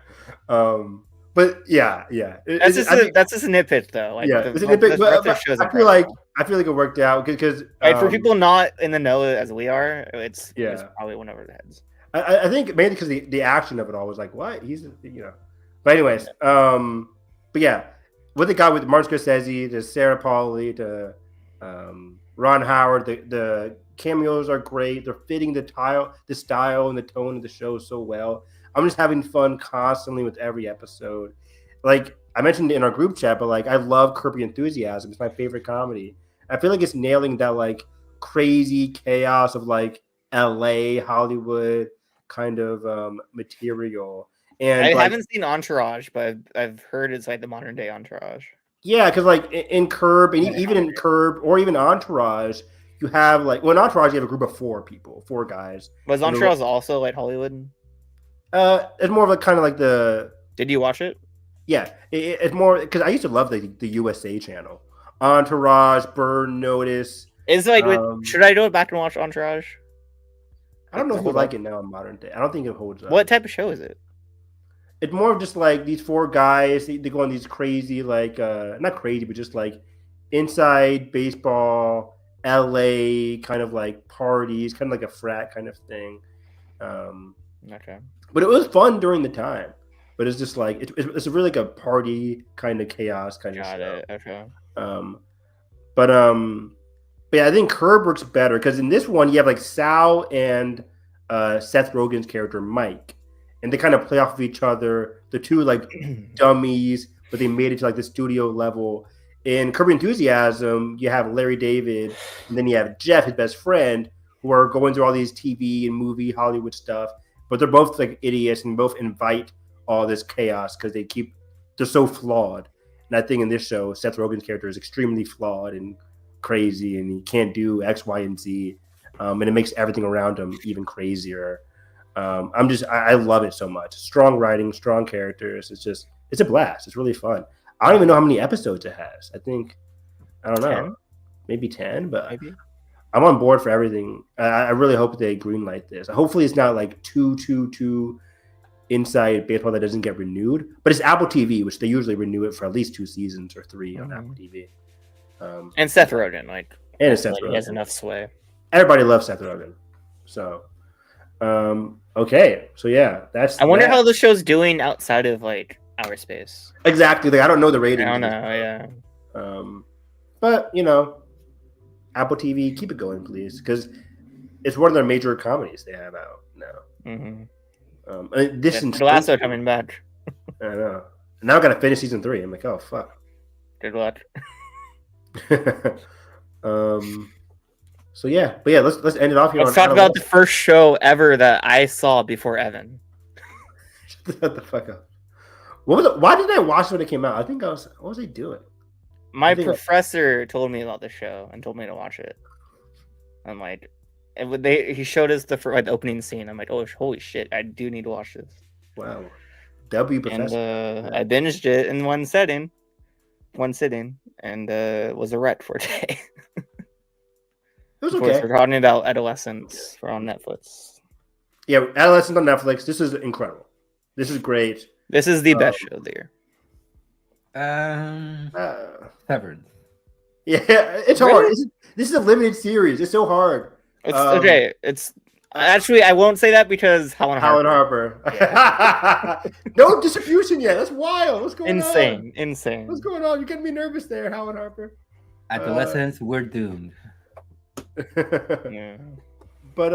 But yeah. That's just a nitpick though. Like, yeah, it's a nitpick. But I feel like it worked out because for people not in the know as we are, it's probably went over their heads. I think mainly because the action of it all was like, what? He's But anyways, but yeah, what they got with Martin Scorsese, to Sarah Polley, to Ron Howard, the cameos are great. They're fitting the style and the tone of the show so well. I'm just having fun constantly with every episode. Like I mentioned in our group chat, but like I love Curb Your Enthusiasm. It's my favorite comedy. I feel like it's nailing that like crazy chaos of like LA, Hollywood kind of material. And I haven't seen Entourage, but I've heard it's like the modern day Entourage. Yeah, because like in Curb, and even in Curb or even Entourage, you have like in Entourage you have a group of four guys. Was Entourage also like Hollywood? It's more of a kind of like the. Did you watch it? Yeah, it's more because I used to love the USA channel. Entourage, Burn Notice. It's like, should I go back and watch Entourage? I don't know if we like it now in modern day. I don't think it holds up. What type of show is it? It's more of just like these four guys. They go on these crazy, like not crazy, but just like inside baseball, LA kind of like parties, kind of like a frat kind of thing. Okay. But it was fun during the time. But it's just like it's really like a party kind of chaos kind of show. Got it. Okay. But yeah, I think Curb works better because in this one you have like Sal and Seth Rogen's character Mike, and they kind of play off of each other. The two like dummies, but they made it to like the studio level. In Curb Your Enthusiasm, you have Larry David, and then you have Jeff, his best friend, who are going through all these TV and movie Hollywood stuff. But they're both like idiots and both invite all this chaos because they're so flawed. And I think in this show, Seth Rogen's character is extremely flawed and crazy, and he can't do X, Y, and Z. And it makes everything around him even crazier. I love it so much. Strong writing, strong characters. It's a blast. It's really fun. I don't even know how many episodes it has. I don't know, 10? Maybe 10, but Maybe. I'm on board for everything. I really hope they greenlight this. Hopefully it's not like too inside baseball that doesn't get renewed, but it's Apple TV, which they usually renew it for at least 2 seasons or 3 on Apple TV. And Seth Rogen, he has enough sway. Everybody loves Seth Rogen. So, okay. So yeah, I wonder how the show's doing outside of like outer space. Exactly. Like I don't know the ratings. I don't know. Yeah. But Apple TV, keep it going, please, because it's one of their major comedies they have out now. Mm-hmm. The Lasso coming back. I know. Now I gotta finish season 3. I'm like, oh fuck. Good luck. So yeah, but yeah, let's end it off here. Let's talk about the first show ever that I saw before Evan. Shut the fuck up. Why did I watch it when it came out? I think what was I doing? My professor told me about the show and told me to watch it. I'm like, he showed us the opening scene. I'm like, oh, holy shit, I do need to watch this. Wow. W professor. And I binged it in one sitting, and was a wreck for a day. It was okay. We're talking about Adolescence on Netflix. Yeah, Adolescence on Netflix. This is incredible. This is great. This is the best show of the year. Severance. Yeah, it's hard. This is a limited series. It's so hard. It's okay. It's actually I won't say that because Holland Harper. Yeah. No distribution yet. That's wild. What's going on? Insane. What's going on? You're getting me nervous there, Holland Harper. Adolescence, we're doomed. Yeah. But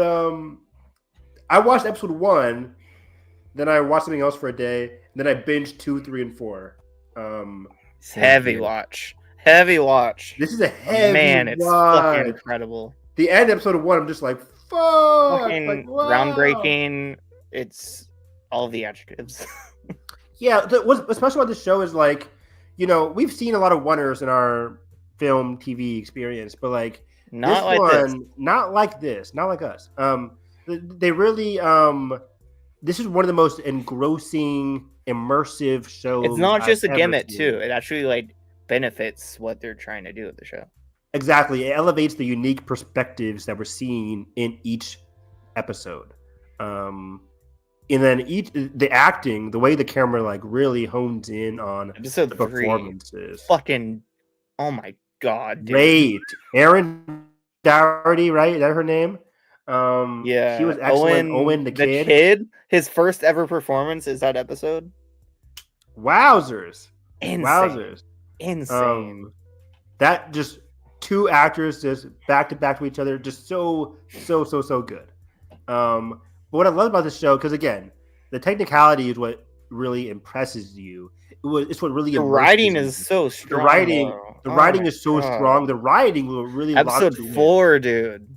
I watched episode 1, then I watched something else for a day, and then I binged 2, 3, and 4. Heavy watch. This is a heavy man. It's fucking incredible. The end episode of 1, I'm just like, fuck, fucking groundbreaking. It's all the adjectives. Yeah, what's special about this show is like, we've seen a lot of wonders in our film TV experience, but like Not like this. Not like this. Not like us. They really this is one of the most engrossing, immersive shows. It's not just I've a ever gimmick seen. too. It actually like benefits what they're trying to do with the show. Exactly. It elevates the unique perspectives that we're seeing in each episode. And then the acting, the way the camera like really hones in on Episode the 3, performances. fucking, oh my god, dude. Great. Erin Dougherty, right? Is that her name? Yeah, she was excellent. Owen the kid. His first ever performance is that episode. Wowzers. Insane. Wowzers. Insane. That just two actors just back to back to each other, just so good. But what I love about this show, because again, the technicality is what really impresses you. It's what really The writing is so strong. The writing is so strong. The writing will really episode 4, dude.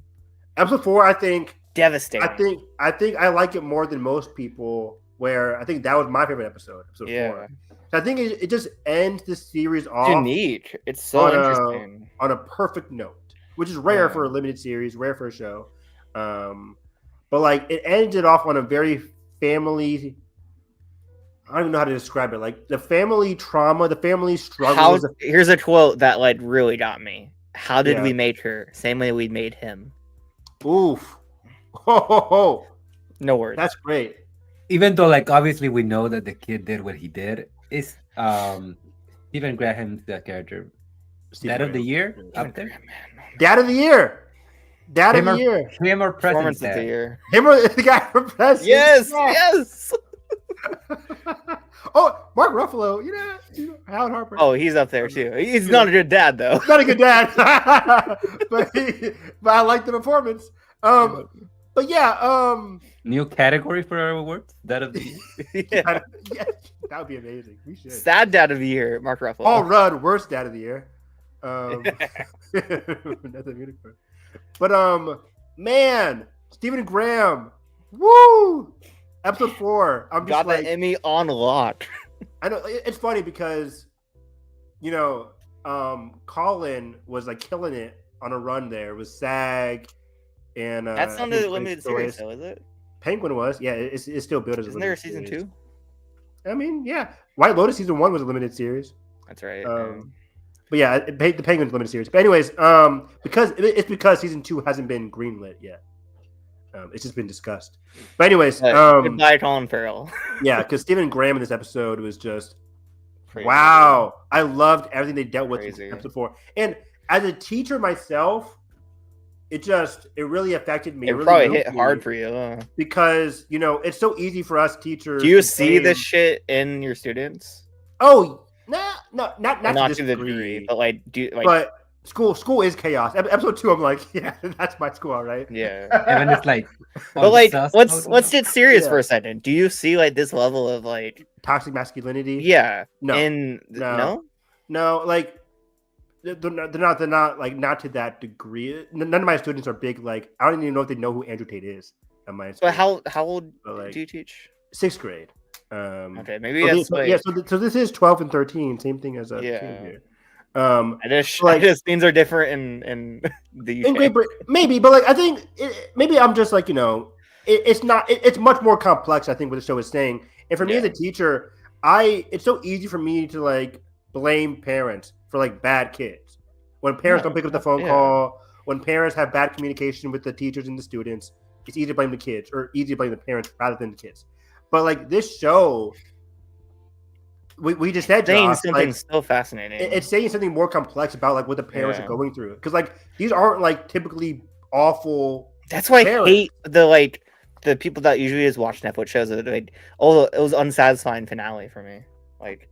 Episode 4, I think devastating. I think I like it more than most people. Where I think that was my favorite episode. Episode 4. I think it just ends the series off unique. It's so interesting on a perfect note, which is rare for a limited series, rare for a show. But like it ended off on a very family. I don't even know how to describe it. Like the family trauma, the family struggle. Here's a quote that like really got me. How did we make her? Same way we made him. Oof. Oh. No words. That's great. Even though, like, obviously we know that the kid did what he did, is Stephen Graham's the character Dad of the Year up there? Dad of the Year. Dad of the Year. Him or Performance President of the Year. Him or the guy from President. Yes. Oh, Mark Ruffalo. You know, Howard Harper. Oh, he's up there too. He's not a good dad though. Not a good dad. but I like the performance. But yeah, new category for our awards, Dad of the Year. Yeah, that would be amazing. We should. Sad Dad of the Year, Mark Ruffalo. Paul Rudd, worst Dad of the Year. That's a unicorn. But man, Stephen Graham, woo! Episode 4. I'm just got like the Emmy on lock. I know it's funny because Colin was like killing it on a run there with SAG. And that's not a limited series, though, is it? Penguin was, yeah. It's still built as a limited series. Isn't there a season 2? I mean, yeah. White Lotus season 1 was a limited series. That's right. But yeah, the Penguin's limited series. But anyways, because season 2 hasn't been greenlit yet. It's just been discussed. But anyways, goodbye, Colin Farrell. Yeah, because Stephen Graham in this episode was just crazy. Wow. I loved everything they dealt with Crazy. in episode 4. And as a teacher myself, it really affected me. It really probably moved hit me hard for you. because it's so easy for us teachers. Do you to see blame- this shit in your students? Oh, not Not to to this the degree, but like, but school is chaos. Episode 2, I'm like, yeah, that's my school, all right? yeah. And then it's like, But like, sus let's mode. get serious Yeah. for a second. Do you see like this level of like, Toxic masculinity. yeah, No. No, like they're not like not to that degree. None of my students are big. Like I don't even know if they know who Andrew Tate is. At my So school. how old But, like, do you teach? 6th grade. Okay, maybe that's like So this is 12 and 13, same thing as a teenager. I guess things are different in the UK. In Great Britain, maybe, but like I think maybe I'm just like it's not. It's much more complex. I think what the show is saying, and for me as a teacher, it's so easy for me to like blame parents for like bad kids when parents don't pick up the phone call, when parents have bad communication with the teachers and the students. It's easy to blame the kids or easy to blame the parents rather than the kids. But like this show, we just said saying Josh, something like, so fascinating. it's saying something more complex about like what the parents are going through because like these aren't like typically awful. That's why parents. I hate the people that usually just watch Netflix shows that like, it was unsatisfying finale for me. Like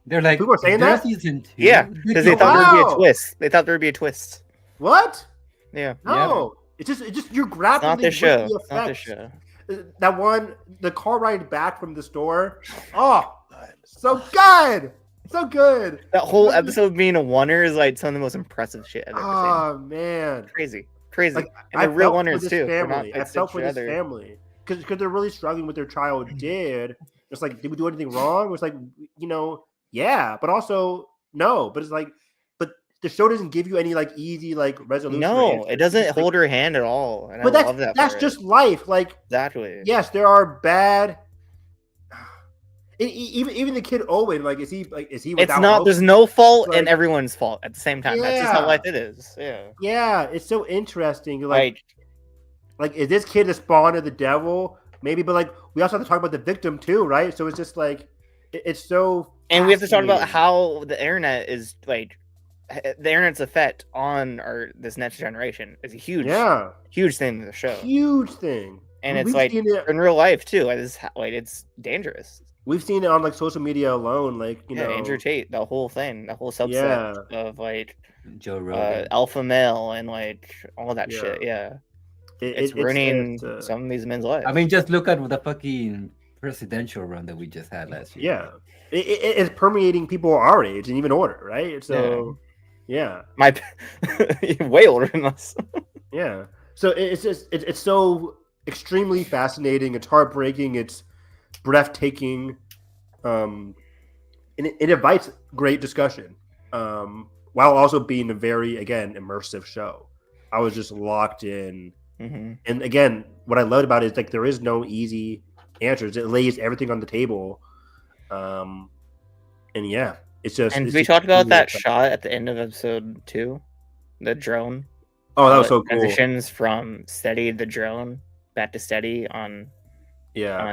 They're like, people are saying that? Season 2? yeah, because they thought there'd be a twist. They thought there'd be a twist. What? Yeah. No. It's just you're grappling Not this with show. the Not this effects. show. That one, the car ride back from the store. Oh, so good. So good. That whole episode being a oneer is like some of the most impressive shit I've ever Oh man. seen. Crazy. Like, And they're real felt for oneers this too. They're Family. not I felt for this together. family because they're really struggling with their child did. It's like, did we do anything wrong? It's like, yeah, but also no. But it's like, but the show doesn't give you any like easy like resolution. No, it doesn't hold her hand at all, and but I love that. That's just life. Like exactly. Yes, there are bad. Even the kid Owen, like, is he without It's not. hope? There's no fault Like, and everyone's fault at the same time. That's just how life it is. Yeah. Yeah, it's so interesting. Like, is this kid the spawn of the devil? Maybe, but like, we also have to talk about the victim too, right? So it's just like, it's so. And we have to talk about how the internet is like, the internet's effect on this next generation is a huge thing in the show. Huge thing. And it's like in real life too. Like, it's dangerous. We've seen it on like social media alone, like Andrew Tate, the whole thing, the whole subset of like Joe Rogan, alpha male, and like all that shit. Yeah, it's ruining some of these men's lives. I mean, just look at the fucking presidential run that we just had last year. Yeah, it's permeating people our age and even older, right? So, my way older than us. Yeah, so it's so extremely fascinating. It's heartbreaking. It's breathtaking, and it invites great discussion, while also being a very, again, immersive show. I was just locked in, and again, what I loved about it is like there is no easy answers. It lays everything on the table, and it's just. And we talked about that shot at the end of episode 2, the drone. Oh, that was so cool. Transitions from steady the drone back to steady on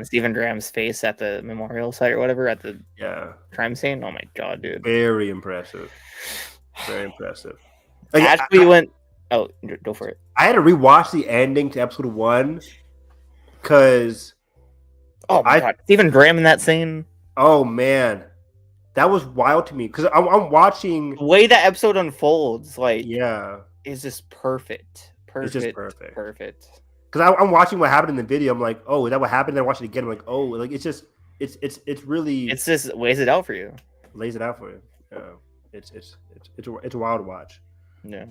Stephen Graham's face at the memorial site or whatever, at the crime scene. Oh my god, dude! Very impressive. Very impressive. Like, we went. Oh, go for it. I had to rewatch the ending to episode 1 because. Oh my god, Stephen Graham in that scene. Oh man, that was wild to me because I'm watching the way that episode unfolds. Like, is just perfect. It's just perfect. Perfect. Because I'm watching what happened in the video. I'm like, oh, is that what happened? Then I watch it again. I'm like, oh, like it's just, it's really. It's just lays it out for you. Lays it out for you. It's a wild watch. Yeah.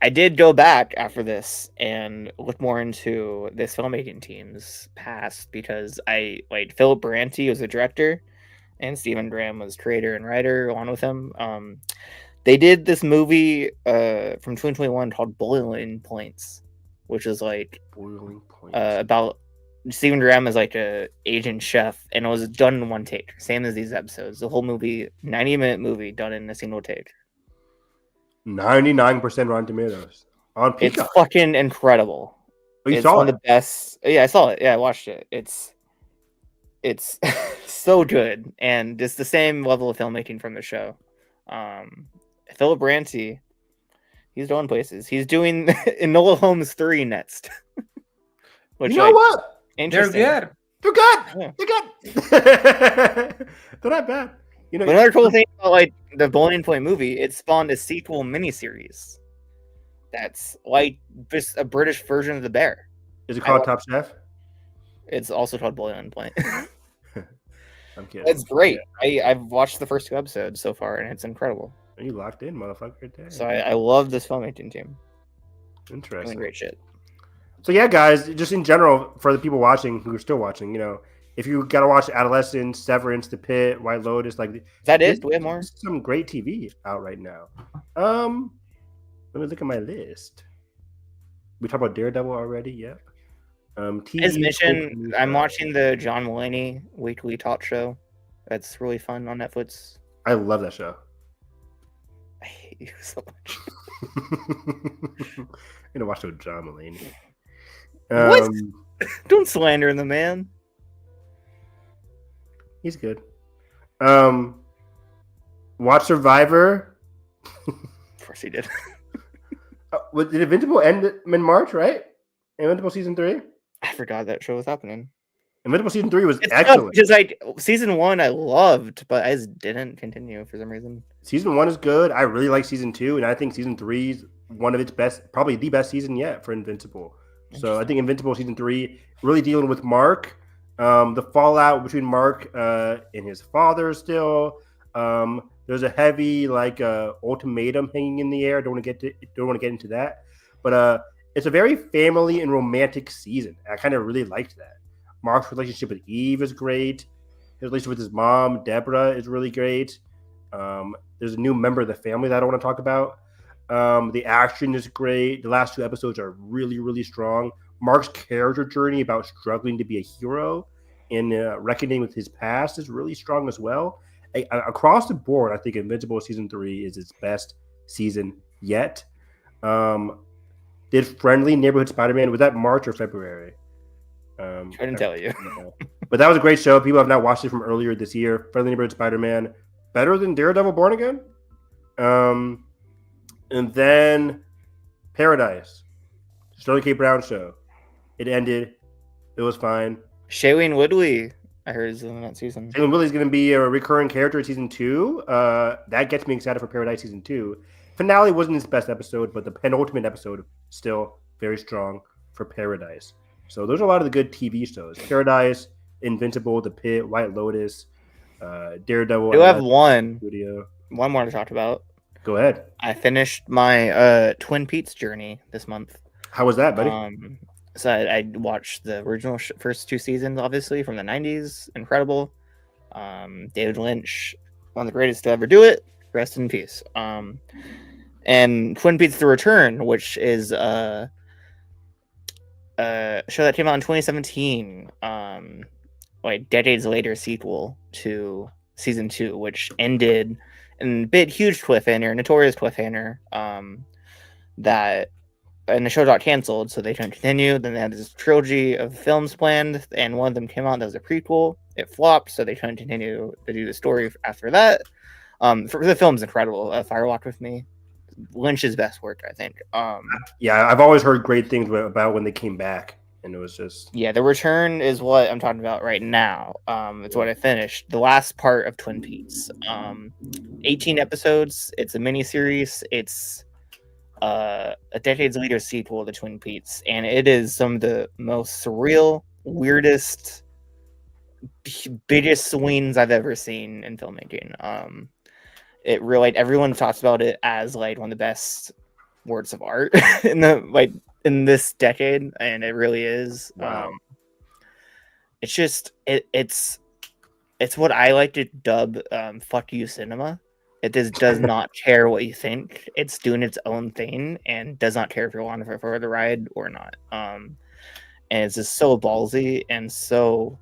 I did go back after this and look more into this filmmaking team's past because Philip Branty was the director, and Stephen Graham was creator and writer along with him. They did this movie from 2021 called Boiling Points, which is like about Stephen Graham as like a Asian chef, and it was done in one take, same as these episodes. The whole movie, 90-minute movie, done in a single take. 99% Rotten Tomatoes on Peacock. It's fucking incredible. Oh, you it's saw one it? of the best. Yeah, I saw it. Yeah, I watched it. It's so good, and just the same level of filmmaking from the show. Philip Branty, he's going places. He's doing Enola Holmes 3 next. Which, you know what? Interesting. They're good. Yeah. They're good. They're not bad. You know, but another cool thing about like the Boiling Point movie, it spawned a sequel miniseries. That's like just a British version of The Bear. Is it called Top Chef? It's also called Boiling Point. I'm kidding. It's great. I've watched the first 2 episodes so far, and it's incredible. Are you locked in, motherfucker? Damn. So I love this filmmaking team. Interesting. Doing great shit. So yeah, guys, just in general, for the people watching who are still watching, you know, if you gotta watch Adolescence, Severance, The Pitt, White Lotus, like, is that it? Do we have more? Some great TV out right now. Let me look at my list. We talked about Daredevil already. Yep. TV. His Mission. I'm watching the John Mulaney weekly talk show. That's really fun on Netflix. I love that show. I hate you so much. I'm gonna watch it with John Mulaney. What? Don't slander the man. He's good. Watch Survivor. Of course he did. Did Invincible end in March, right? Invincible season 3? I forgot that show was happening. Invincible season 3 was excellent. Because season 1 I loved, but I just didn't continue for some reason. Season 1 is good. I really like season 2, and I think season 3 is one of its best, probably the best season yet for Invincible. So I think Invincible season 3 really dealing with Mark, the fallout between Mark and his father still. There's a heavy ultimatum hanging in the air. Don't want to get into that, but it's a very family and romantic season. I kind of really liked that. Mark's relationship with Eve is great. His relationship with his mom, Deborah, is really great. There's a new member of the family that I want to talk about. The action is great. The last 2 episodes are really, really strong. Mark's character journey about struggling to be a hero and reckoning with his past is really strong as well. Across the board, I think Invincible season 3 is its best season yet. Did Friendly Neighborhood Spider-Man, was that March or February? Couldn't tell you. But that was a great show. People have not watched it from earlier this year. Friendly Neighborhood Spider-Man, better than Daredevil Born Again. And then Paradise, Sterling K. Brown show. It ended. It was fine. Shailene Woodley, I heard, is in that season. Shailene Woodley is going to be a recurring character in season 2. That gets me excited for Paradise season 2. Finale wasn't its best episode, but the penultimate episode still very strong for Paradise. So those are a lot of the good TV shows. Paradise, Invincible, The Pitt, White Lotus, Daredevil. You have one studio. One more to talk about. Go ahead. I finished my Twin Peaks journey this month. How was that, buddy? So I watched the original first 2 seasons, obviously, from the 90s. Incredible. David Lynch, one of the greatest to ever do it. Rest in peace. And Twin Peaks The Return, which is a show that came out in 2017, like decades later sequel to season 2, which ended in a bit huge cliffhanger, notorious cliffhanger, and the show got canceled, so they couldn't continue. Then they had this trilogy of films planned, and one of them came out that was a prequel. It flopped, so they couldn't continue to do the story after that. The film's incredible. Fire Walk with Me, Lynch's best work, I think. Yeah, I've always heard great things about when they came back, and it was just The Return is what I'm talking about right now. It's what I finished. The last part of Twin Peaks. 18 episodes. It's a miniseries. It's a decades later sequel to Twin Peaks, and it is some of the most surreal, weirdest, biggest swings I've ever seen in filmmaking. It really, everyone talks about it as like one of the best works of art in this decade, and it really is. Wow. It's just it's what I like to dub "fuck you" cinema. It just does not care what you think. It's doing its own thing and does not care if you're along for the ride or not. And it's just so ballsy and so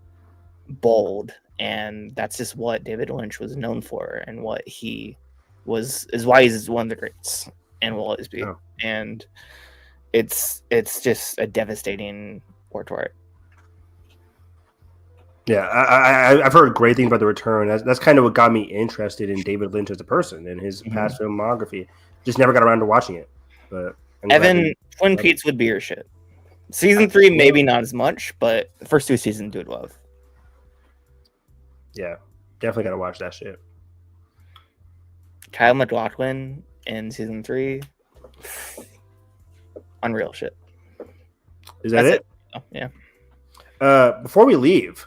bold, and that's just what David Lynch was known for, and what he is why he's one of the greats and will always be. Oh. And it's just a devastating work of art. Yeah, I've heard great things about The Return. That's kind of what got me interested in David Lynch as a person and his past filmography. Just never got around to watching it. But Evan, Twin Peaks would be your shit. Season 3, maybe not as much, but the first 2 seasons, dude, love. Yeah, definitely got to watch that shit. Kyle MacLachlan in season 3, unreal shit. Is that it? Oh, yeah. Before we leave,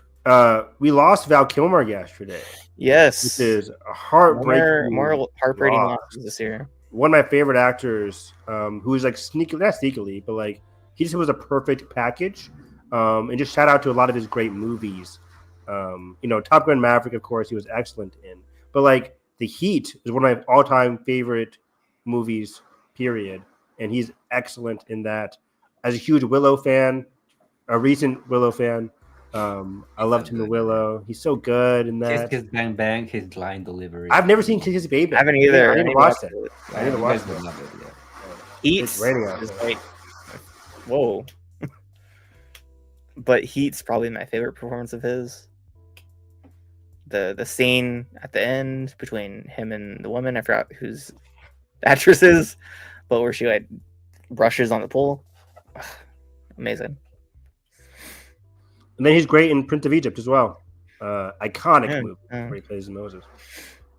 we lost Val Kilmer yesterday. Yes. This is a heartbreaking. More heartbreaking losses this year. One of my favorite actors, who is like not sneakily, but like he just was a perfect package. And just shout out to a lot of his great movies. Top Gun Maverick, of course, he was excellent in. But like The Heat is one of my all-time favorite movies, period. And he's excellent in that. As a huge Willow fan, a recent Willow fan, I loved him in Willow. He's so good in that. Kiss Bang Bang, his line delivery. I've never seen Kiss Baby. I haven't either. I didn't watch that. I You didn't watch guys would that. love it, yeah. Heat's raining out is there. like, whoa. But Heat's probably my favorite performance of his. The scene at the end between him and the woman, I forgot whose actress is, but where she like brushes on the pool. Amazing. And then he's great in Prince of Egypt as well. Iconic movie where he plays Moses.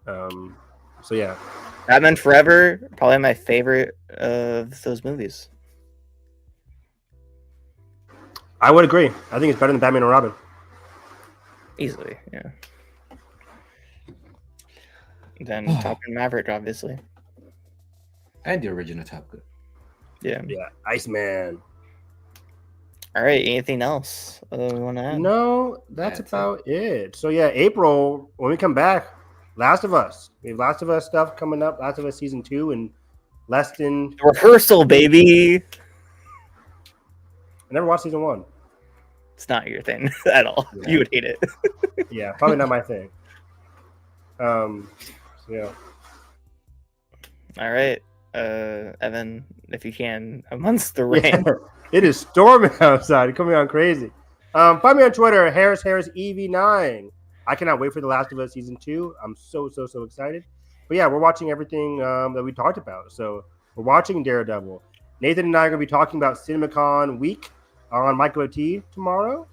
So yeah. Batman Forever, probably my favorite of those movies. I would agree. I think it's better than Batman and Robin. Easily, yeah. Then Top Gun Maverick, obviously. And the original Top Gun. Yeah. Yeah, Iceman. All right. Anything else we want to add? No, that's That's about it. So yeah, April, when we come back, Last of Us. We have Last of Us stuff coming up. Last of Us season 2 and less than Rehearsal, baby. I never watched season 1. It's not your thing at all. Yeah. You would hate it. Yeah, probably not my thing. Yeah. All right, Evan, if you can, amongst the rain. Yeah. It is storming outside. It's coming on crazy. Find me on Twitter, Harris EV9. I cannot wait for The Last of Us season 2. I'm so excited. But yeah, we're watching everything that we talked about. So we're watching Daredevil. Nathan and I are going to be talking about CinemaCon week on Michael T tomorrow.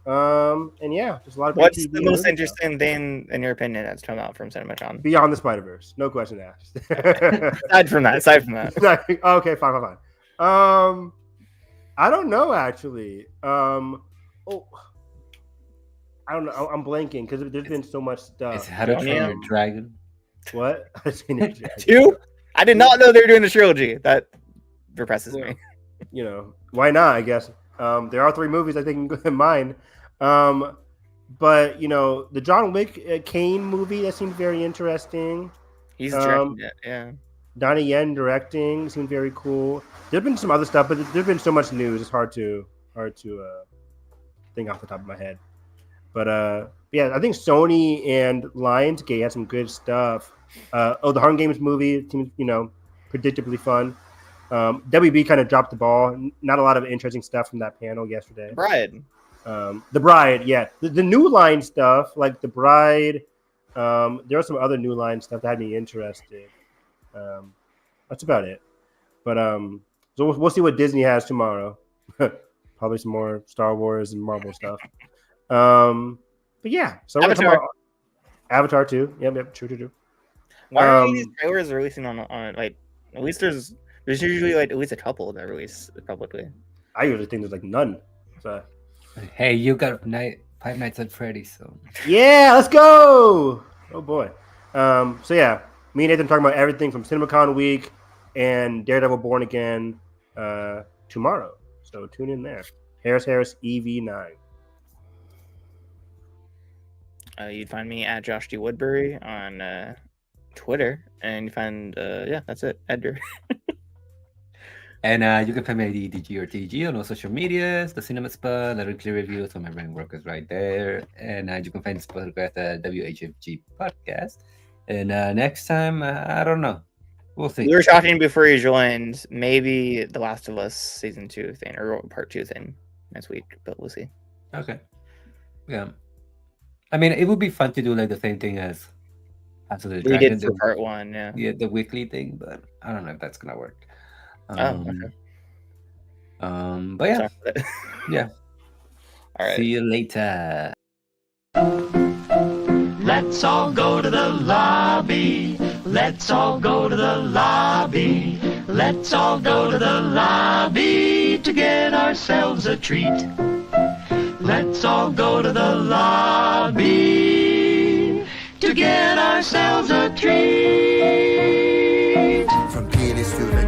And yeah, there's a lot of. What's the most interesting thing, in your opinion, that's come out from CinemaCon? Beyond the Spider-Verse, no question asked. Aside from that. Okay, fine. I don't know actually. I don't know. I'm blanking because there's been so much stuff. It's How to Train Your Dragon. What? 2? I did not know they were doing a trilogy. That represses me. You know, why not? I guess. There are 3 movies I think in mind. But you know, the John Wick Kane movie that seemed very interesting. He's directing it, yeah. Donnie Yen directing seemed very cool. There's been some other stuff, but there's been so much news. It's hard to think off the top of my head. But yeah, I think Sony and Lionsgate had some good stuff. The Hunger Games movie seems, predictably fun. WB kind of dropped the ball. Not a lot of interesting stuff from that panel yesterday. The Bride, yeah. The New Line stuff, like The Bride. There was some other New Line stuff that had me interested. That's about it. But so we'll see what Disney has tomorrow. Probably some more Star Wars and Marvel stuff. But yeah, so we're talking about Avatar 2. Yep, true. Why are these trailers releasing on like, at least there's usually like at least a couple that release publicly. I usually think there's like none. So hey, you got Five Nights at Freddy's, so yeah, let's go. Oh boy. So yeah, me and Nathan talking about everything from CinemaCon week and Daredevil Born Again tomorrow. So tune in there. Harris EV9. You'd find me at Josh D. Woodbury on Twitter, and you find that's it, Edgar. And you can find me at DG or TG on all social medias, the Cinema Spot, the weekly reviews, so my brain work is right there. And you can find this podcast at WHFG Podcast. And next time, I don't know. We'll see. We were talking before you joined, maybe The Last of Us season 2 thing or part 2 thing next week, but we'll see. Okay. Yeah. I mean, it would be fun to do like the same thing as House of the Dragon. We did for part 1, yeah. Yeah, the weekly thing, but I don't know if that's gonna work. Okay. But yeah. Yeah. All right. See you later. Let's all go to the lobby. Let's all go to the lobby. Let's all go to the lobby to get ourselves a treat. Let's all go to the lobby to get ourselves a treat. From Pitt to the